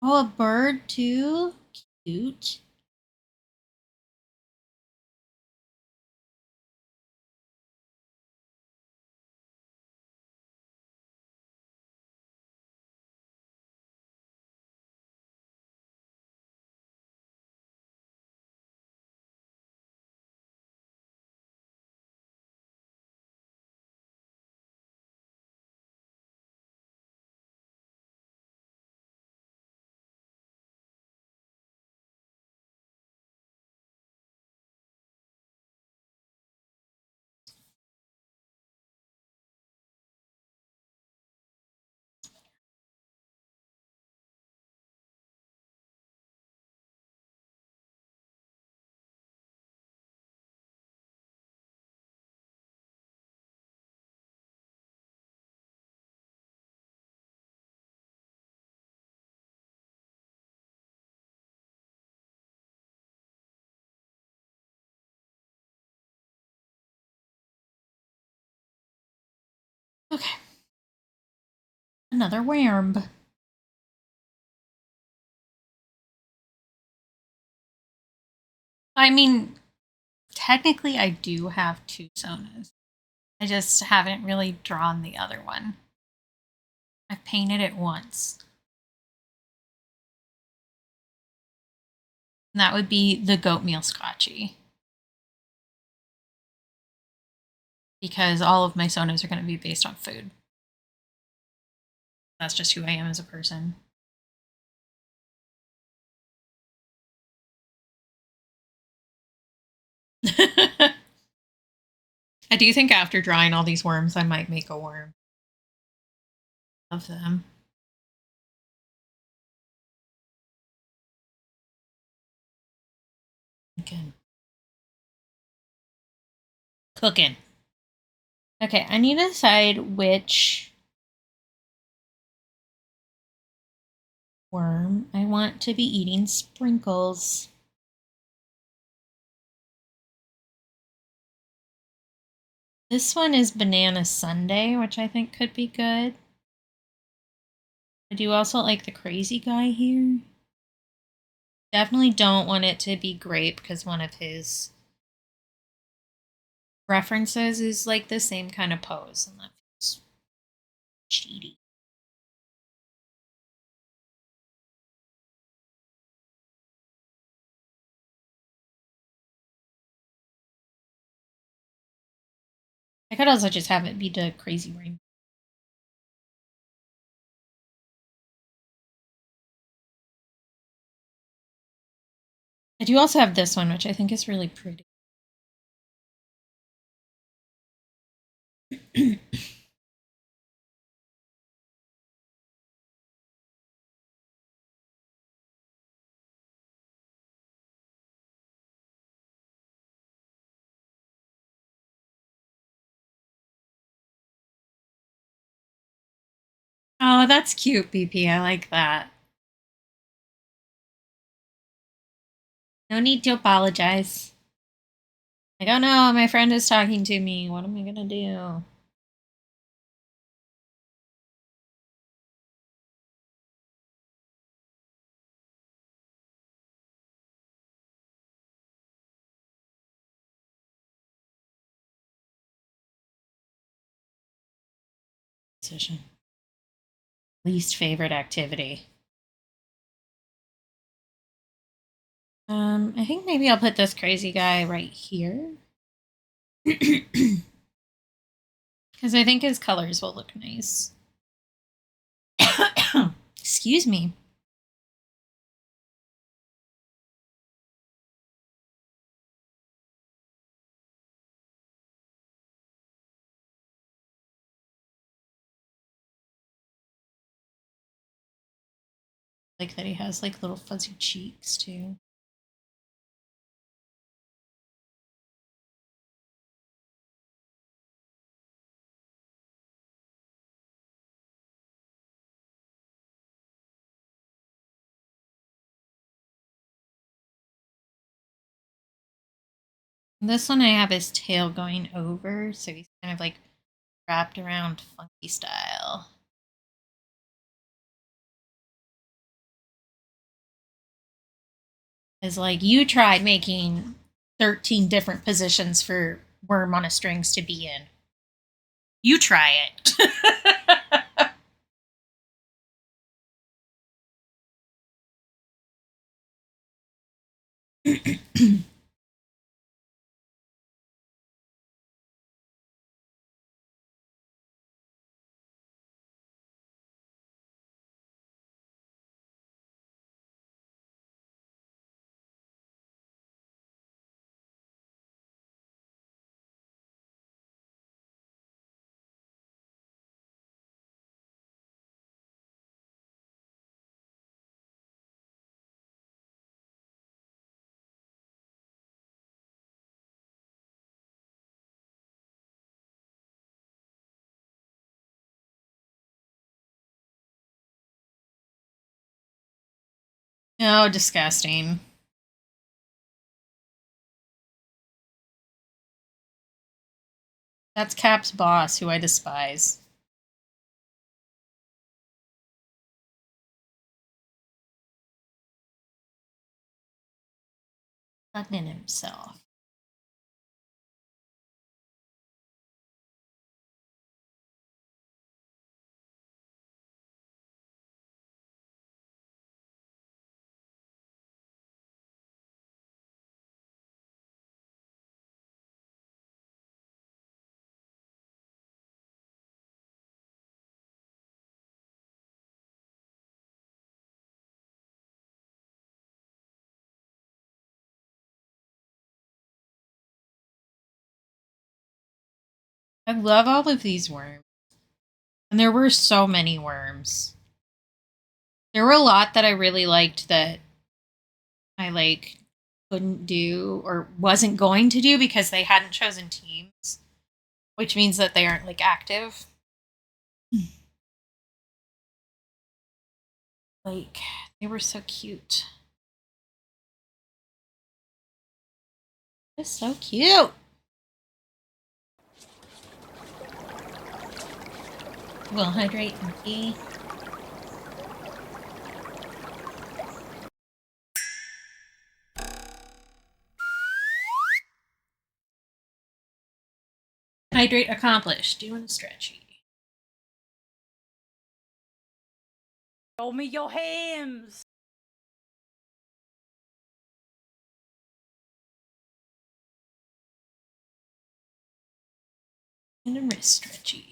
Oh, a bird too? Cute. Okay. Another worm. I mean, technically, I do have two sonas. I just haven't really drawn the other one. I've painted it once. And that would be the goat meal scotchy. Because all of my sonas are going to be based on food. That's just who I am as a person. I do think after drawing all these worms, I might make a worm of them. Again. Cooking. Okay, I need to decide which worm I want to be eating sprinkles. This one is Banana Sundae, which I think could be good. I do also like the crazy guy here. Definitely don't want it to be grape because one of his references is like the same kind of pose, and that feels cheaty. I could also just have it be the crazy ring. I do also have this one, which I think is really pretty. Oh, that's cute, BP. I like that. No need to apologize. I don't know. My friend is talking to me. What am I gonna do? decision. Least favorite activity. I think maybe I'll put this crazy guy right here. Because I think his colors will look nice. Excuse me. Like that he has like little fuzzy cheeks too. This one I have his tail going over, so he's kind of like wrapped around funky style. Is like you tried making 13 different positions for worm on a strings to be in. You try it. Oh, disgusting. That's Cap's boss, who I despise. Thugging himself. I love all of these worms. And there were so many worms. There were a lot that I really liked that I like couldn't do or wasn't going to do because they hadn't chosen teams, which means that they aren't like active. Like they were so cute. It's so cute. We'll hydrate and pee. Hydrate accomplished. Doing a stretchy. Show me your hands. And a wrist stretchies.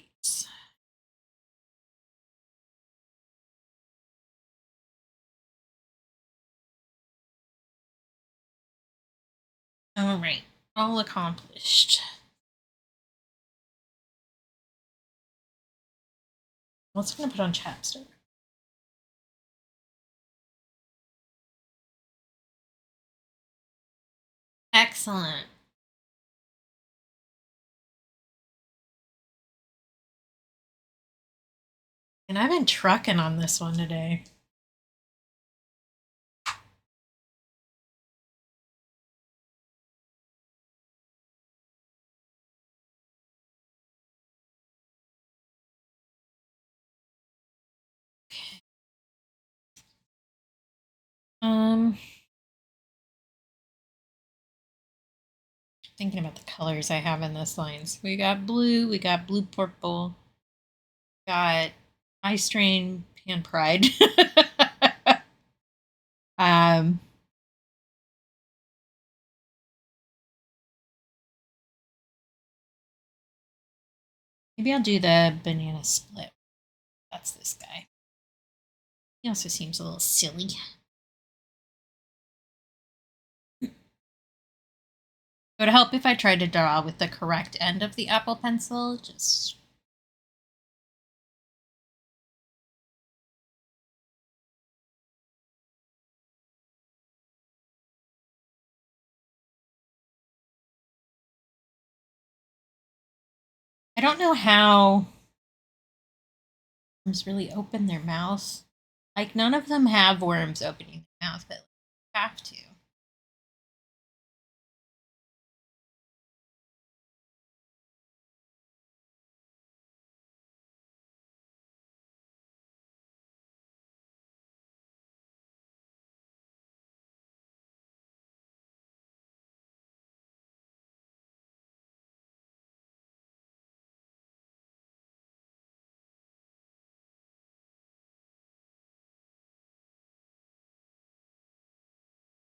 All right, all accomplished. What's gonna put on chapstick? Excellent. And I've been trucking on this one today. Thinking about the colors I have in this lines. We got blue purple, got high strain pan pride. um, maybe I'll do the banana split. That's this guy. He also seems a little silly. It would help if I tried to draw with the correct end of the Apple Pencil. Just I don't know how worms really open their mouth. Like, none of them have worms opening their mouth, but have to.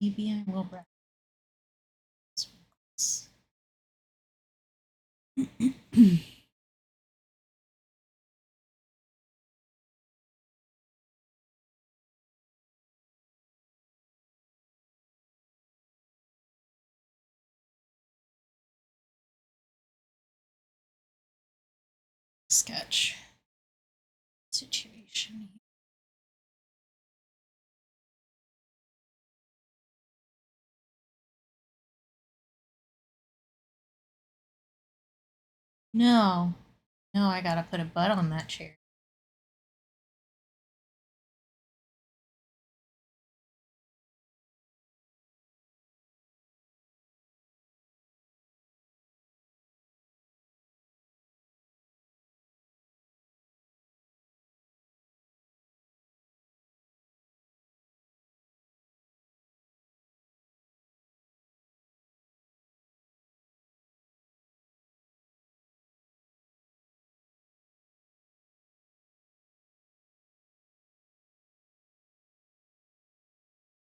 Maybe I will brush. Sketch situation. No, I gotta put a butt on that chair.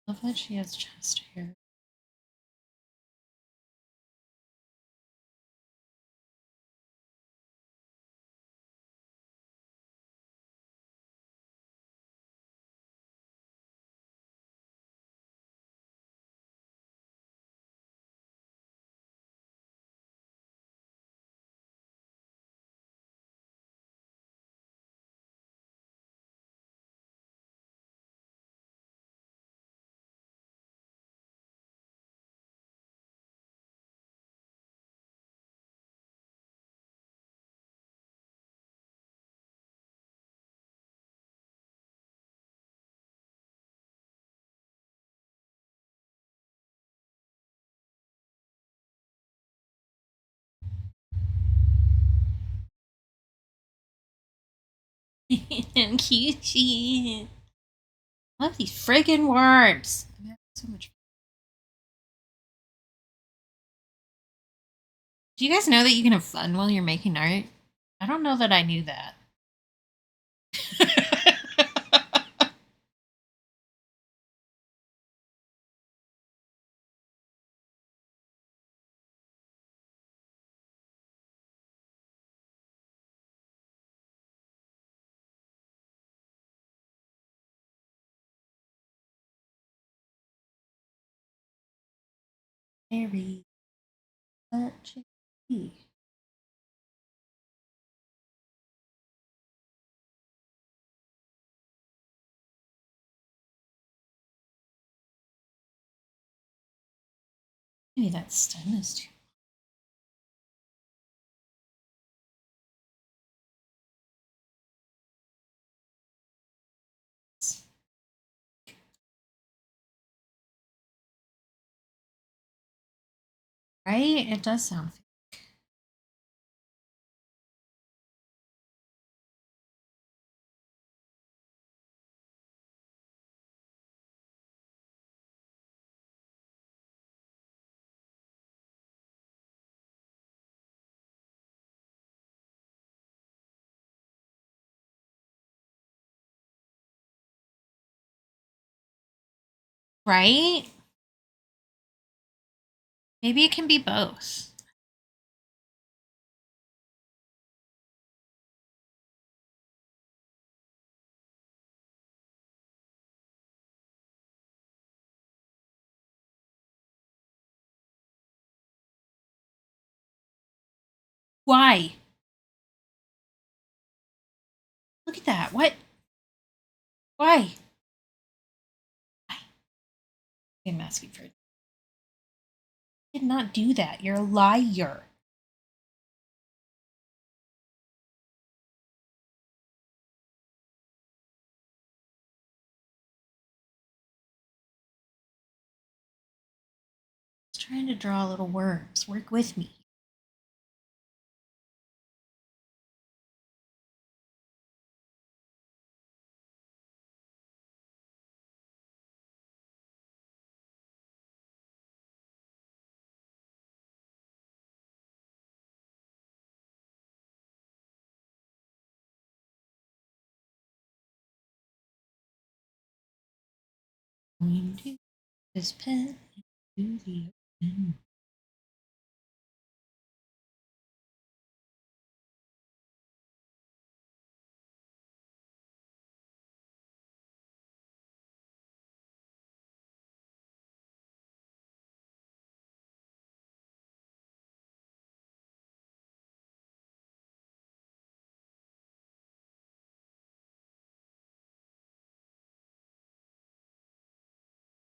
I love that she has chest hair. Cute. I love these friggin' worms. I'm having so much. Do you guys know that you can have fun while you're making art? I don't know that I knew that. Very much. Maybe that stem is too. Right? It does sound. Right? Maybe it can be both. Why? Look at that. What? Why? I'm asking for it. Did not do that. You're a liar. I was trying to draw little worms. Work with me. Going to this pen into the open.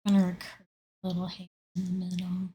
I'm gonna recurve a little hair in the middle.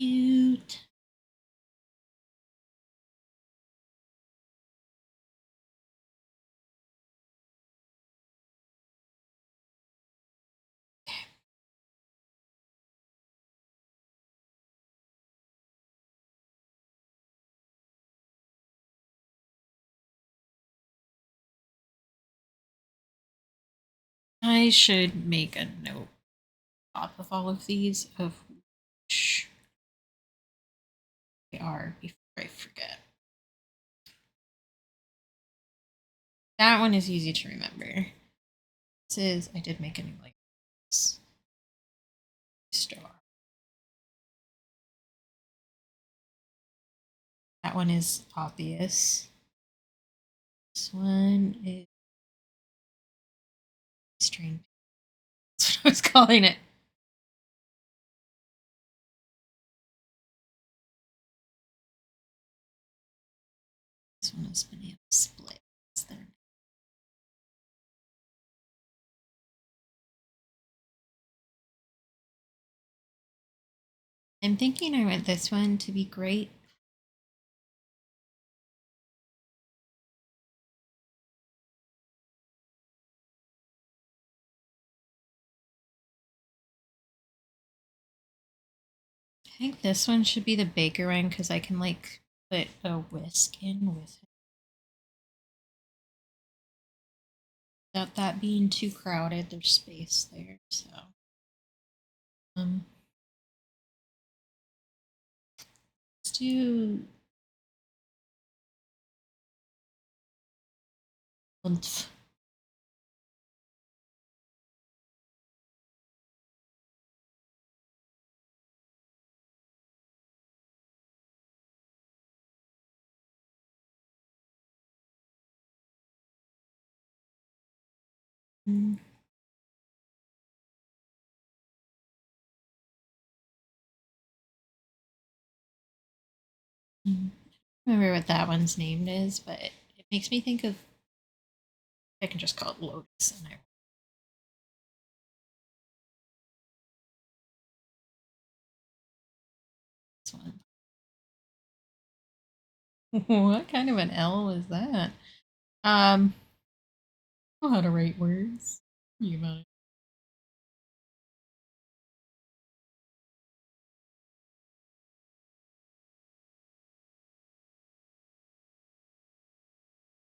Cute. I should make a note top of all of these of which they are before I forget. That one is easy to remember. This is, I did make a new like this. Star. That one is obvious. This one is string. That's what I was calling it. This one is banana split. That's their name. I'm thinking I want this one to be great. I think this one should be the bigger one because I can like put a whisk in with it. Without that being too crowded, there's space there, so. Let's do oomph. Mm. Mm. I don't remember what that one's named is, but it makes me think of. I can just call it Lotus. And this one. What kind of an L was that? I know how to write words. You might.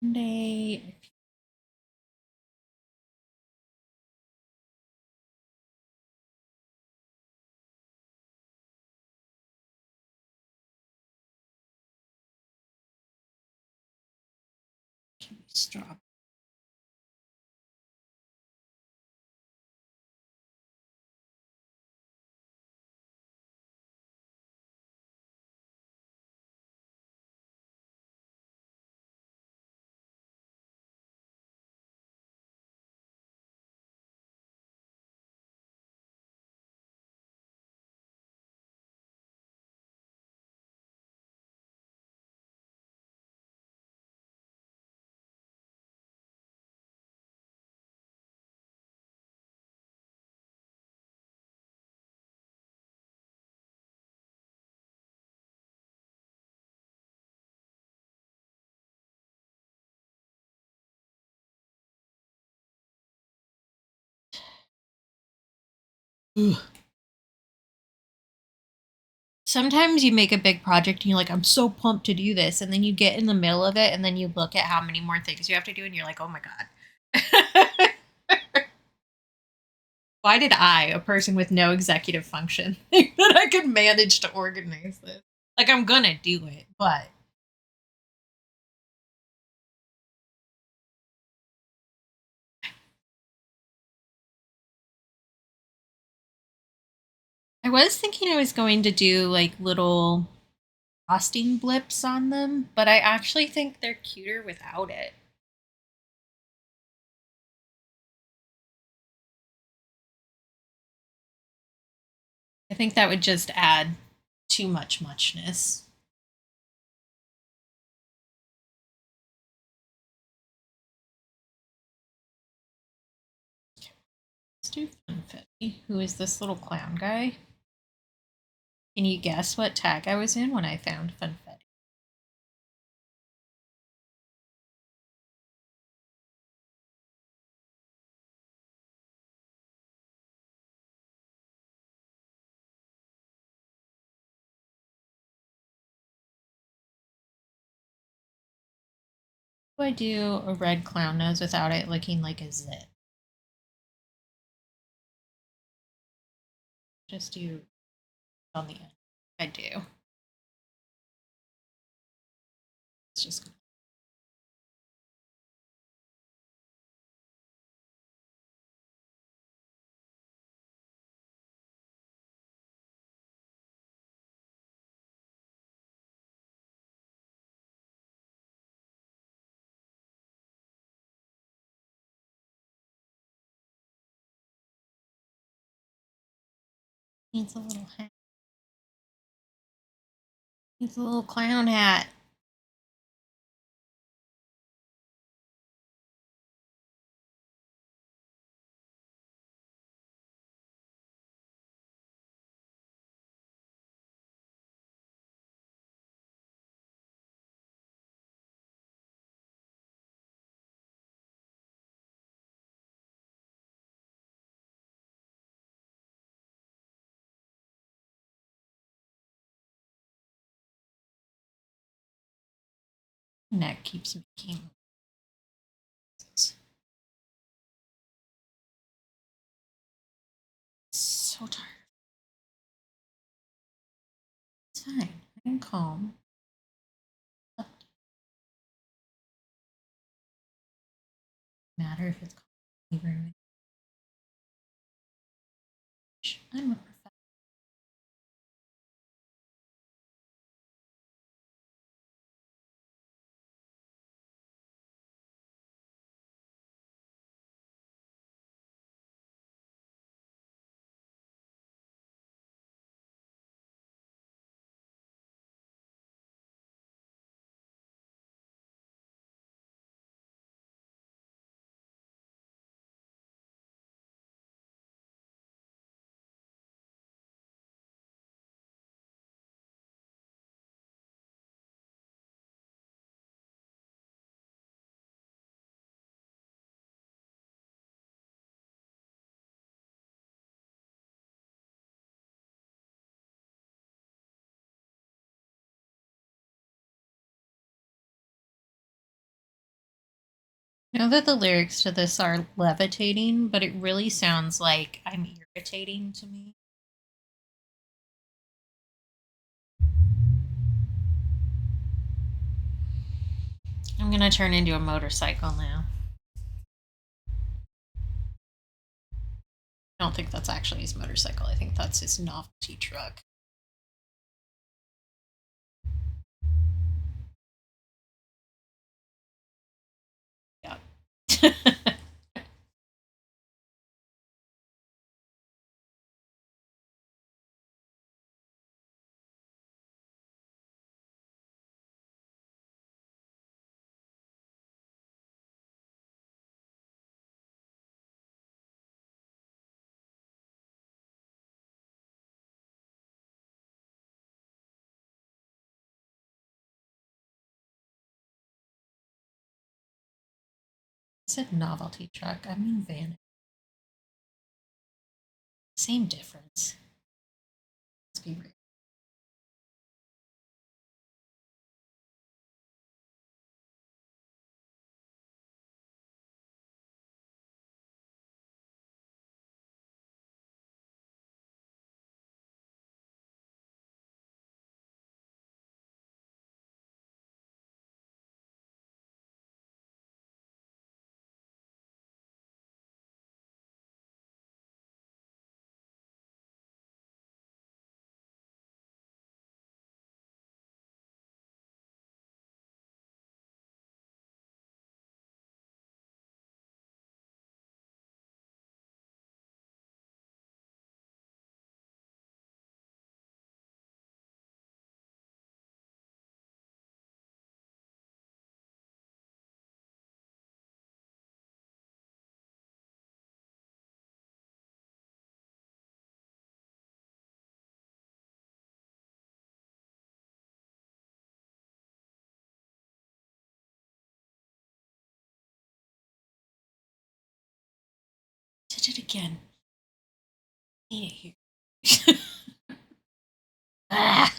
Monday. Can we stop? Ugh. Sometimes you make a big project and you're like, I'm so pumped to do this. And then you get in the middle of it and then you look at how many more things you have to do and you're like, oh my God. Why did I, a person with no executive function, think that I could manage to organize this? Like, I'm gonna do it, but. I was thinking I was going to do like little frosting blips on them, but I actually think they're cuter without it. I think that would just add too much muchness. Let's do Funfetti. Who is this little clown guy? Can you guess what tag I was in when I found Funfetti? Do I do a red clown nose without it looking like a zit? Just do on the end. I do. It's just needs a little hat. Needs a little clown hat. Neck keeps making. So tired. It's fine. I'm calm. Matter if it's calm. I'm a professional. I know that the lyrics to this are levitating, but it really sounds like I'm irritating to me. I'm gonna turn into a motorcycle now. I don't think that's actually his motorcycle. I think that's his novelty truck. Yeah. I said novelty truck. I mean van. Same difference. Let's be real. Did it again. Need it here. Ah.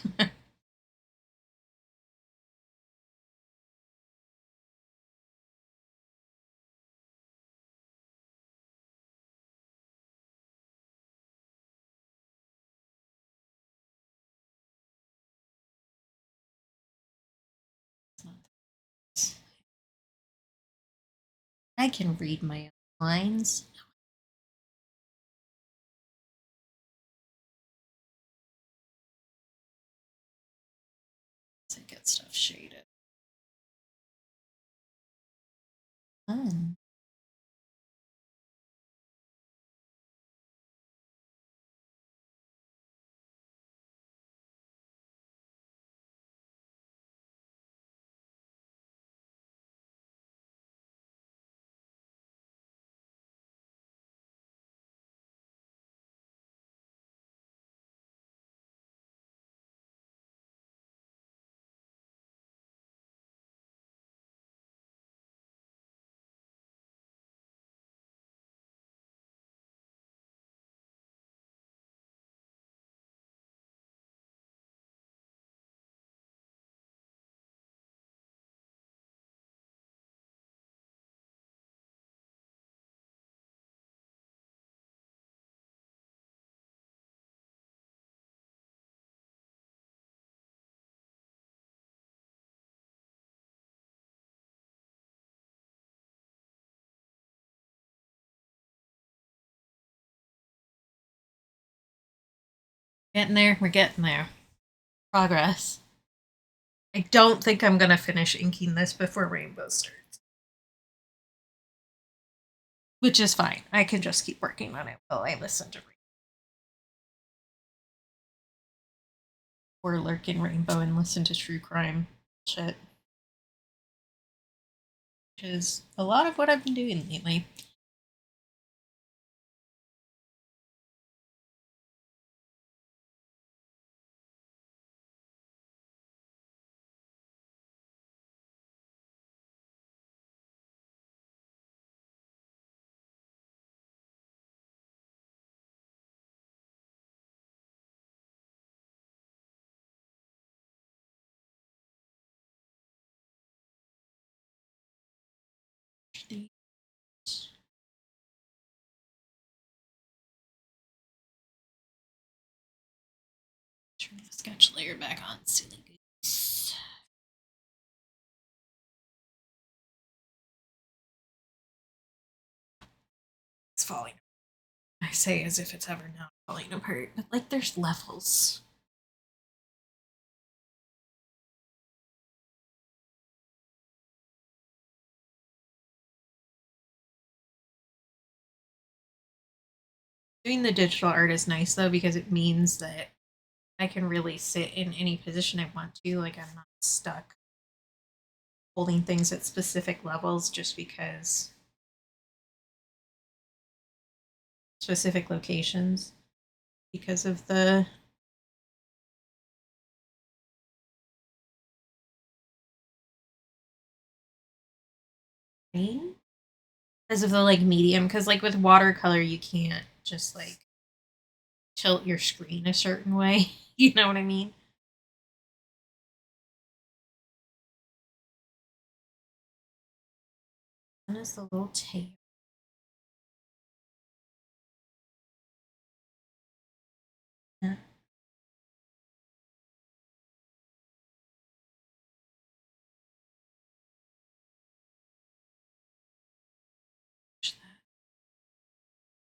I can read my own lines. To get stuff shaded. Fun. Getting there. We're getting there. Progress. I don't think I'm gonna finish inking this before rainbow starts. Which is fine. I can just keep working on it while I listen to or lurk in rainbow and listen to true crime shit. Which is a lot of what I've been doing lately. Turn the sketch layer back on, silly goose. It's falling. I say as if it's ever not falling apart, but like there's levels. Doing the digital art is nice though because it means that I can really sit in any position I want to. Like I'm not stuck holding things at specific levels just because specific locations because of the rain. Because of the like medium, because like with watercolor you can't just like tilt your screen a certain way. You know what I mean? And it's the little tail. Yeah.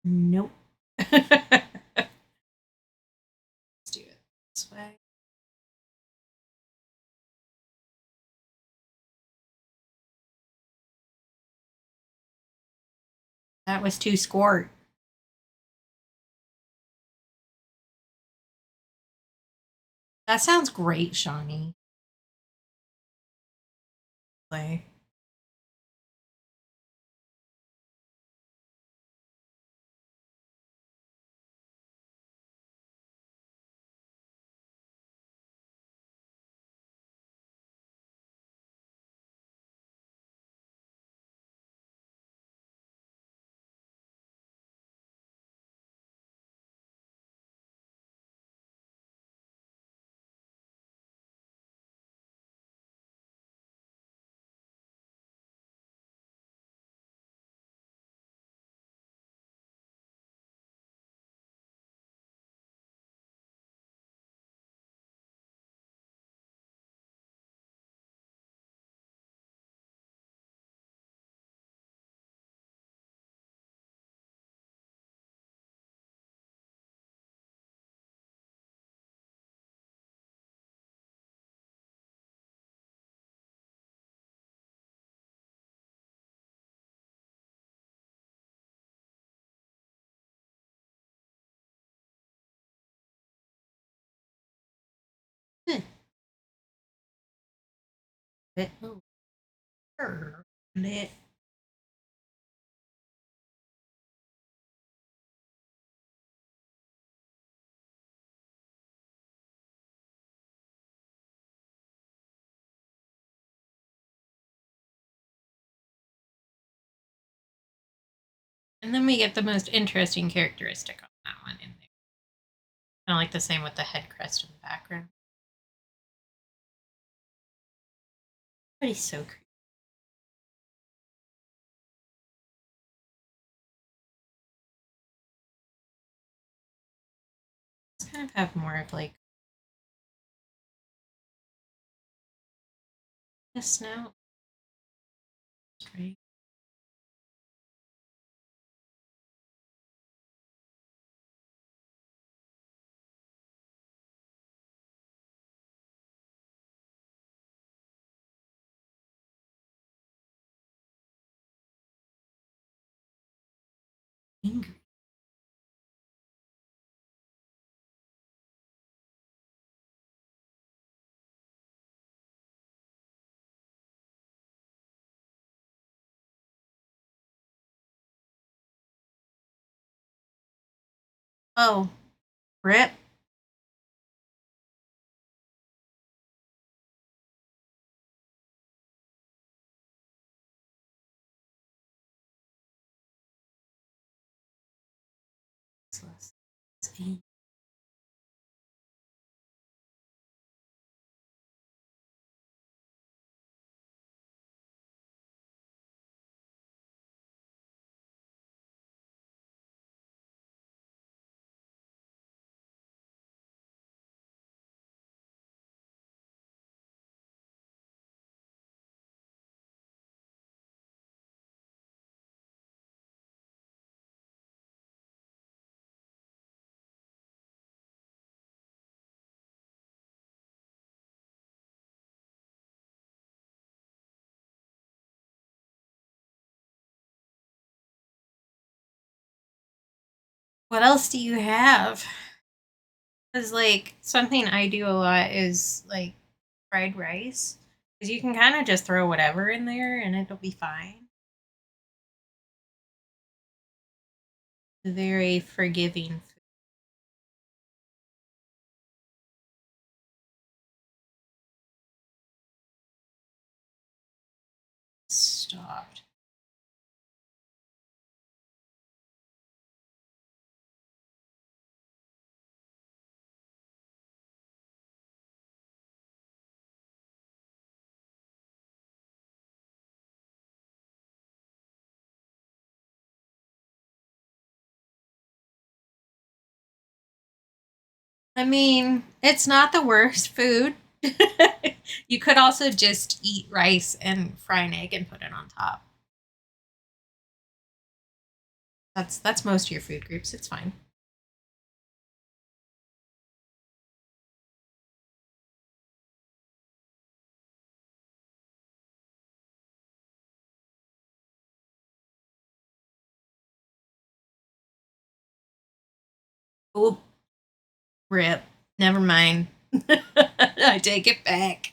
Nope. Let's do it this way. That was too squirt. That sounds great, Shawnee. Play. Bit over. It. And then we get the most interesting characteristic on that one in there. Kind of like the same with the head crest in the background. But he's so creepy. Let's kind of have more of like a snout. Right. Angry. Oh, rip. It's eight. What else do you have? Because, like, something I do a lot is, like, fried rice. Because you can kind of just throw whatever in there and it'll be fine. Very forgiving food. Stopped. I mean, it's not the worst food. You could also just eat rice and fry an egg and put it on top. That's most of your food groups. It's fine. Oh, rip. Never mind. I take it back.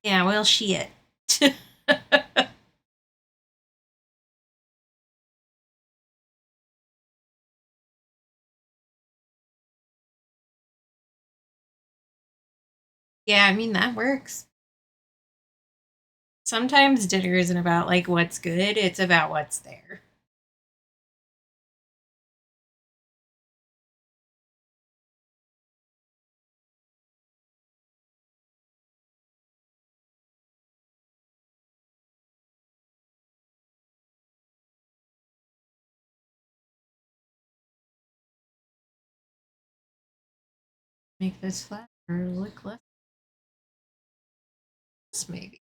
Yeah, well, shit. Yeah, I mean, that works. Sometimes dinner isn't about, like, what's good, it's about what's there. Make this flat or look less, maybe.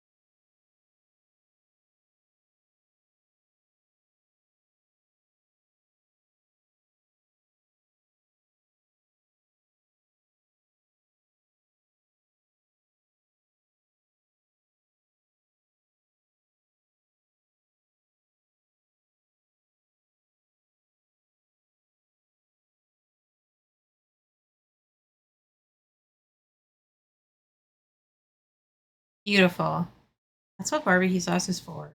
Beautiful. That's what barbecue sauce is for.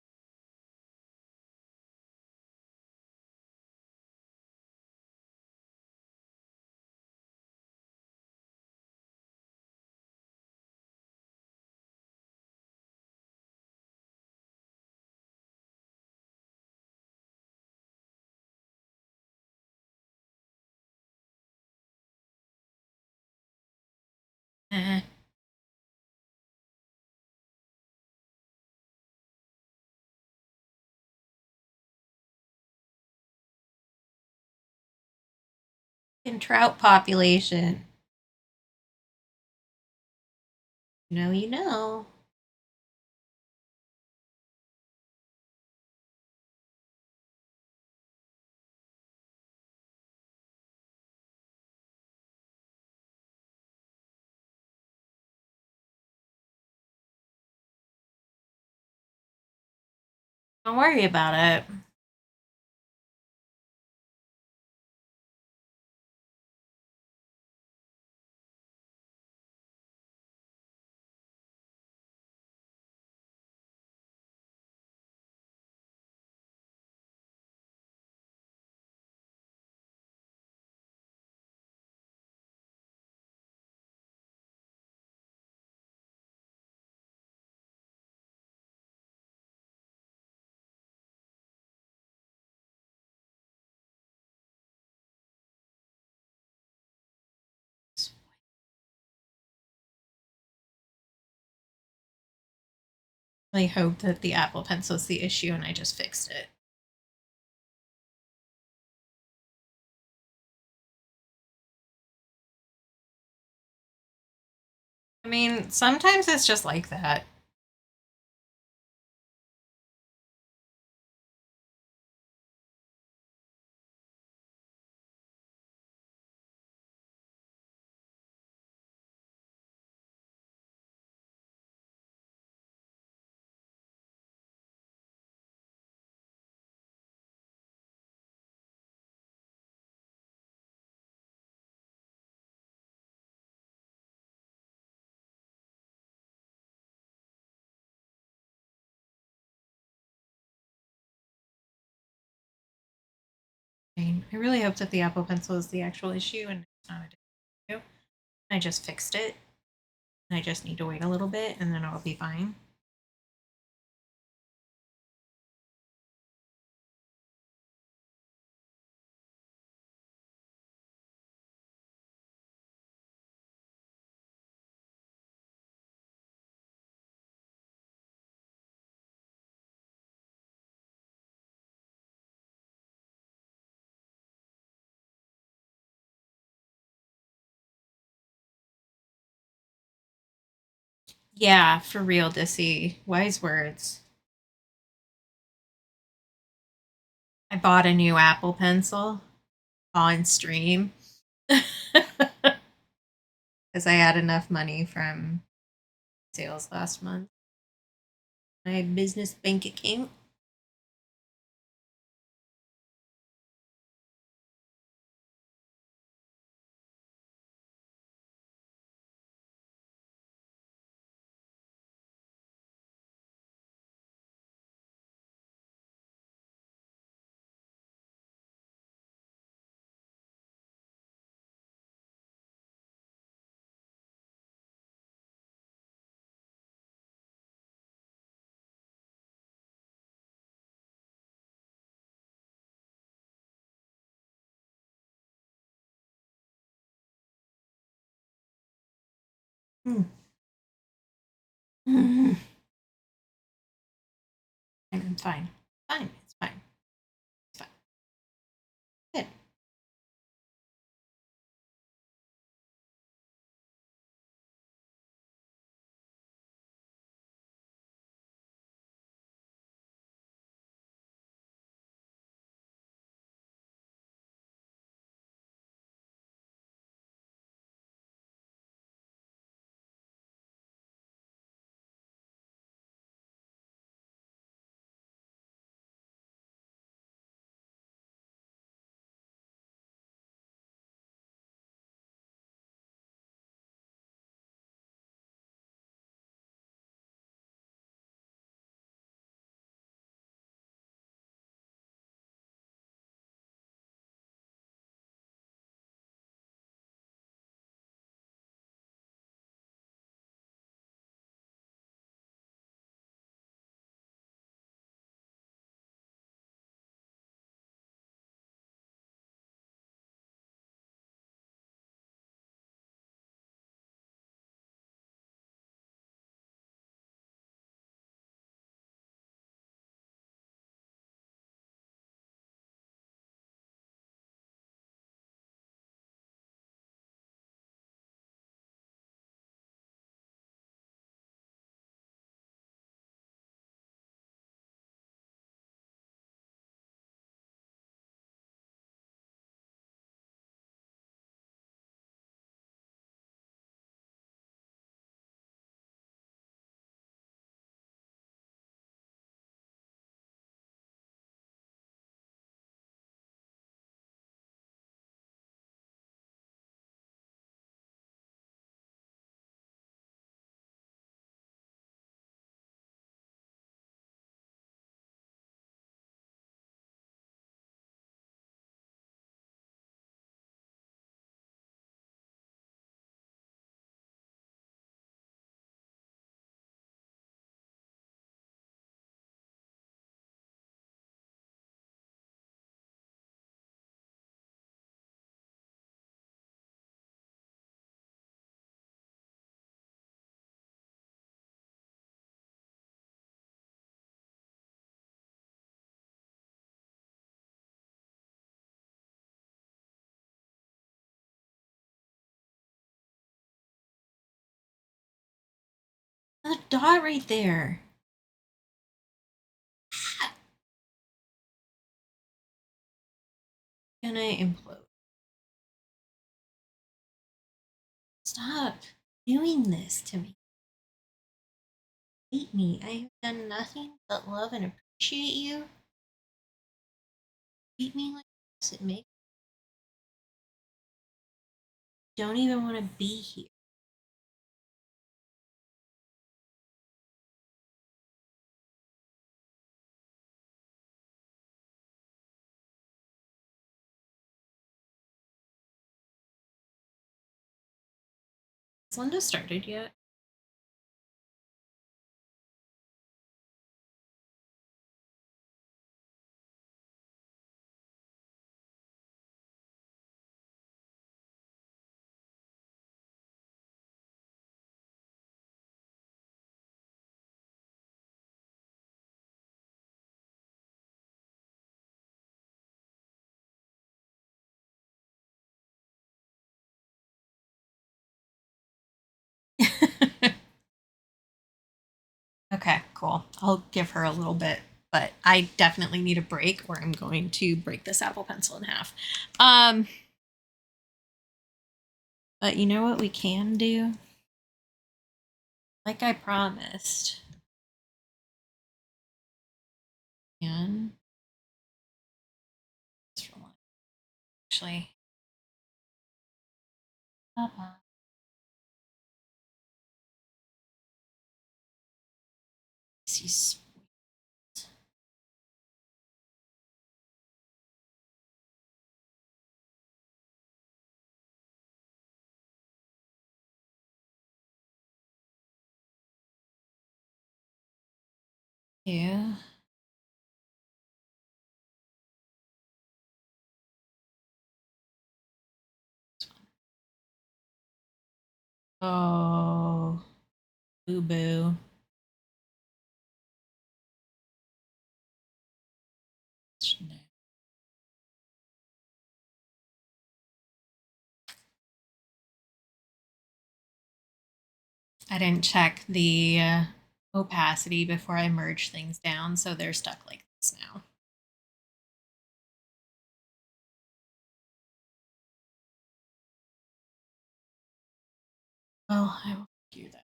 Eh. In trout population. You know. Don't worry about it. I hope that the Apple Pencil's the issue and I just fixed it. I mean, sometimes it's just like that. I really hope that the Apple Pencil is the actual issue and it's not a different issue. I just fixed it. I just need to wait a little bit and then it'll be fine. Yeah, for real, Dissy. Wise words. I bought a new Apple Pencil on stream because I had enough money from sales last month. My business bank account. I'm fine. Fine. It's fine. It's fine. Good. that dot right there. Gonna implode. Stop doing this to me. Hate me. I have done nothing but love and appreciate you. Treat me like this. It makes don't even want to be here. Has Linda started yet? Okay, cool. I'll give her a little bit, but I definitely need a break or I'm going to break this Apple Pencil in half. But you know what we can do? Like I promised. And actually, she's yeah. Oh, boo boo. I didn't check the opacity before I merged things down, so they're stuck like this now. Well, I will do that.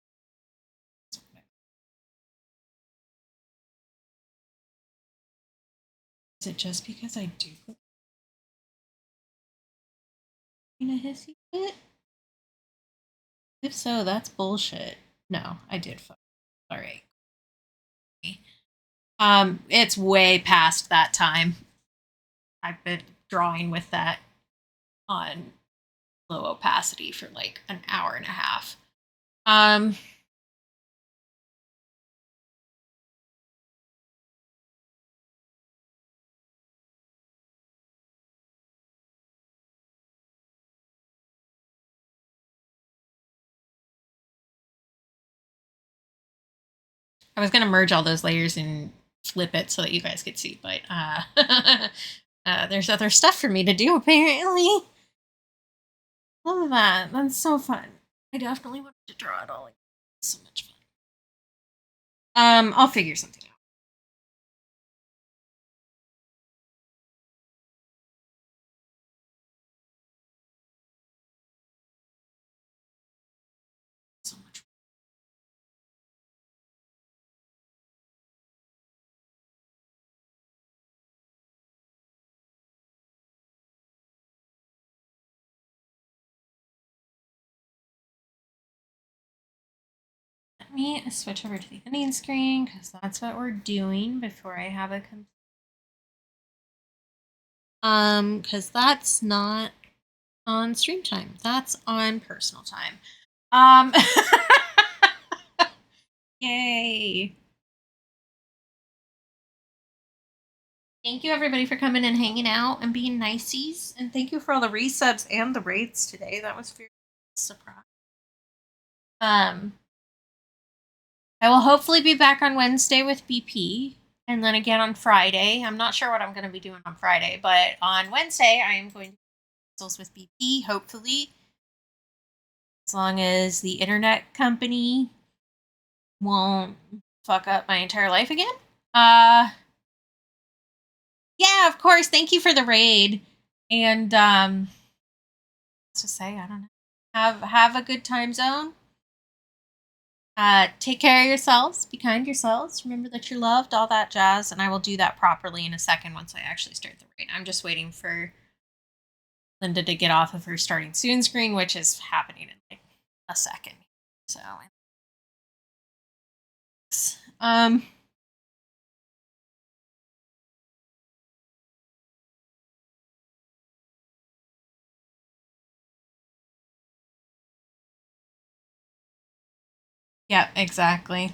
Is it just because I do in a hissy fit? If so, that's bullshit. No, I did fuck. All right. It's way past that time. I've been drawing with that on low opacity for like an hour and a half. I was gonna merge all those layers and flip it so that you guys could see, but there's other stuff for me to do apparently. Love that. That's so fun. I definitely wanted to draw it all. It's so much fun. I'll figure something out. So much fun. Let me switch over to the ending screen because that's what we're doing before I have a because that's not on stream time. That's on personal time. Yay. Thank you everybody for coming and hanging out and being niceys. And thank you for all the resubs and the rates today. That was very surprising. I will hopefully be back on Wednesday with BP and then again on Friday. I'm not sure what I'm going to be doing on Friday, but on Wednesday I am going to pencils with BP, hopefully. As long as the internet company won't fuck up my entire life again. Yeah, of course. Thank you for the raid. And let's just say, I don't know. Have a good time zone. Take care of yourselves. Be kind to yourselves. Remember that you're loved, all that jazz. And I will do that properly in a second once I actually start the raid. I'm just waiting for Linda to get off of her starting soon screen, which is happening in like a second. So, yeah, exactly.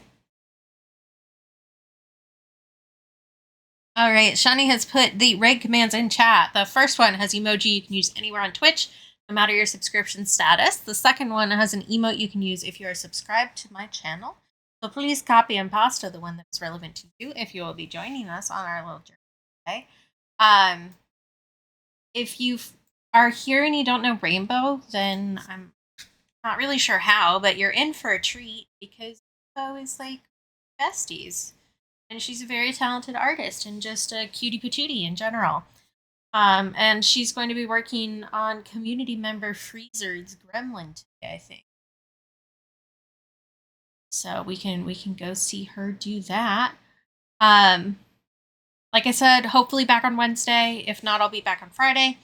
All right, Shani has put the raid commands in chat. The first one has emoji you can use anywhere on Twitch, no matter your subscription status. The second one has an emote you can use if you are subscribed to my channel. So please copy and paste the one that's relevant to you if you will be joining us on our little journey today. If you are here and you don't know Rainbow, then I'm not really sure how, but you're in for a treat because Rainbow is like besties. And she's a very talented artist and just a cutie patootie in general. And she's going to be working on community member Freezer's Gremlin today, I think. So we can go see her do that. Like I said, hopefully back on Wednesday. If not, I'll be back on Friday.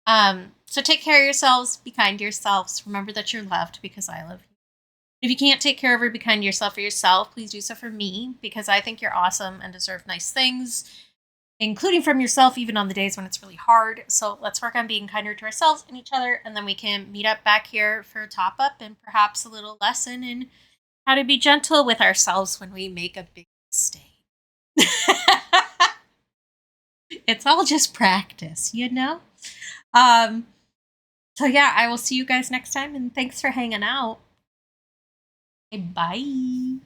So take care of yourselves. Be kind to yourselves. Remember that you're loved because I love you. If you can't take care of or be kind to yourself or yourself, please do so for me because I think you're awesome and deserve nice things, including from yourself, even on the days when it's really hard. So let's work on being kinder to ourselves and each other, and then we can meet up back here for a top up and perhaps a little lesson in how to be gentle with ourselves when we make a big mistake. It's all just practice, you know? So yeah, I will see you guys next time, and thanks for hanging out. Bye.